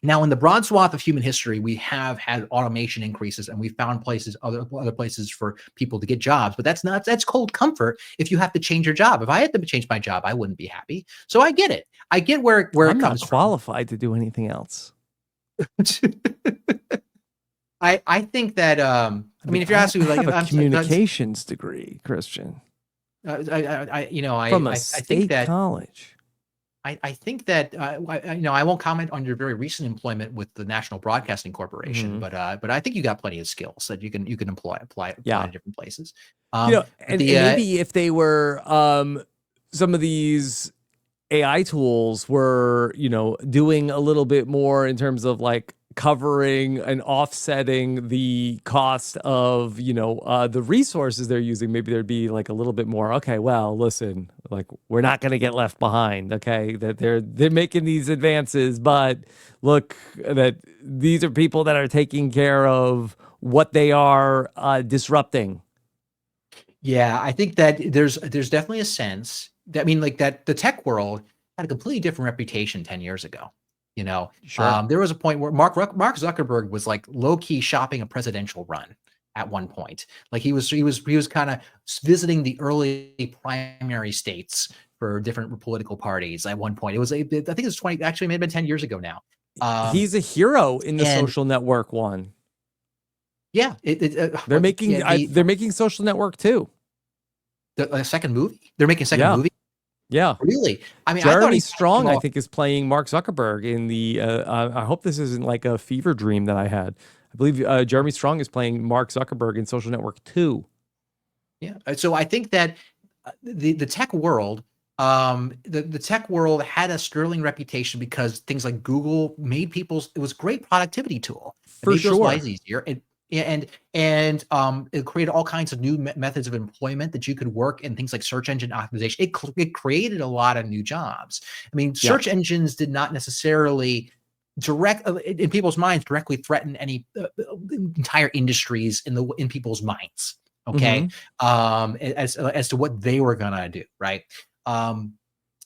Now, in the broad swath of human history, we have had automation increases, and we found other places for people to get jobs. But that's cold comfort if you have to change your job. If I had to change my job, I wouldn't be happy. So I get it. I get where it I'm not comes from. qualified to do anything else. I think that I I mean, mean, if you're asking I me, like have a I'm communications degree, Christian, from a I think state that college. I think that I won't comment on your very recent employment with the National Broadcasting Corporation, Mm-hmm. but I think you got plenty of skills that you can apply Yeah. to different places. But And maybe if they were some of these AI tools were, doing a little bit more in terms of like covering and offsetting the cost of, the resources they're using. Maybe there'd be like a little bit more, okay, well, listen, like we're not going to get left behind, okay? That they're making these advances, but look, that these are people that are taking care of what they are disrupting. Yeah, I think that there's definitely a sense that, I mean, like, that the tech world had a completely different reputation 10 years ago. You know, Sure. there was a point where Mark Zuckerberg was like low key shopping a presidential run at one point. Like he was kind of visiting the early primary states for different political parties at one point. I think it was 20, actually, it may have been 10 years ago now. Um, He's a hero in the and social network one. yeah, They're making yeah, they're making social network too. the second movie. They're making a second Yeah. movie. Yeah. Really? I mean, I thought Jeremy he passed it Strong, I off. think, is playing Mark Zuckerberg in the. I hope this isn't like a fever dream that I had. I believe Jeremy Strong is playing Mark Zuckerberg in Social Network 2. Yeah. So I think that the tech world, the tech world had a sterling reputation because things like Google made people's, it was a great productivity tool. It For made people's sure. lives easier. It created all kinds of new methods of employment that you could work in, things like search engine optimization. It created a lot of new jobs. I mean, Yeah. search engines did not necessarily in people's minds directly threaten any entire industries in people's minds. Okay, Hmm. as to what they were gonna do, right? Um,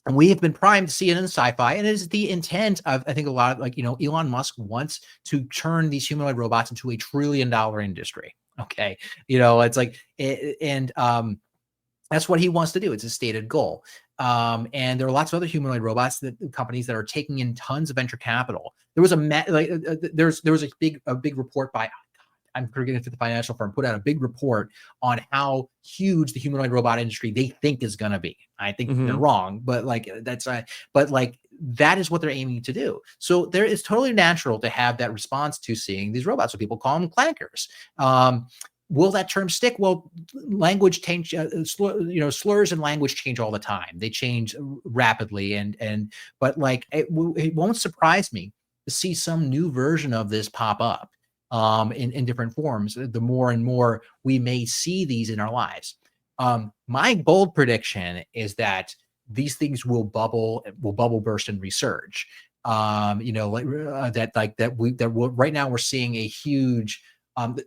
and we have been primed to see it in sci-fi, and it is the intent of, I think, a lot of, like, Elon Musk wants to turn these humanoid robots into $1 trillion industry. Okay, it's like, and that's what he wants to do. It's a stated goal. And there are lots of other humanoid robots, that companies that are taking in tons of venture capital. There was there was a big report by, I'm forgetting if the financial firm put out a big report on how huge the humanoid robot industry they think is going to be. I think they're Hmm. wrong, but like but like that is what they're aiming to do. So there is totally natural to have that response to seeing these robots. So people call them clankers. Will that term stick? Well, language change, slurs and language change all the time. They change rapidly, but like it won't surprise me to see some new version of this pop up in different forms. The more and more we may see these in our lives. My bold prediction is that these things will bubble burst and resurge. Right now we're seeing a huge,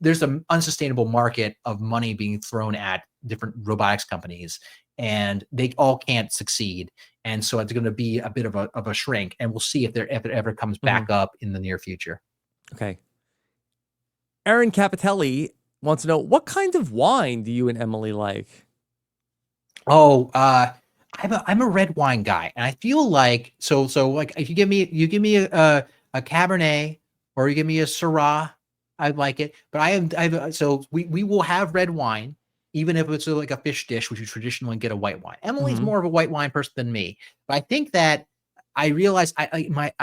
there's an unsustainable market of money being thrown at different robotics companies, and they all can't succeed. And so it's going to be a bit of a shrink, and we'll see if it ever comes Hmm. back up in the near future. Okay. Aaron Capitelli wants to know, what kind of wine do you and Emily like? Oh, I'm a red wine guy, and I feel like, like, if you give me a Cabernet, or you give me a Syrah, I'd like it. But so we will have red wine, even if it's like a fish dish, which you traditionally get a white wine. Emily's Hmm. more of a white wine person than me, but I think that I realized,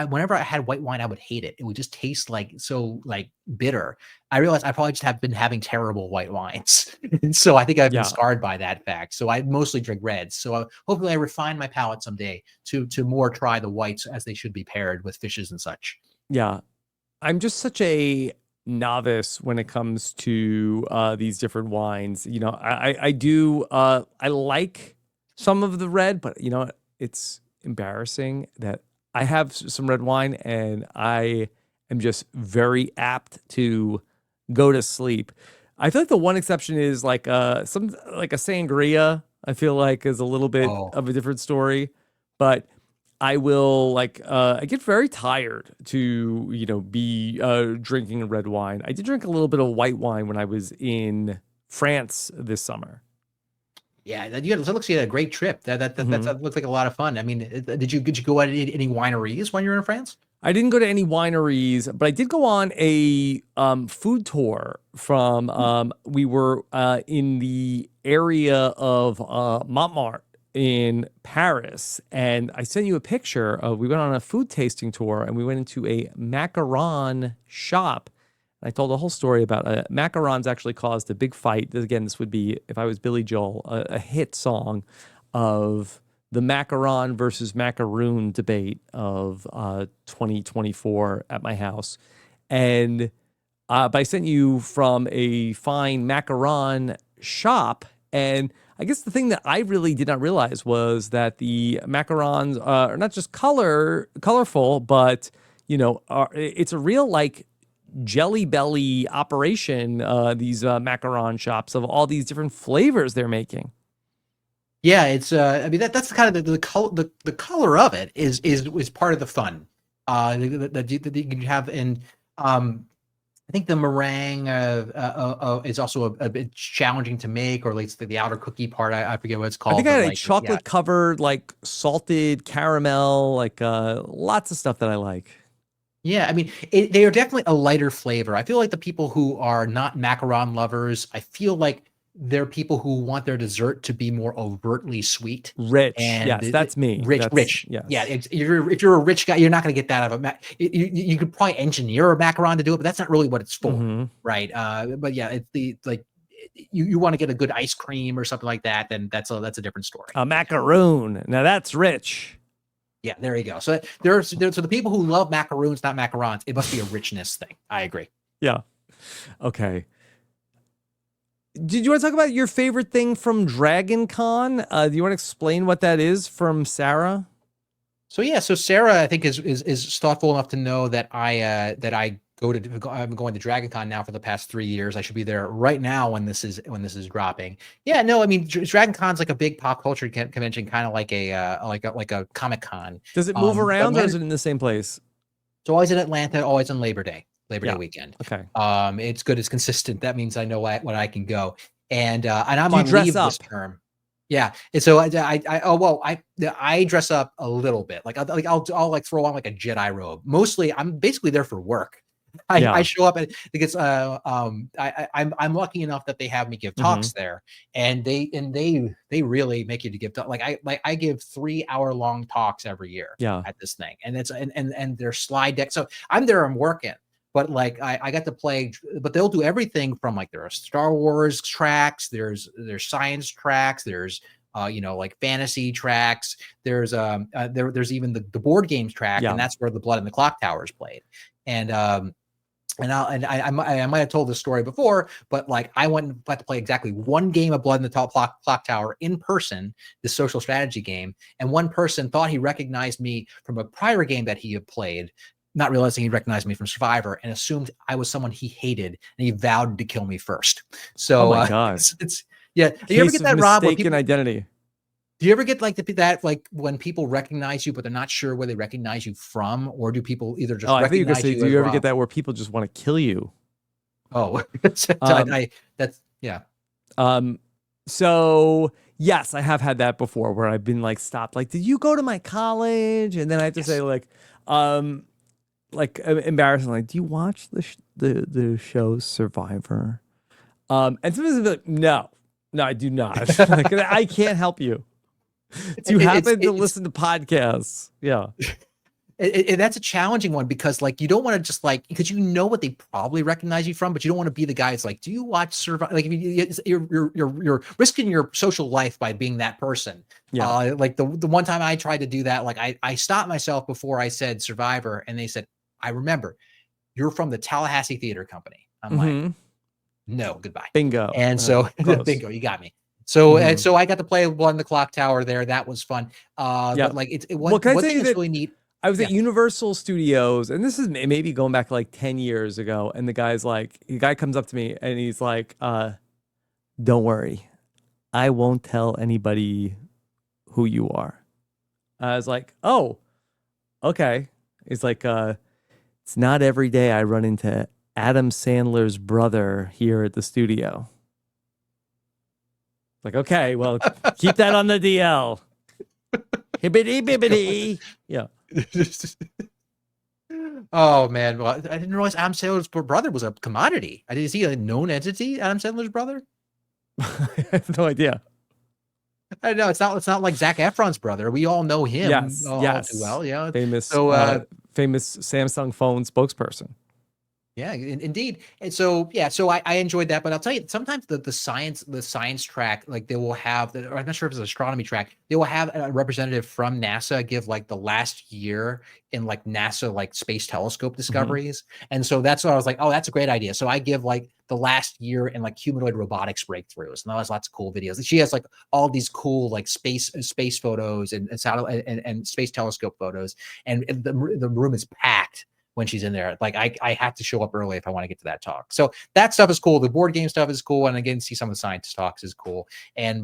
whenever I had white wine, I would hate it. It would just taste like so, like, bitter. I realized I probably just have been having terrible white wines. And so I think I've been Yeah. scarred by that fact. So I mostly drink reds. So hopefully I refine my palate someday to more try the whites as they should be paired with fishes and such. Yeah. I'm just such a novice when it comes to these different wines. I do I like some of the red, but it's embarrassing that I have some red wine and I am just very apt to go to sleep. I feel like the one exception is like some like a sangria. I feel like is a little bit Oh, of a different story, but I will like I get very tired to be drinking red wine. I did drink a little bit of white wine when I was in France this summer. yeah. It looks like you had a great trip. Hmm. That looks like a lot of fun. I mean, did you go at any wineries when you were in France? I didn't go to any wineries, but I did go on a food tour from. We were in the area of Montmartre in Paris, and I sent you a picture of. We went on a food tasting tour, and we went into a macaron shop. I told a whole story about macarons actually caused a big fight. Again, this would be if I was Billy Joel, a hit song of the macaron versus macaroon debate of 2024 at my house. and but I sent you from a fine macaron shop. And I guess the thing that I really did not realize was that the macarons are not just colorful, but it's a real like jelly belly operation. These macaron shops of all these different flavors they're making. Yeah, it's I mean that's kind of the color of it is part of the fun. That you can have, and I think the meringue is also a bit challenging to make, or at least the outer cookie part. I forget what it's I called, think I but had a like yeah, chocolate covered, like salted caramel, like lots of stuff that I like. yeah. I mean, they are definitely a lighter flavor. I feel like the people who are not macaron lovers, I feel like they're people who want their dessert to be more overtly sweet Rich. and Yes, that's me. rich, That's rich. Yeah, yes. if you're a rich guy, you're not going to get that out of you could probably engineer a macaron to do it, but that's not really what it's for, Hmm. right? But yeah, it's the like you want to get a good ice cream or something like that, then that's a different story. A macaroon. Now that's rich. Yeah, there you go. So there's so the people who love macaroons, not macarons, it must be a richness thing. I agree. Yeah. Okay. Did you want to talk about your favorite thing from Dragon Con? Do you want to explain what that is from Sarah? So yeah, so Sarah, I think is thoughtful enough to know that I I'm going to Dragon Con now for the past 3 years. I should be there right now when this is dropping. Yeah, no, I mean Dragon Con's like a big pop culture convention, kind of like a Comic Con. Does it move around or Atlanta, is it in the same place? it's always in Atlanta, always on Labor Day Yeah. weekend. Okay. It's good, it's consistent. That means I know when I can go, and I'm Do you on dress leave this up? term. Yeah, and so I dress up a little bit. I'll like throw on like a Jedi robe. Mostly, I'm basically there for work. I Yeah. show up and because I'm lucky enough that they have me give Hmm. talks there, and they really make you to give talk. I give 3 hour long talks every year Yeah. at this thing, and it's and their slide deck. So I'm there, I'm working. But like I got to play, but they'll do everything from like there are Star Wars tracks, there's science tracks, there's like fantasy tracks, there's even the board games track, Yeah. and that's where the Blood and the Clock Tower is played. And I might have told this story before, but like I went and got to play exactly one game of Blood in the Clock Tower in person, the social strategy game, and one person thought he recognized me from a prior game that he had played, not realizing he recognized me from Survivor, and assumed I was someone he hated, and he vowed to kill me first. Oh So my God. it's yeah. Do you ever Case get of that, Rob? Where mistaken people identity. do you ever get like that like when people recognize you, but they're not sure where they recognize you from, or do people either Oh, just I think you could recognize say, you do as you ever Rob? get that where people just want to kill you? Oh, Um, that's yeah. so yes, I have had that before where I've been like stopped, like, did you go to my college? And then I have to say Yes. embarrassing, like, do you watch the show Survivor? And sometimes I'll be like, no, I do not. Like, I can't help you. Do you happen to It's listen to podcasts? Yeah. that's a challenging one because like you don't want to just like because you know what they probably recognize you from, but you don't want to be the guy that's like, do you watch Survivor? Like you're risking your social life by being that person. Yeah. Like the one time I tried to do that, like I stopped myself before I said Survivor, and they said, I remember you're from the Tallahassee Theater Company. I'm like, Mm-hmm. no, goodbye. Bingo. And so Close. bingo, you got me. So and Mm-hmm. so I got to play Blood in the Clock Tower there. That was fun. Yeah. But like Well, can I one tell thing you that's that really neat. I was Yeah. at Universal Studios, and this is maybe going back like 10 years ago, and the guy comes up to me and he's like, don't worry, I won't tell anybody who you are. I was like, oh, okay. He's like, it's not every day I run into Adam Sandler's brother here at the studio. Like, okay, well, keep that on the DL. Hibbity bibbity. Yeah. Oh man, well, I didn't realize Adam Sandler's brother was a commodity. Is he a known entity, Adam Sandler's brother? I have no idea. I know it's not like Zac Efron's brother. We all know him Yes, all too yes. well. Yeah. Famous, So famous Samsung phone spokesperson. Yeah, indeed. And so, yeah, so I enjoyed that, but I'll tell you, sometimes the science track, like they will have, or I'm not sure if it's an astronomy track, they will have a representative from NASA give like the last year in like NASA, like space telescope Hmm. discoveries. And so that's what I was like, oh, that's a great idea. So I give like the last year in like humanoid robotics breakthroughs. And that was lots of cool videos. And she has like all these cool like space photos and satellite and space telescope photos. And the room is packed when she's in there. Like I have to show up early if I want to get to that talk. So that stuff is cool. The board game stuff is cool. And again, see some of the science talks is cool. And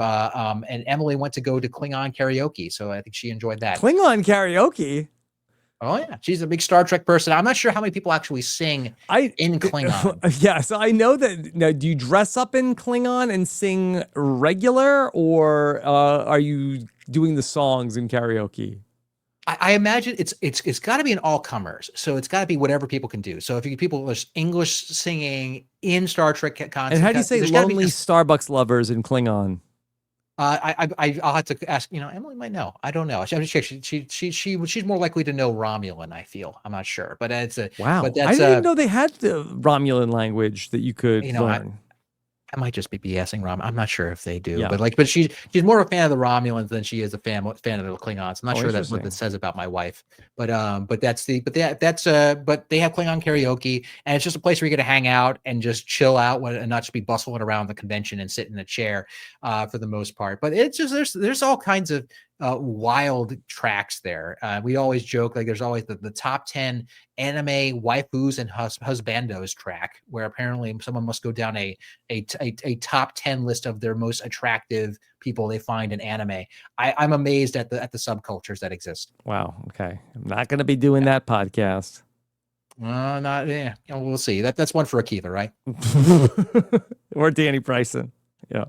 Emily went to go to Klingon karaoke. So I think she enjoyed that. Klingon karaoke. Oh yeah. She's a big Star Trek person. I'm not sure how many people actually sing I in Klingon. yeah, so I know that. Now, do you dress up in Klingon and sing regular, or are you doing the songs in karaoke? I imagine it's got to be an all comers, so it's got to be whatever people can do. So if you people there's English singing in Star Trek And how content, do you say there's got to be lonely just Starbucks lovers in Klingon? I'll have to ask. Emily might know. I don't know. She's more likely to know Romulan. I feel. I'm not sure, but Wow, I that's didn't even know they had the Romulan language that you could I learn. I might just be BSing Rom. I'm not sure if they do, Yeah. but she's more of a fan of the Romulans than she is a fan of the Klingons. I'm not Oh, sure that's what interesting. that says about my wife, but but they have Klingon karaoke, and it's just a place where you get to hang out and just chill out and not just be bustling around the convention and sit in a chair, for the most part. But it's just there's all kinds of wild tracks there. We always joke like there's always the top 10 anime waifus and husbandos track, where apparently someone must go down a top 10 list of their most attractive people they find in anime. I'm amazed at the subcultures that exist. Wow. Okay. I'm not going to be doing that podcast. Not yeah. We'll see. That's one for Akiva, right? Or Danny Bryson. Yeah.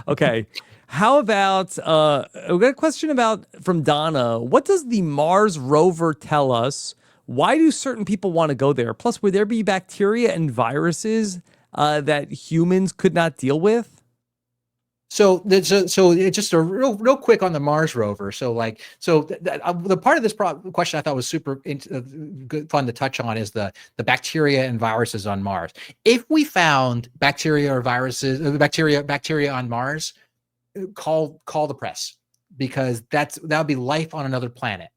Okay. How about we got a question about from Donna. What does the Mars rover tell us? Why do certain people want to go there? Plus, would there be bacteria and viruses that humans could not deal with? So it's just a real quick on the Mars rover. So the part of this question I thought was super good, fun to touch on is the bacteria and viruses on Mars. If we found bacteria or viruses, bacteria on Mars, call the press, because that would be life on another planet.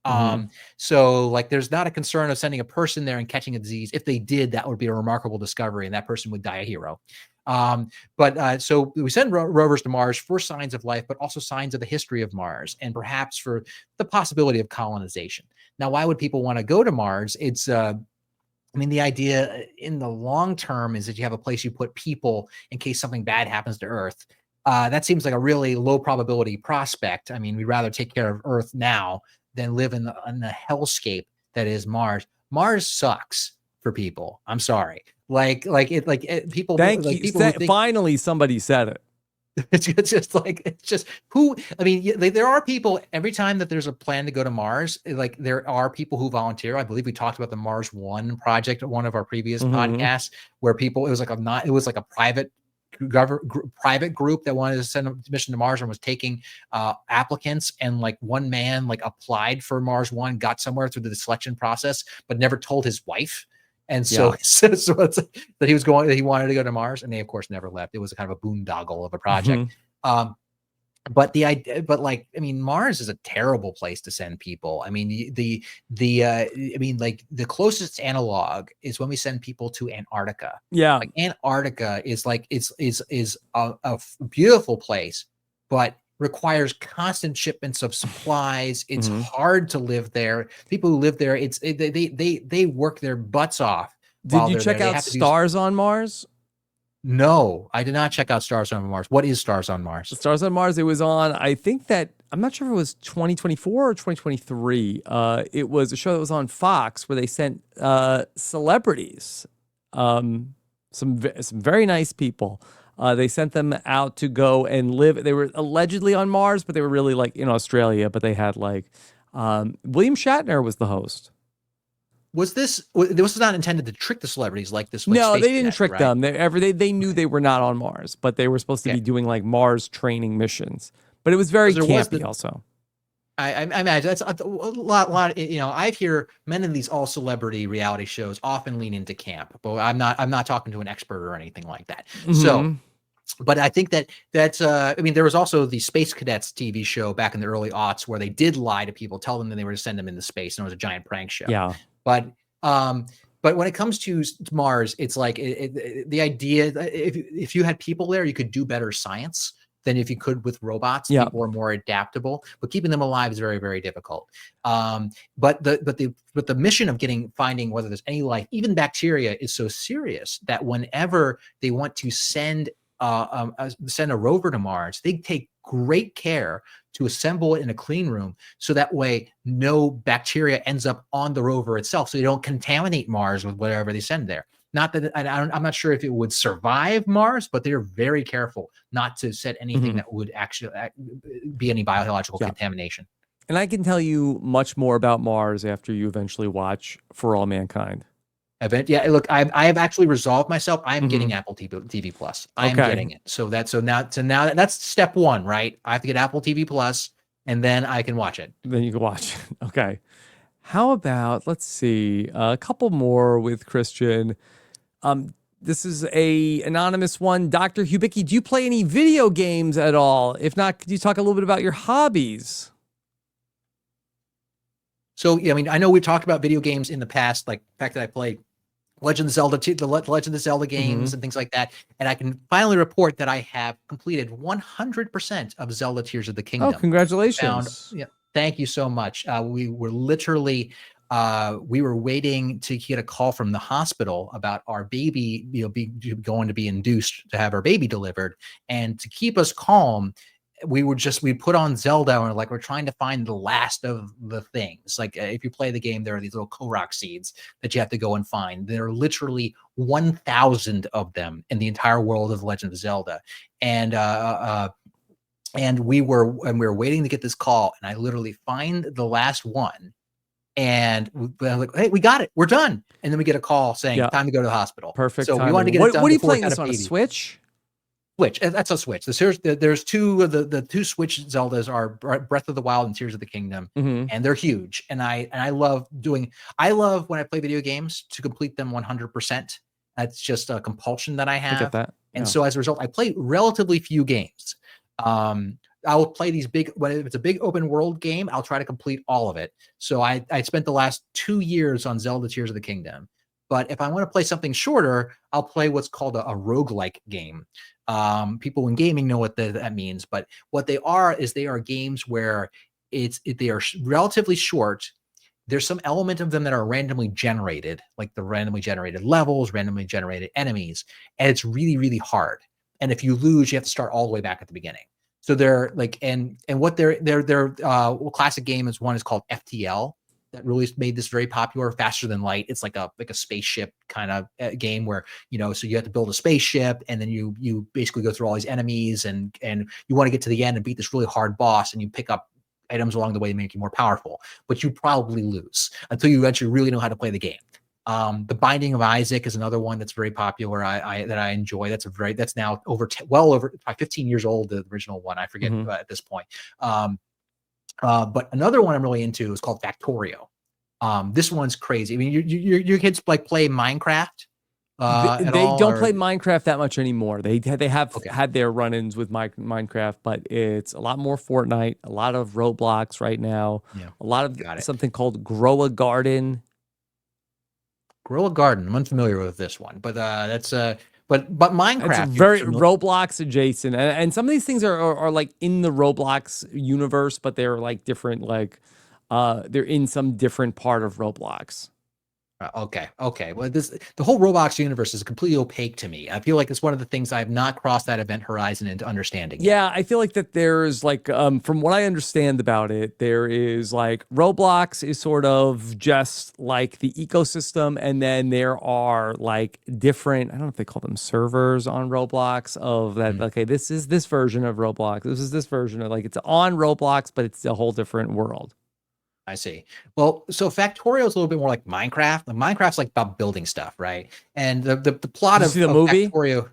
Mm-hmm. So like there's not a concern of sending a person there and catching a disease. If they did, that would be a remarkable discovery, and that person would die a hero. So we send rovers to Mars for signs of life, but also signs of the history of Mars, and perhaps for the possibility of colonization. Now, why would people want to go to Mars? The idea in the long term is that you have a place you put people in case something bad happens to Earth. That seems like a really low probability prospect. I mean, we'd rather take care of Earth now than live in the hellscape that is Mars. Mars sucks for people. I'm sorry. People Thank like you. people who think Finally, somebody said it. it's just who. I mean, there are people every time that there's a plan to go to Mars. Like there are people who volunteer. I believe we talked about the Mars One project at one of our previous podcasts, where people it was like a private group that wanted to send a mission to Mars and was taking applicants, and like one man like applied for Mars One, got somewhere through the selection process, but never told his wife. And so, Yeah. that he wanted to go to Mars, and they of course never left. It was a kind of a boondoggle of a project. But the idea, but like, I mean, Mars is a terrible place to send people. I mean, like the closest analog is when we send people to Antarctica. Yeah. Like Antarctica is like, is a beautiful place, but requires constant shipments of supplies. It's hard to live there. People who live there, they work their butts off. Did you check out Stars on Mars? No, I did not check out Stars on Mars. What is Stars on Mars? Stars on Mars. It was on, I think that, I'm not sure if it was 2024 or 2023. It was a show that was on Fox where they sent celebrities, some very nice people. They sent them out to go and live. They were allegedly on Mars, but they were really like in Australia. But they had like William Shatner was the host. This was not intended to trick the celebrities like this? No, they didn't trick them. They knew they were not on Mars, but they were supposed to be doing like Mars training missions. But it was very campy also. I imagine that's a lot. You know, I hear many of these all celebrity reality shows often lean into camp, but I'm not talking to an expert or anything like that. So, Hmm. but I think that's I mean, there was also the Space Cadets TV show back in the early aughts where they did lie to people, tell them that they were to send them into space, and it was a giant prank show. Yeah. But um, but when it comes to Mars, it's like the idea that if you had people there, you could do better science than if you could with robots. Yeah. People are more adaptable, but keeping them alive is very, very difficult. But the mission of finding whether there's any life, even bacteria, is so serious that whenever they want to send a rover to Mars, they take great care to assemble it in a clean room so that way no bacteria ends up on the rover itself, so they don't contaminate Mars with whatever they send there. Not that I'm not sure if it would survive Mars, but they're very careful not to set anything Hmm. that would actually be any biological Yeah. contamination. And I can tell you much more about Mars after you eventually watch For All Mankind. Yeah, look, I have actually resolved myself. I am getting Hmm. Apple TV Plus. I am Okay. getting it. So now that's step one, right? I have to get Apple TV Plus, and then I can watch it. Then you can watch it. Okay. How about, let's see, a couple more with Christian. This is a anonymous one. Dr. Hubicki, do you play any video games at all? If not, could you talk a little bit about your hobbies? So yeah, I mean, I know we've talked about video games in the past, like the fact that I played Legend of Zelda, the Legend of Zelda Hmm. games and things like that. And I can finally report that I have completed 100% of Zelda Tears of the Oh, Kingdom. I found, congratulations. yeah, thank you so much. We were literally, we were waiting to get a call from the hospital about our baby, going to be induced to have our baby delivered. And to keep us calm, we put on Zelda and we're trying to find the last of the things. Like if you play the game, there are these little Korok seeds that you have to go and find. There are literally 1,000 of them in the entire world of Legend of Zelda. And we were waiting to get this call, and I literally find the last one, and we're like, hey, we got it, we're done. And then we get a call saying Yeah, time to go to the hospital. perfect So we wanted to timing. get it What done are you before it playing got this a on, a baby. Switch? Switch. That's a Switch. There's two of the two Switch Zeldas are Breath of the Wild and Tears of the Kingdom, Hmm. and they're huge. And I love when I play video games to complete them 100%. That's just a compulsion that I I get have. that. And Yeah. so as a result, I play relatively few games. I will play these big, when it's a big open world game, I'll try to complete all of it. So I spent the last 2 years on Zelda Tears of the Kingdom. But if I want to play something shorter, I'll play what's called a roguelike game. People in gaming know what that means, but what they are is they are games where they are relatively short. There's some element of them that are randomly generated, like the randomly generated levels, randomly generated enemies, and it's really, really hard. And if you lose, you have to start all the way back at the beginning. So they're like, and what their classic game is, one is called FTL, that really made this very popular. Faster Than Light. It's like a spaceship kind of game where, so you have to build a spaceship, and then you basically go through all these enemies, and you want to get to the end and beat this really hard boss, and you pick up items along the way to make you more powerful, but you probably lose until you actually really know how to play the game. The Binding of Isaac is another one that's very popular. That I enjoy. That's now well over 15 years old. The original one, I forget Hmm. at this point. But another one I'm really into is called Factorio. This one's crazy. I mean, your kids like play Minecraft at They all, don't or play Minecraft that much anymore. They have okay, had their run-ins with Minecraft, but it's a lot more Fortnite, a lot of Roblox right now, yeah, a lot of got it. something called Grow a Garden. Grow a Garden. I'm unfamiliar with this one, but that's but It's Minecraft. You're very familiar. Roblox adjacent, and some of these things are like in the Roblox universe, but they're like different, like they're in some different part of Roblox. Okay. Well, the whole Roblox universe is completely opaque to me. I feel like it's one of the things I have not crossed that event horizon into understanding yet. Yeah, I feel like that there's like from what I understand about it, there is like Roblox is sort of just like the ecosystem, and then there are like different, I don't know if they call them servers on Roblox, of that, Mm, okay, this is this version of Roblox. This is this version of, like, it's on Roblox, but it's a whole different world. I see. Well, so Factorio is a little bit more like Minecraft. Like Minecraft's like about building stuff, right? And the plot Did you see the of movie? Factorio,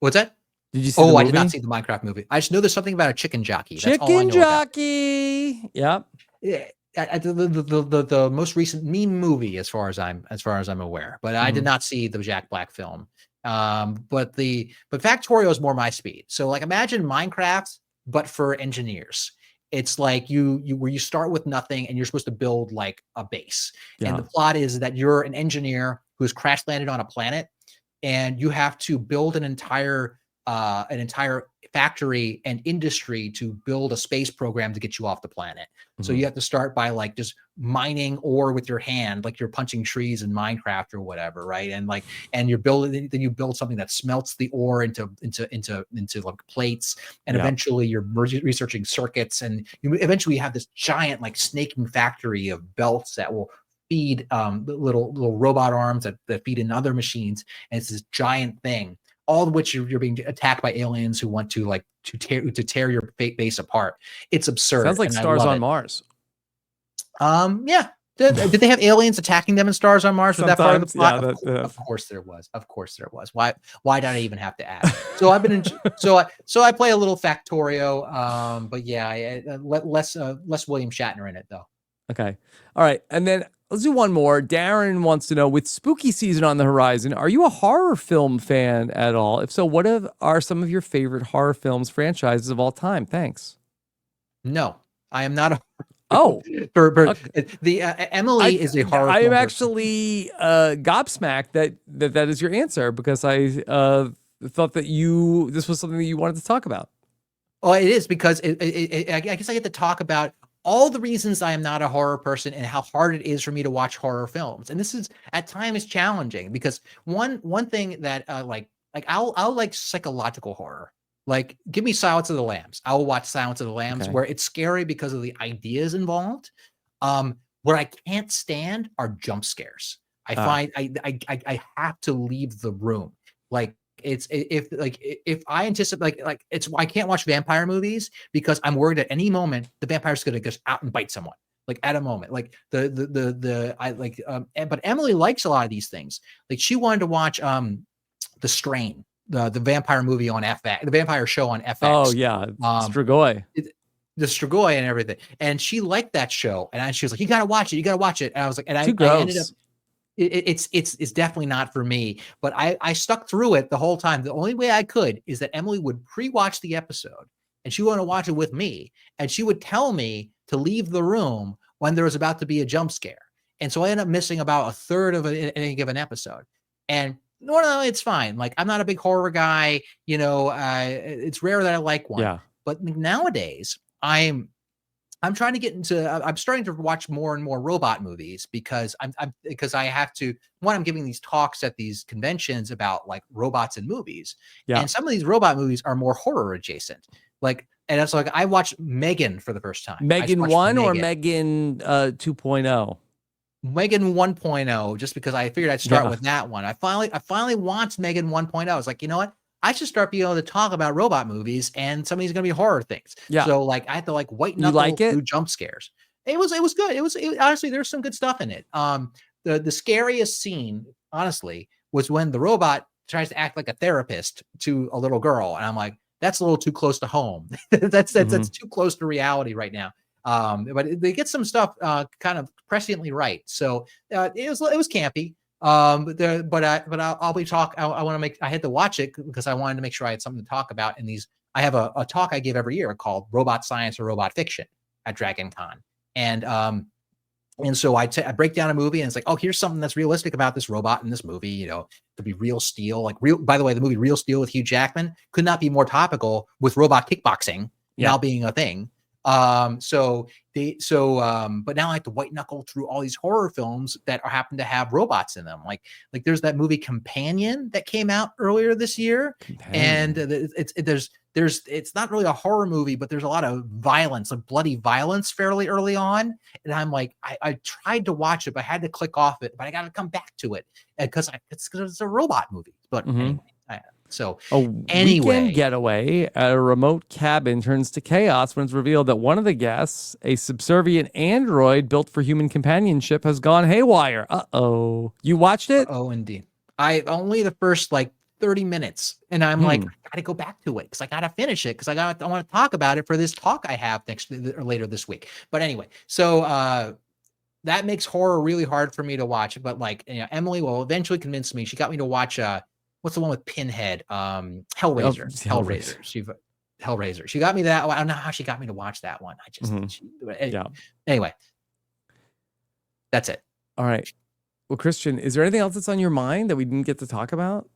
what's that? Did you see the Oh, I did not movie? see the Minecraft movie. I just know there's something about a chicken jockey. That's all I Chicken know about jockey. Yep. it. The most recent meme movie, as far as I'm aware, but I did Mhm. not see the Jack Black film. But Factorio is more my speed. So like imagine Minecraft, but for engineers. It's like you where you start with nothing and you're supposed to build like a base. And the Yeah. plot is that you're an engineer who has crash landed on a planet and you have to build an entire factory and industry to build a space program to get you off the planet. So Mhm. you have to start by like just mining ore with your hand, like you're punching trees in Minecraft or whatever, right? And like, and you're building, then you build something that smelts the ore into like plates, and Yep. eventually you're researching circuits, and you eventually have this giant like snaking factory of belts that will feed little robot arms that feed in other machines, and it's this giant thing, all of which you're being attacked by aliens who want to like to tear your base apart. It's Sounds absurd, like and I Stars love on it. Mars. Yeah. Did they have aliens attacking them in Stars on Mars? Was that part of the Sometimes, plot? yeah, that Of course there was. Of course there was. Why did I even have to ask? So I've been in, so I play a little Factorio. But yeah, less William Shatner in it though. Okay. All right. And then let's do one more. Darren wants to know, with spooky season on the horizon, are you a horror film fan at all? If so, are some of your favorite horror films franchises of all time? Thanks. No, I am not a Oh, for okay. the Emily is a horror I am film person. actually gobsmacked that is your answer, because I thought that this was something that you wanted to talk about. Well, it is because I guess I get to talk about all the reasons I am not a horror person and how hard it is for me to watch horror films. And this is at times challenging because one thing that I'll like psychological horror. Like give me Silence of the Lambs. I will watch Silence of the Lambs Okay. where it's scary because of the ideas involved. What I can't stand are jump scares. I Ah, find I have to leave the room. Like if I anticipate it's I can't watch vampire movies because I'm worried at any moment the vampire's gonna just out and bite someone. Like at a moment, like the I like but Emily likes a lot of these things. Like she wanted to watch The Strain, the vampire movie on FX, the vampire show on oh FX. yeah, Um Strigoi. it, the Strigoi and everything. And she liked that show. She was like, you gotta watch it, you gotta watch it. And I was like, and Too I ended up gross. it's definitely not for me, but I stuck through it the whole time. The only way I could is that Emily would pre-watch the episode and she wanted to watch it with me, and she would tell me to leave the room when there was about to be a jump scare. And so I ended up missing about a third of any given episode. And no, it's fine. Like I'm not a big horror guy, it's rare that I like one. Yeah. But nowadays, I'm trying to get into I'm starting to watch more and more robot movies because I'm because I have to I'm giving these talks at these conventions about like robots and movies. Yeah. And some of these robot movies are more horror adjacent. Like and it's like I watched Megan for the first time. I just Megan watched 1 or Megan. Megan 2.0? Megan 1.0, just because I figured I'd start Yeah. with that one. I finally watched Megan 1.0. I was like, you know what? I should start being able to talk about robot movies, and some of these are gonna be horror things. Yeah. So like I had to like white You like knuckle through it? jump scares. It was good. Honestly, there's some good stuff in it. The scariest scene, honestly, was when the robot tries to act like a therapist to a little girl, and I'm like, that's a little too close to home. That's Mhm. too close to reality right now. But they get some stuff kind of presciently right. So it was campy. I'll be talk. I want to make. I had to watch it because I wanted to make sure I had something to talk about in these. I have a talk I give every year called Robot Science or Robot Fiction at Dragon Con, and so I break down a movie and it's like, oh, here's something that's realistic about this robot in this movie. To be Real Steel, like real. By the way, the movie Real Steel with Hugh Jackman could not be more topical with robot kickboxing Yeah. now being a thing. But now I have to white knuckle through all these horror films that happen to have robots in them. Like there's that movie Companion that came out earlier this year, and Companion. it's not really a horror movie, but there's a lot of violence, like bloody violence, fairly early on. And I'm like, I tried to watch it, but I had to click off it. But I got to come back to it because it's a robot movie. But Mhm. anyway, so A weekend anyway, getaway at a remote cabin turns to chaos when it's revealed that one of the guests, a subservient android built for human companionship, has gone haywire. Uh-oh. You watched it? oh indeed. I only the first like 30 minutes. And I'm like, I got to go back to it because I got to finish it because I want to talk about it for this talk I have later this week. But anyway, so that makes horror really hard for me to watch. But like, Emily will eventually convince me. She got me to watch what's the one with Pinhead? Hellraiser. Hellraiser. She got me that. I don't know how she got me to watch that one. I just anyway. That's it. All right. Well, Christian, is there anything else that's on your mind that we didn't get to talk about?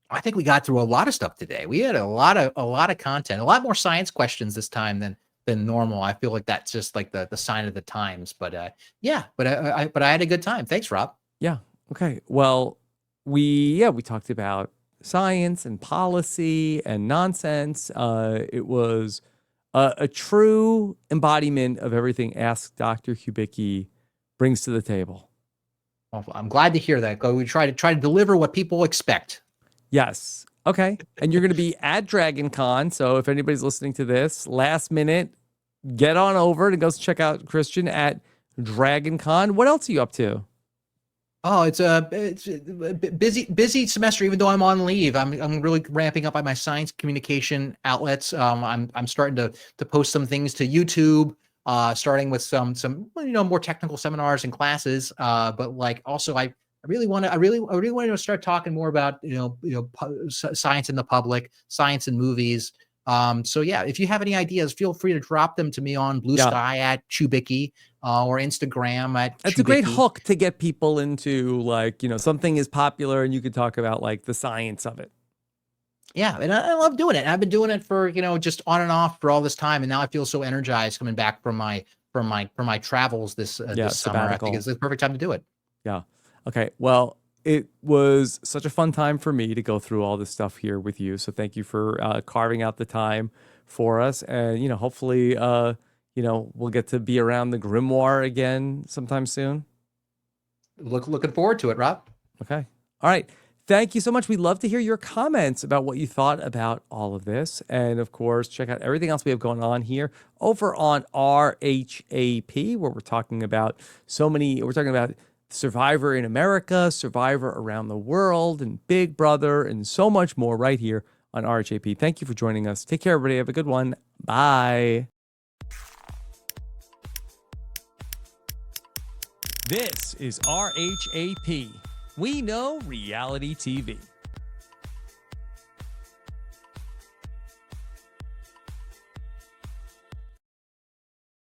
I think we got through a lot of stuff today. We had a lot of content, a lot more science questions this time than normal. I feel like that's just like the sign of the times. But I had a good time. Thanks, Rob. Yeah. Okay. Well, we talked about science and policy and nonsense. It was a true embodiment of everything Ask Dr. Hubicki brings to the table. Well, I'm glad to hear that. We try to deliver what people expect. Yes. Okay. And you're going to be at Dragon Con. So if anybody's listening to this last minute, get on over and go check out Christian at Dragon Con. What else are you up to? Oh, it's a busy semester. Even though I'm on leave, I'm really ramping up on my science communication outlets. I'm starting to post some things to YouTube. Starting with some more technical seminars and classes. But like also I really want to start talking more about science in the public, science in movies. So yeah, if you have any ideas, feel free to drop them to me on Blue Sky at Hubicki or Instagram at That's Hubicki. A great hook to get people into something is popular and you could talk about like the science of it. Yeah, and I love doing it. I've been doing it for just on and off for all this time, and now I feel so energized coming back from my travels this summer. I think it's the perfect time to do it. Yeah. Okay. Well, it was such a fun time for me to go through all this stuff here with you. So thank you for carving out the time for us, and hopefully we'll get to be around the Grimoire again sometime soon. Looking forward to it, Rob. Okay. All right. Thank you so much. We'd love to hear your comments about what you thought about all of this. And of course, check out everything else we have going on here over on RHAP, where we're talking about Survivor in America, Survivor around the world, and Big Brother, and so much more right here on RHAP. Thank you for joining us. Take care, everybody. Have a good one. Bye. This is RHAP. We know reality TV.